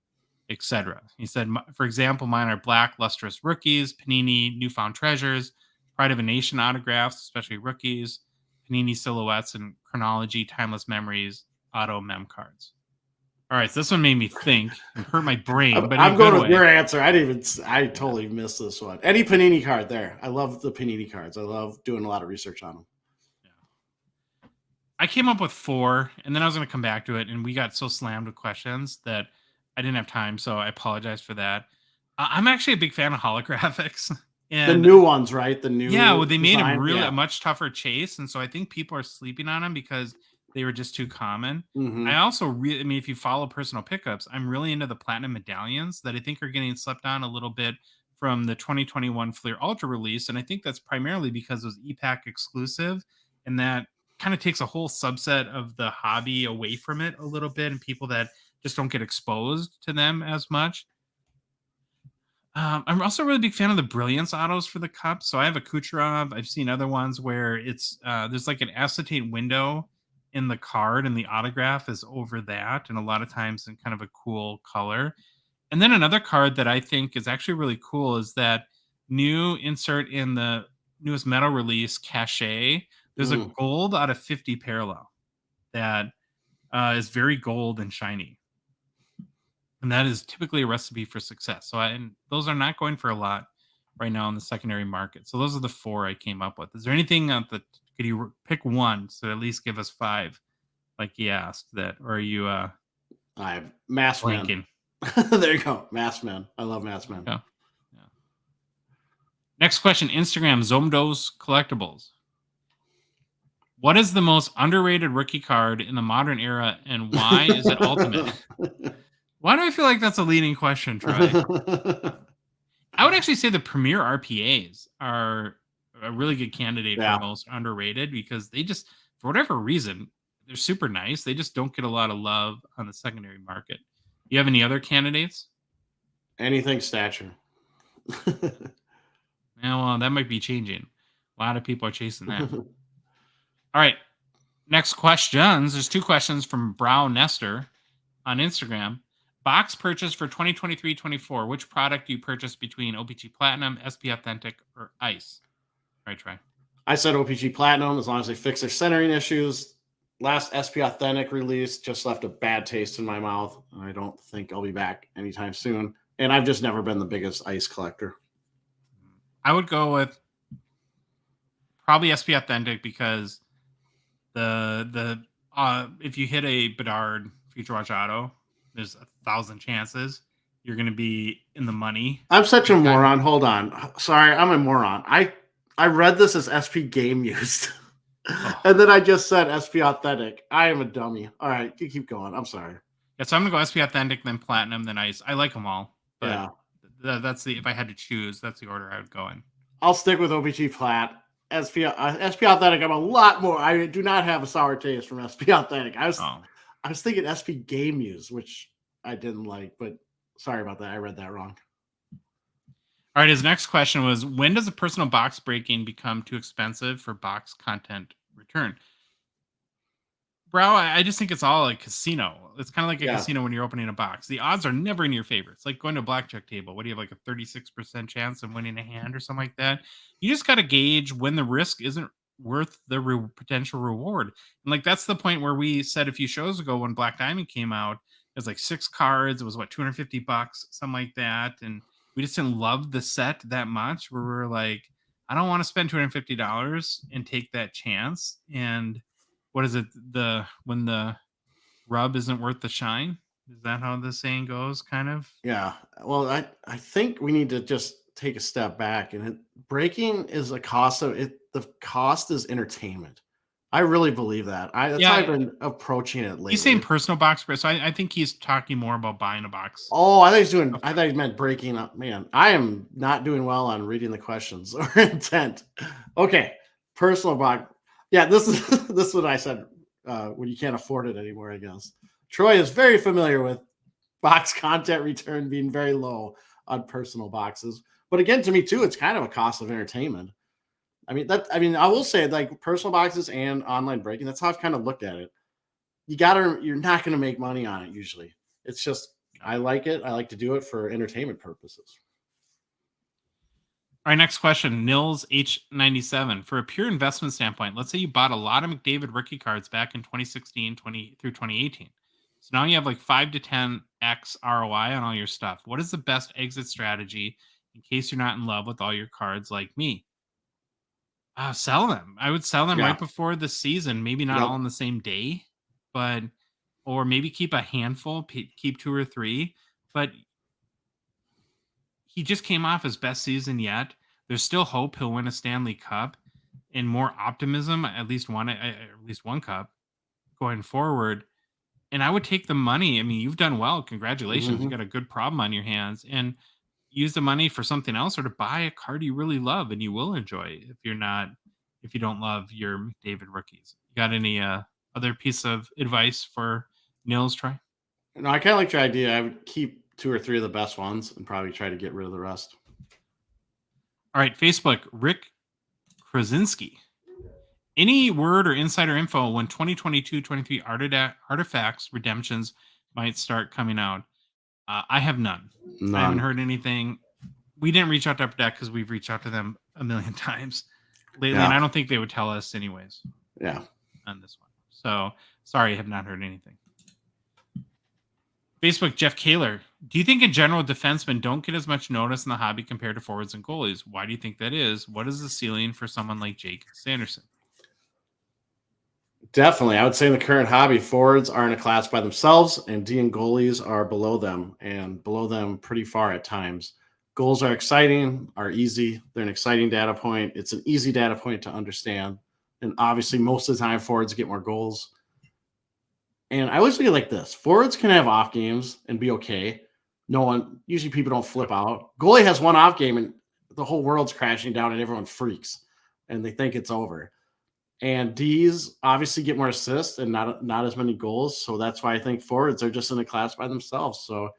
etc. He said, for example, mine are Black Lustrous Rookies, Panini Newfound Treasures, Pride of a Nation autographs, especially rookies, Panini Silhouettes, and Chronology Timeless Memories auto mem cards. All right, so this one made me think and hurt my brain. But I'm going with your answer. I totally missed this one. Any Panini card there. I love the Panini cards. I love doing a lot of research on them. I came up with 4, and then I was going to come back to it, and we got so slammed with questions that I didn't have time, so I apologize for that. I'm actually a big fan of holographics. And the new ones, right? The new well, they made them really a much tougher chase, and so I think people are sleeping on them because they were just too common. Mm-hmm. I also really, if you follow personal pickups, I'm really into the platinum medallions that I think are getting slept on a little bit from the 2021 Fleer Ultra release, and I think that's primarily because it was EPAC exclusive, and that kind of takes a whole subset of the hobby away from it a little bit, and people that just don't get exposed to them as much. I'm also a really big fan of the Brilliance autos for the Cup. So I have a Kucherov. I've seen other ones where it's there's like an acetate window in the card and the autograph is over that, and a lot of times in kind of a cool color. And then another card that I think is actually really cool is that new insert in the newest metal release, Cachet. There's a gold out of 50 parallel that is very gold and shiny. And that is typically a recipe for success. And those are not going for a lot right now in the secondary market. So those are the 4 I came up with. Is there anything could you pick one? So at least give us 5, like he asked that, or are you I have Mass blanking? Man. There you go. Mass Man. I love Mass Man. Yeah. Next question, Instagram, Zomdos Collectibles. What is the most underrated rookie card in the modern era, and why is it ultimate? Why do I feel like that's a leading question, Troy? I would actually say the Premier RPAs are a really good candidate for most underrated because they just, for whatever reason, they're super nice. They just don't get a lot of love on the secondary market. You have any other candidates? Anything Stature. Well, that might be changing. A lot of people are chasing that. All right. Next questions. There's 2 questions from Brow Nestor on Instagram. Box purchase for 2023-24. Which product do you purchase between OPG Platinum, SP Authentic, or Ice? All right, Troy. I said OPG Platinum as long as they fix their centering issues. Last SP Authentic release just left a bad taste in my mouth. I don't think I'll be back anytime soon. And I've just never been the biggest Ice collector. I would go with probably SP Authentic because the if you hit a Bedard Future Watch Auto, there's 1,000 chances you're going to be in the money. I'm such a moron. Hold on. Sorry, I'm a moron. I read this as SP Game Used. And then I just said SP Authentic. I am a dummy. All right, you keep going. I'm sorry. Yeah, so I'm going to go SP Authentic, then Platinum, then Ice. I like them all. But yeah. That's if I had to choose, that's the order I would go in. I'll stick with OPG Plat. SP Authentic, I'm a lot more. I do not have a sour taste from SP Authentic. I was thinking SP Game Use, which I didn't like, but sorry about that. I read that wrong. All right, his next question was, when does a personal box breaking become too expensive for box content return? Bro, I just think it's all like casino. It's kind of like a casino when you're opening a box. The odds are never in your favor. It's like going to a blackjack table. What do you have, like a 36% chance of winning a hand or something like that? You just got to gauge when the risk isn't worth the potential reward. And like that's the point where we said a few shows ago when Black Diamond came out, it was like 6 cards. It was what, $250, something like that. And we just didn't love the set that much where we were like, I don't want to spend $250 and take that chance. And what is it? When the rub isn't worth the shine? Is that how the saying goes? Kind of. Yeah. Well, I think we need to just take a step back, and breaking is a cost of it. The cost is entertainment. I really believe that. That's how I've been approaching it lately. He's saying personal box, so I think he's talking more about buying a box. Oh, I thought he meant breaking up. Man, I am not doing well on reading the questions or intent. Okay, personal box. Yeah, this is what I said when you can't afford it anymore, I guess. Troy is very familiar with box content return being very low on personal boxes. But again, to me too, it's kind of a cost of entertainment. I mean, I will say like personal boxes and online breaking, that's how I've kind of looked at it. You're not going to make money on it usually. It's just, I like it. I like to do it for entertainment purposes. All right, next question, Nils H97. For a pure investment standpoint, let's say you bought a lot of McDavid rookie cards back in 2016 through 2018. So now you have like 5 to 10x ROI on all your stuff. What is the best exit strategy in case you're not in love with all your cards like me? Sell them. I would sell them right before the season. Maybe not all on the same day, or maybe keep a handful, keep 2 or 3. But he just came off his best season yet. There's still hope he'll win a Stanley Cup, and more optimism, at least one cup going forward. And I would take the money. I mean, you've done well. Congratulations. Mm-hmm. You got a good problem on your hands, and use the money for something else or to buy a card you really love and you will enjoy if you don't love your McDavid rookies. You got any other piece of advice for Nils, Troy? No, I kind of like your idea. I would keep 2 or 3 of the best ones and probably try to get rid of the rest. All right, Facebook, Rick Krasinski. Any word or insider info when 2022-23 artifacts redemptions might start coming out? I have none. I haven't None. heard anything. We didn't reach out to Upper Deck because we've reached out to them a million times lately, and I Yeah. don't think they would tell us anyways Yeah. on this one. So sorry, I have not heard anything. Facebook, Jeff Kaler. Do you think in general defensemen don't get as much notice in the hobby compared to forwards and goalies? Why do you think that is? What is the ceiling for someone like Jake Sanderson? Definitely. I would say in the current hobby, forwards are in a class by themselves, and D and goalies are below them, and below them pretty far at times. Goals are exciting, are easy. They're an exciting data point. It's an easy data point to understand. And obviously, most of the time, forwards get more goals. And I always look at it like this: forwards can have off games and be okay. Usually people don't flip out. Goalie has one off game, and the whole world's crashing down, and everyone freaks, and they think it's over. And D's obviously get more assists and not as many goals. So that's why I think forwards are just in a class by themselves. So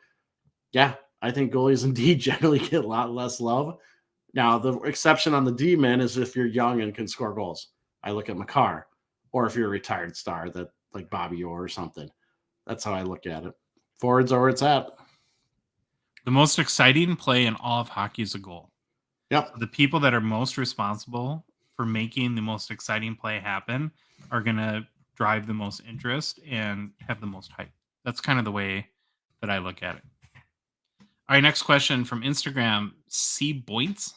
yeah, I think goalies indeed generally get a lot less love. Now, the exception on the D men is if you're young and can score goals. I look at Makar, or if you're a retired star that like Bobby Orr or something. That's how I look at it. Forwards are where it's at. The most exciting play in all of hockey is a goal. Yep. So the people that are most responsible for making the most exciting play happen are going to drive the most interest and have the most hype. That's kind of the way that I look at it. All right, next question from Instagram, C. Boints.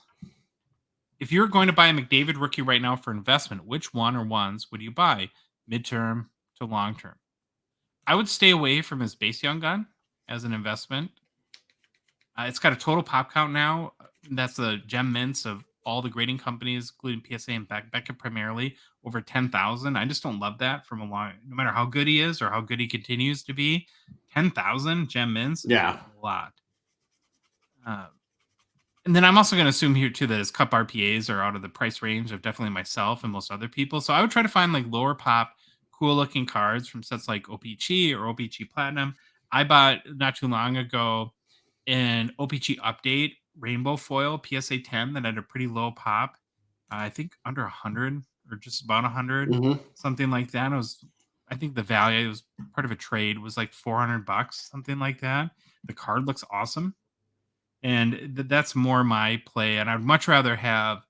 If you're going to buy a McDavid rookie right now for investment, which one or ones would you buy, midterm to long term? I would stay away from his base young gun as an investment. It's got a total pop count now. That's the gem mints of all the grading companies, including PSA and Beckett primarily, over 10,000. I just don't love that from a long, no matter how good he is or how good he continues to be. 10,000 gem mints is Yeah. a lot. And then I'm also going to assume here too that his cup RPAs are out of the price range of definitely myself and most other people. So I would try to find like lower pop, cool looking cards from sets like OPG or OPG Platinum. I bought not too long ago an OPG Update Rainbow Foil PSA 10 that had a pretty low pop. I think under 100 or just about 100, something like that. I think the value, it was part of a trade, was like $400, something like that. The card looks awesome. And that's more my play. And I'd much rather have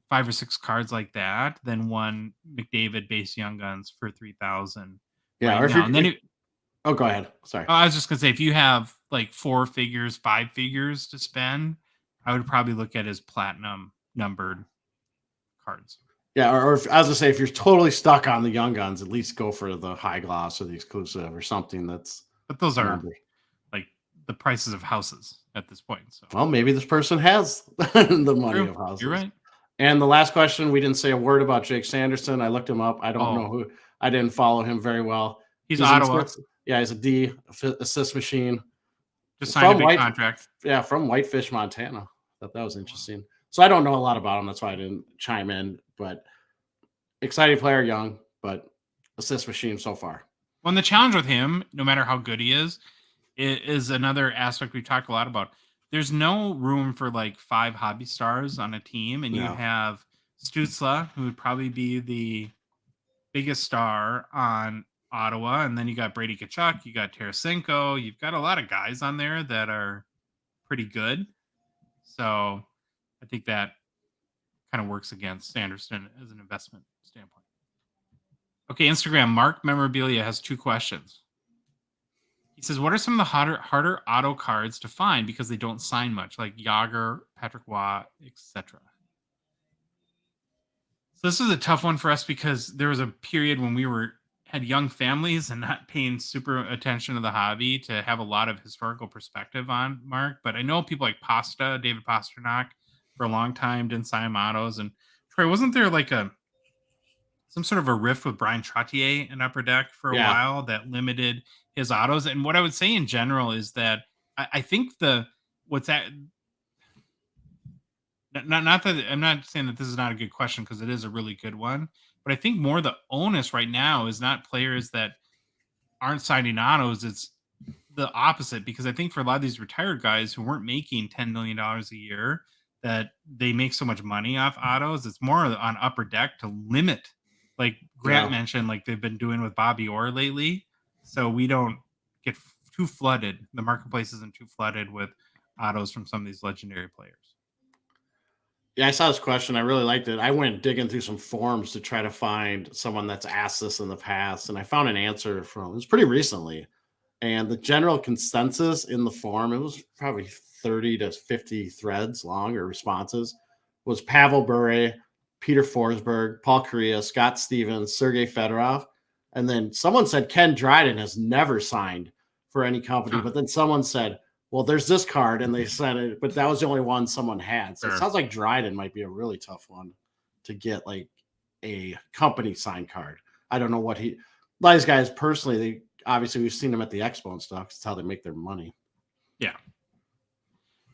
5 or 6 cards like that than one McDavid base Young Guns for 3,000 Yeah. right Or if now. And then oh, go ahead. Sorry. I was just gonna say, if you have like 4 figures, 5 figures to spend, I would probably look at his platinum numbered cards. Yeah, or if, as I say, if you're totally stuck on the young guns, at least go for the high gloss or the exclusive or something that's. But those are numbered. like the prices of houses at this point. So Well, maybe this person has the money true. of houses. You're right. And the last question, we didn't say a word about Jake Sanderson. I looked him up. I don't know who. I didn't follow him very well. He's Ottawa. Yeah, he's a D assist machine. Just signed a big contract. Yeah, from Whitefish, Montana. Thought that was interesting. So I don't know a lot about him. That's why I didn't chime in. But exciting player, young, but assist machine so far. Well, and the challenge with him, no matter how good he is another aspect we've talked a lot about. There's no room for like 5 hobby stars on a team, and you have Stützle, who would probably be the biggest star on Ottawa, and then you got Brady Tkachuk, you got Tarasenko, you've got a lot of guys on there that are pretty good. So I think that kind of works against Sanderson as an investment standpoint. Okay, Instagram, Mark Memorabilia has 2 questions. He says, what are some of the harder auto cards to find because they don't sign much, like Yager, Patrick Waugh, etc.? So this is a tough one for us because there was a period when we had young families and not paying super attention to the hobby to have a lot of historical perspective on Mark. But I know people like David Pasternak, for a long time didn't sign autos. And Troy, wasn't there like some sort of a rift with Brian Trottier in Upper Deck for a while that limited his autos? And what I would say in general is that I think not that I'm not saying that this is not a good question, because it is a really good one, but I think more the onus right now is not players that aren't signing autos. It's the opposite, because I think for a lot of these retired guys who weren't making $10 million a year, that they make so much money off autos. It's more on Upper Deck to limit like Grant mentioned, like they've been doing with Bobby Orr lately. So we don't get too flooded. The marketplace isn't too flooded with autos from some of these legendary players. Yeah, I saw this question. I really liked it. I went digging through some forums to try to find someone that's asked this in the past, and I found an answer it was pretty recently. And the general consensus in the forum, it was probably 30 to 50 threads long or responses, was Pavel Bure, Peter Forsberg, Paul Kariya, Scott Stevens, Sergei Fedorov. And then someone said Ken Dryden has never signed for any company. But then someone said, well, there's this card, and they said it, but that was the only one someone had. So it sounds like Dryden might be a really tough one to get like a company signed card. I don't know what these guys personally, obviously we've seen them at the expo and stuff. It's how they make their money. Yeah.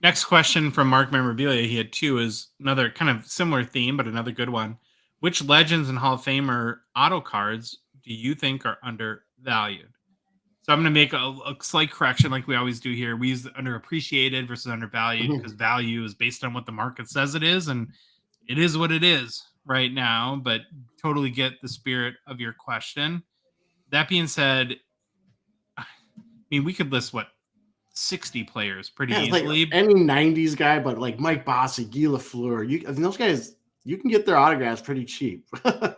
Next question from Mark Memorabilia. He had two, is another kind of similar theme, but another good one. Which Legends and Hall of Famer auto cards do you think are undervalued? So I'm going to make a slight correction like we always do here. We use underappreciated versus undervalued because value is based on what the market says it is, and it is what it is right now, but totally get the spirit of your question. That being said, I mean, we could list, 60 players pretty easily. Like any 90s guy, but like Mike Bossy, Guy Lafleur, those guys, you can get their autographs pretty cheap. Phil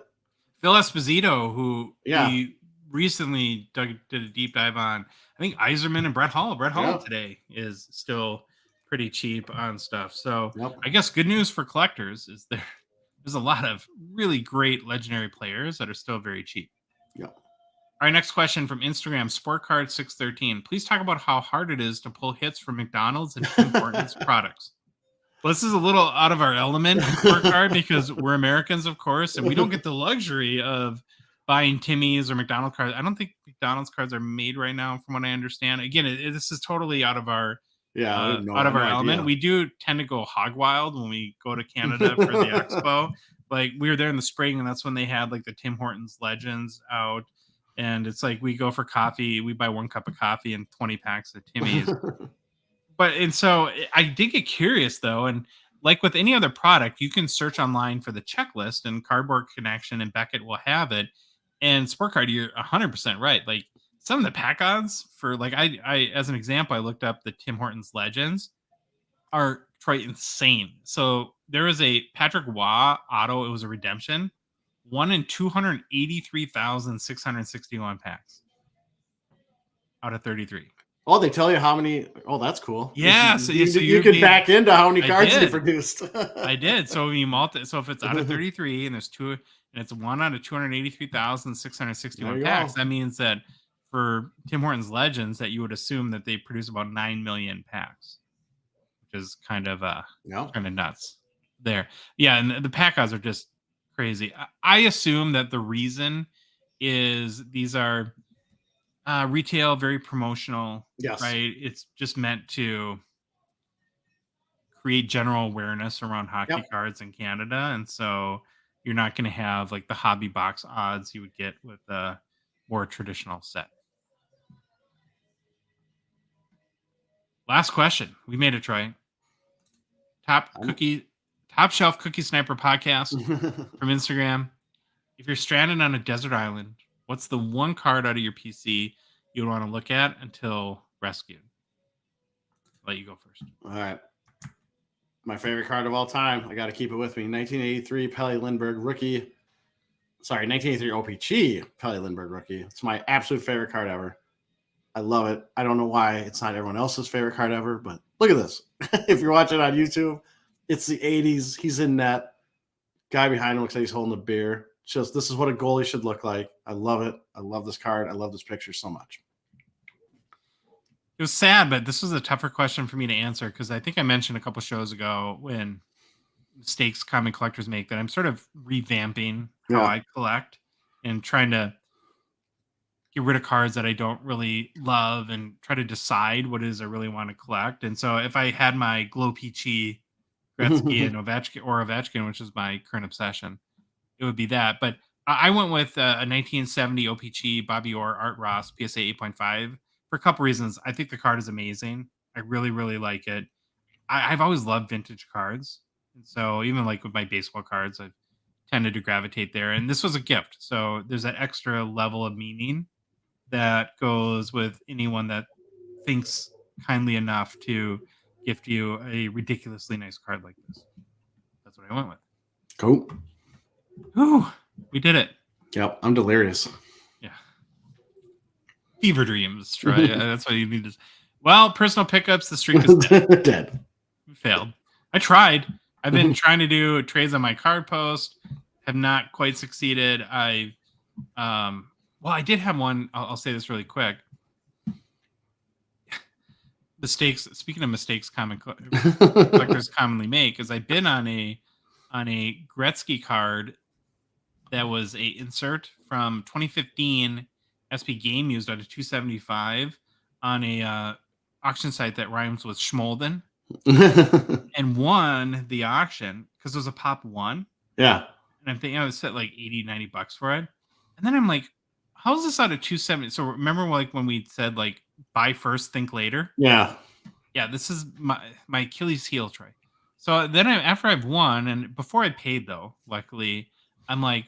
Esposito, who we recently did a deep dive on. I think Yzerman and Brett Hall. Brett Hall today is still pretty cheap on stuff. So I guess good news for collectors is there's a lot of really great legendary players that are still very cheap. Yep. All right, next question from Instagram, SportCard613. Please talk about how hard it is to pull hits from McDonald's and Tim Hortons products. Well, this is a little out of our element, SportCard, because we're Americans, of course, and we don't get the luxury of buying Timmy's or McDonald's cards. I don't think McDonald's cards are made right now, from what I understand. Again, this is totally out of our element. We do tend to go hog wild when we go to Canada for the expo. Like we were there in the spring, and that's when they had like the Tim Hortons Legends out. And it's like we go for coffee. We buy 1 cup of coffee and 20 packs of Timmy's. And so I did get curious, though. And like with any other product, you can search online for the checklist, and Cardboard Connection and Beckett will have it. And Sport Card, you're 100% right. Like some of the pack odds for, like, I as an example, I looked up the Tim Hortons Legends are quite insane. So there was a Patrick Waugh auto. It was a redemption. 1 in 283,661 packs out of 33. Oh, they tell you how many. Oh, that's cool. Yeah, you can back into how many cards they produced. I did. So you so if it's out of 33 and there's 2, and it's 1 out of 283,661 packs, that means that for Tim Hortons Legends, that you would assume that they produce about 9 million packs, which is kind of nuts there. Yeah, and the pack odds are just crazy. I assume that the reason is these are retail, very promotional. Yes. Right. It's just meant to create general awareness around hockey cards in Canada. And so you're not going to have like the hobby box odds you would get with a more traditional set. Last question. We made it, Troy. Top Shelf Cookie Sniper podcast from Instagram. If you're stranded on a desert island, what's the one card out of your PC you would want to look at until rescued? I'll let you go first. All right. My favorite card of all time. I got to keep it with me. 1983 Pelle Lindbergh rookie. Sorry, 1983 OPG Pelle Lindbergh rookie. It's my absolute favorite card ever. I love it. I don't know why it's not everyone else's favorite card ever, but look at this. If you're watching on YouTube, it's the 80s. He's in net. Guy behind him looks like he's holding a beer. Just this is what a goalie should look like. I love it. I love this card. I love this picture so much. It was sad, but this was a tougher question for me to answer because I think I mentioned a couple shows ago when mistakes common collectors make that I'm sort of revamping how I collect and trying to get rid of cards that I don't really love and try to decide what it is I really want to collect. And so if I had my Glow Peachy, Gretzky, and Ovechkin, which is my current obsession, it would be that. But I went with a 1970 OPG Bobby Orr Art Ross PSA 8.5 for a couple reasons. I think the card is amazing. I really, really like it. I've always loved vintage cards. And so even like with my baseball cards, I've tended to gravitate there. And this was a gift. So there's that extra level of meaning that goes with anyone that thinks kindly enough to gift you a ridiculously nice card like this. That's what I went with. Cool. Whew, we did it. Yep, I'm delirious. Yeah. Fever dreams, Troy. That's what you need to. Well, personal pickups, the streak is dead. Dead. Failed. I tried. I've been trying to do trades on my card post. Have not quite succeeded. I did have one. I'll say this really quick. Mistakes. Speaking of mistakes, collectors commonly make, is I've been on a Gretzky card that was a insert from 2015 SP Game Used out of 275 on a auction site that rhymes with Schmolden, and won the auction because it was a pop one. Yeah. And I'm thinking I was set like $80-$90 for it. And then I'm like, how is this out of 270? So remember like when we said like buy first, think later? Yeah. Yeah, this is my Achilles heel, Troy. So then after I've won, and before I paid though, luckily, I'm like,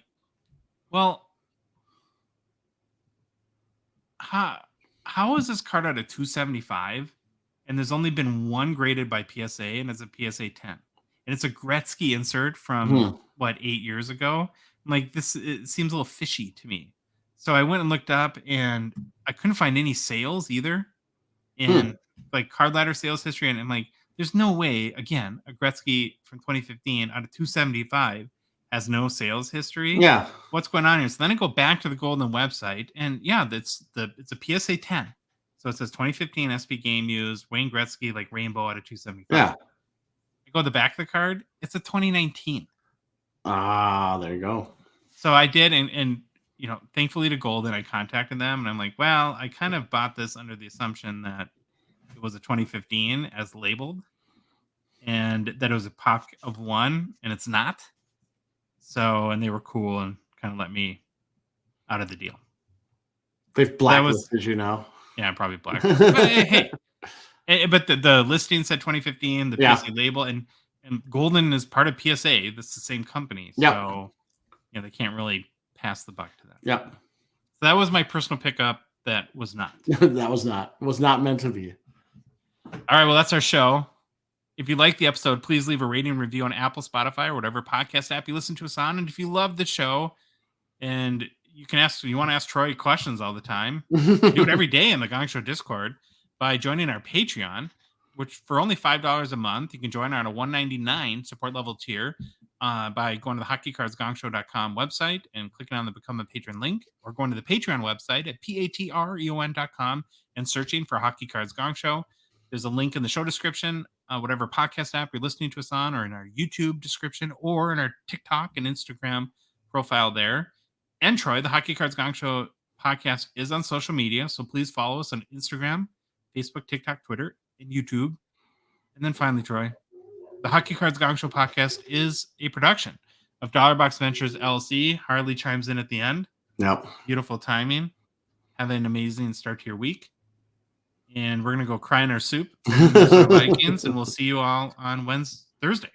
well, how is this card out of 275? And there's only been one graded by PSA, and it's a PSA 10. And it's a Gretzky insert from 8 years ago. I'm like, it seems a little fishy to me. So I went and looked up, and I couldn't find any sales either in like Card Ladder sales history. And I'm like, there's no way, again, a Gretzky from 2015 out of 275 has no sales history. Yeah. What's going on here? So then I go back to the Golden website, and yeah, it's a PSA 10. So it says 2015 SP Game Used, Wayne Gretzky, like rainbow out of 275. Yeah. I go to the back of the card, it's a 2019. Ah, there you go. So I did, and thankfully to Golden, I contacted them, and I'm like, well, I kind of bought this under the assumption that it was a 2015 as labeled, and that it was a pop of one, and it's not. So, and they were cool and kind of let me out of the deal. They've blacklisted you now. Yeah, probably blacklisted. But hey, but the listing said 2015, the PSA label, and Golden is part of PSA. That's the same company. So, they can't really pass the buck to them. Yep. So that was my personal pickup. That was not. That was not meant to be. All right, well, that's our show. If you like the episode, please leave a rating and review on Apple, Spotify, or whatever podcast app you listen to us on. And if you love the show, and you want to ask Troy questions all the time, you do it every day in the Gong Show Discord by joining our Patreon, which for only $5 a month, you can join on a $1.99 support level tier by going to the hockeycardsgongshow.com website and clicking on the Become a Patron link, or going to the Patreon website at patreon.com and searching for Hockey Cards Gong Show. There's a link in the show description, whatever podcast app you're listening to us on, or in our YouTube description, or in our TikTok and Instagram profile there. And Troy, the Hockey Cards Gong Show podcast is on social media, so please follow us on Instagram, Facebook, TikTok, Twitter, and YouTube. And then finally, Troy, the Hockey Cards Gong Show podcast is a production of Dollar Box Ventures LLC. Harley chimes in at the end. Yep. Beautiful timing. Have an amazing start to your week. And we're going to go cry in our soup. Vikings, and we'll see you all on Thursday.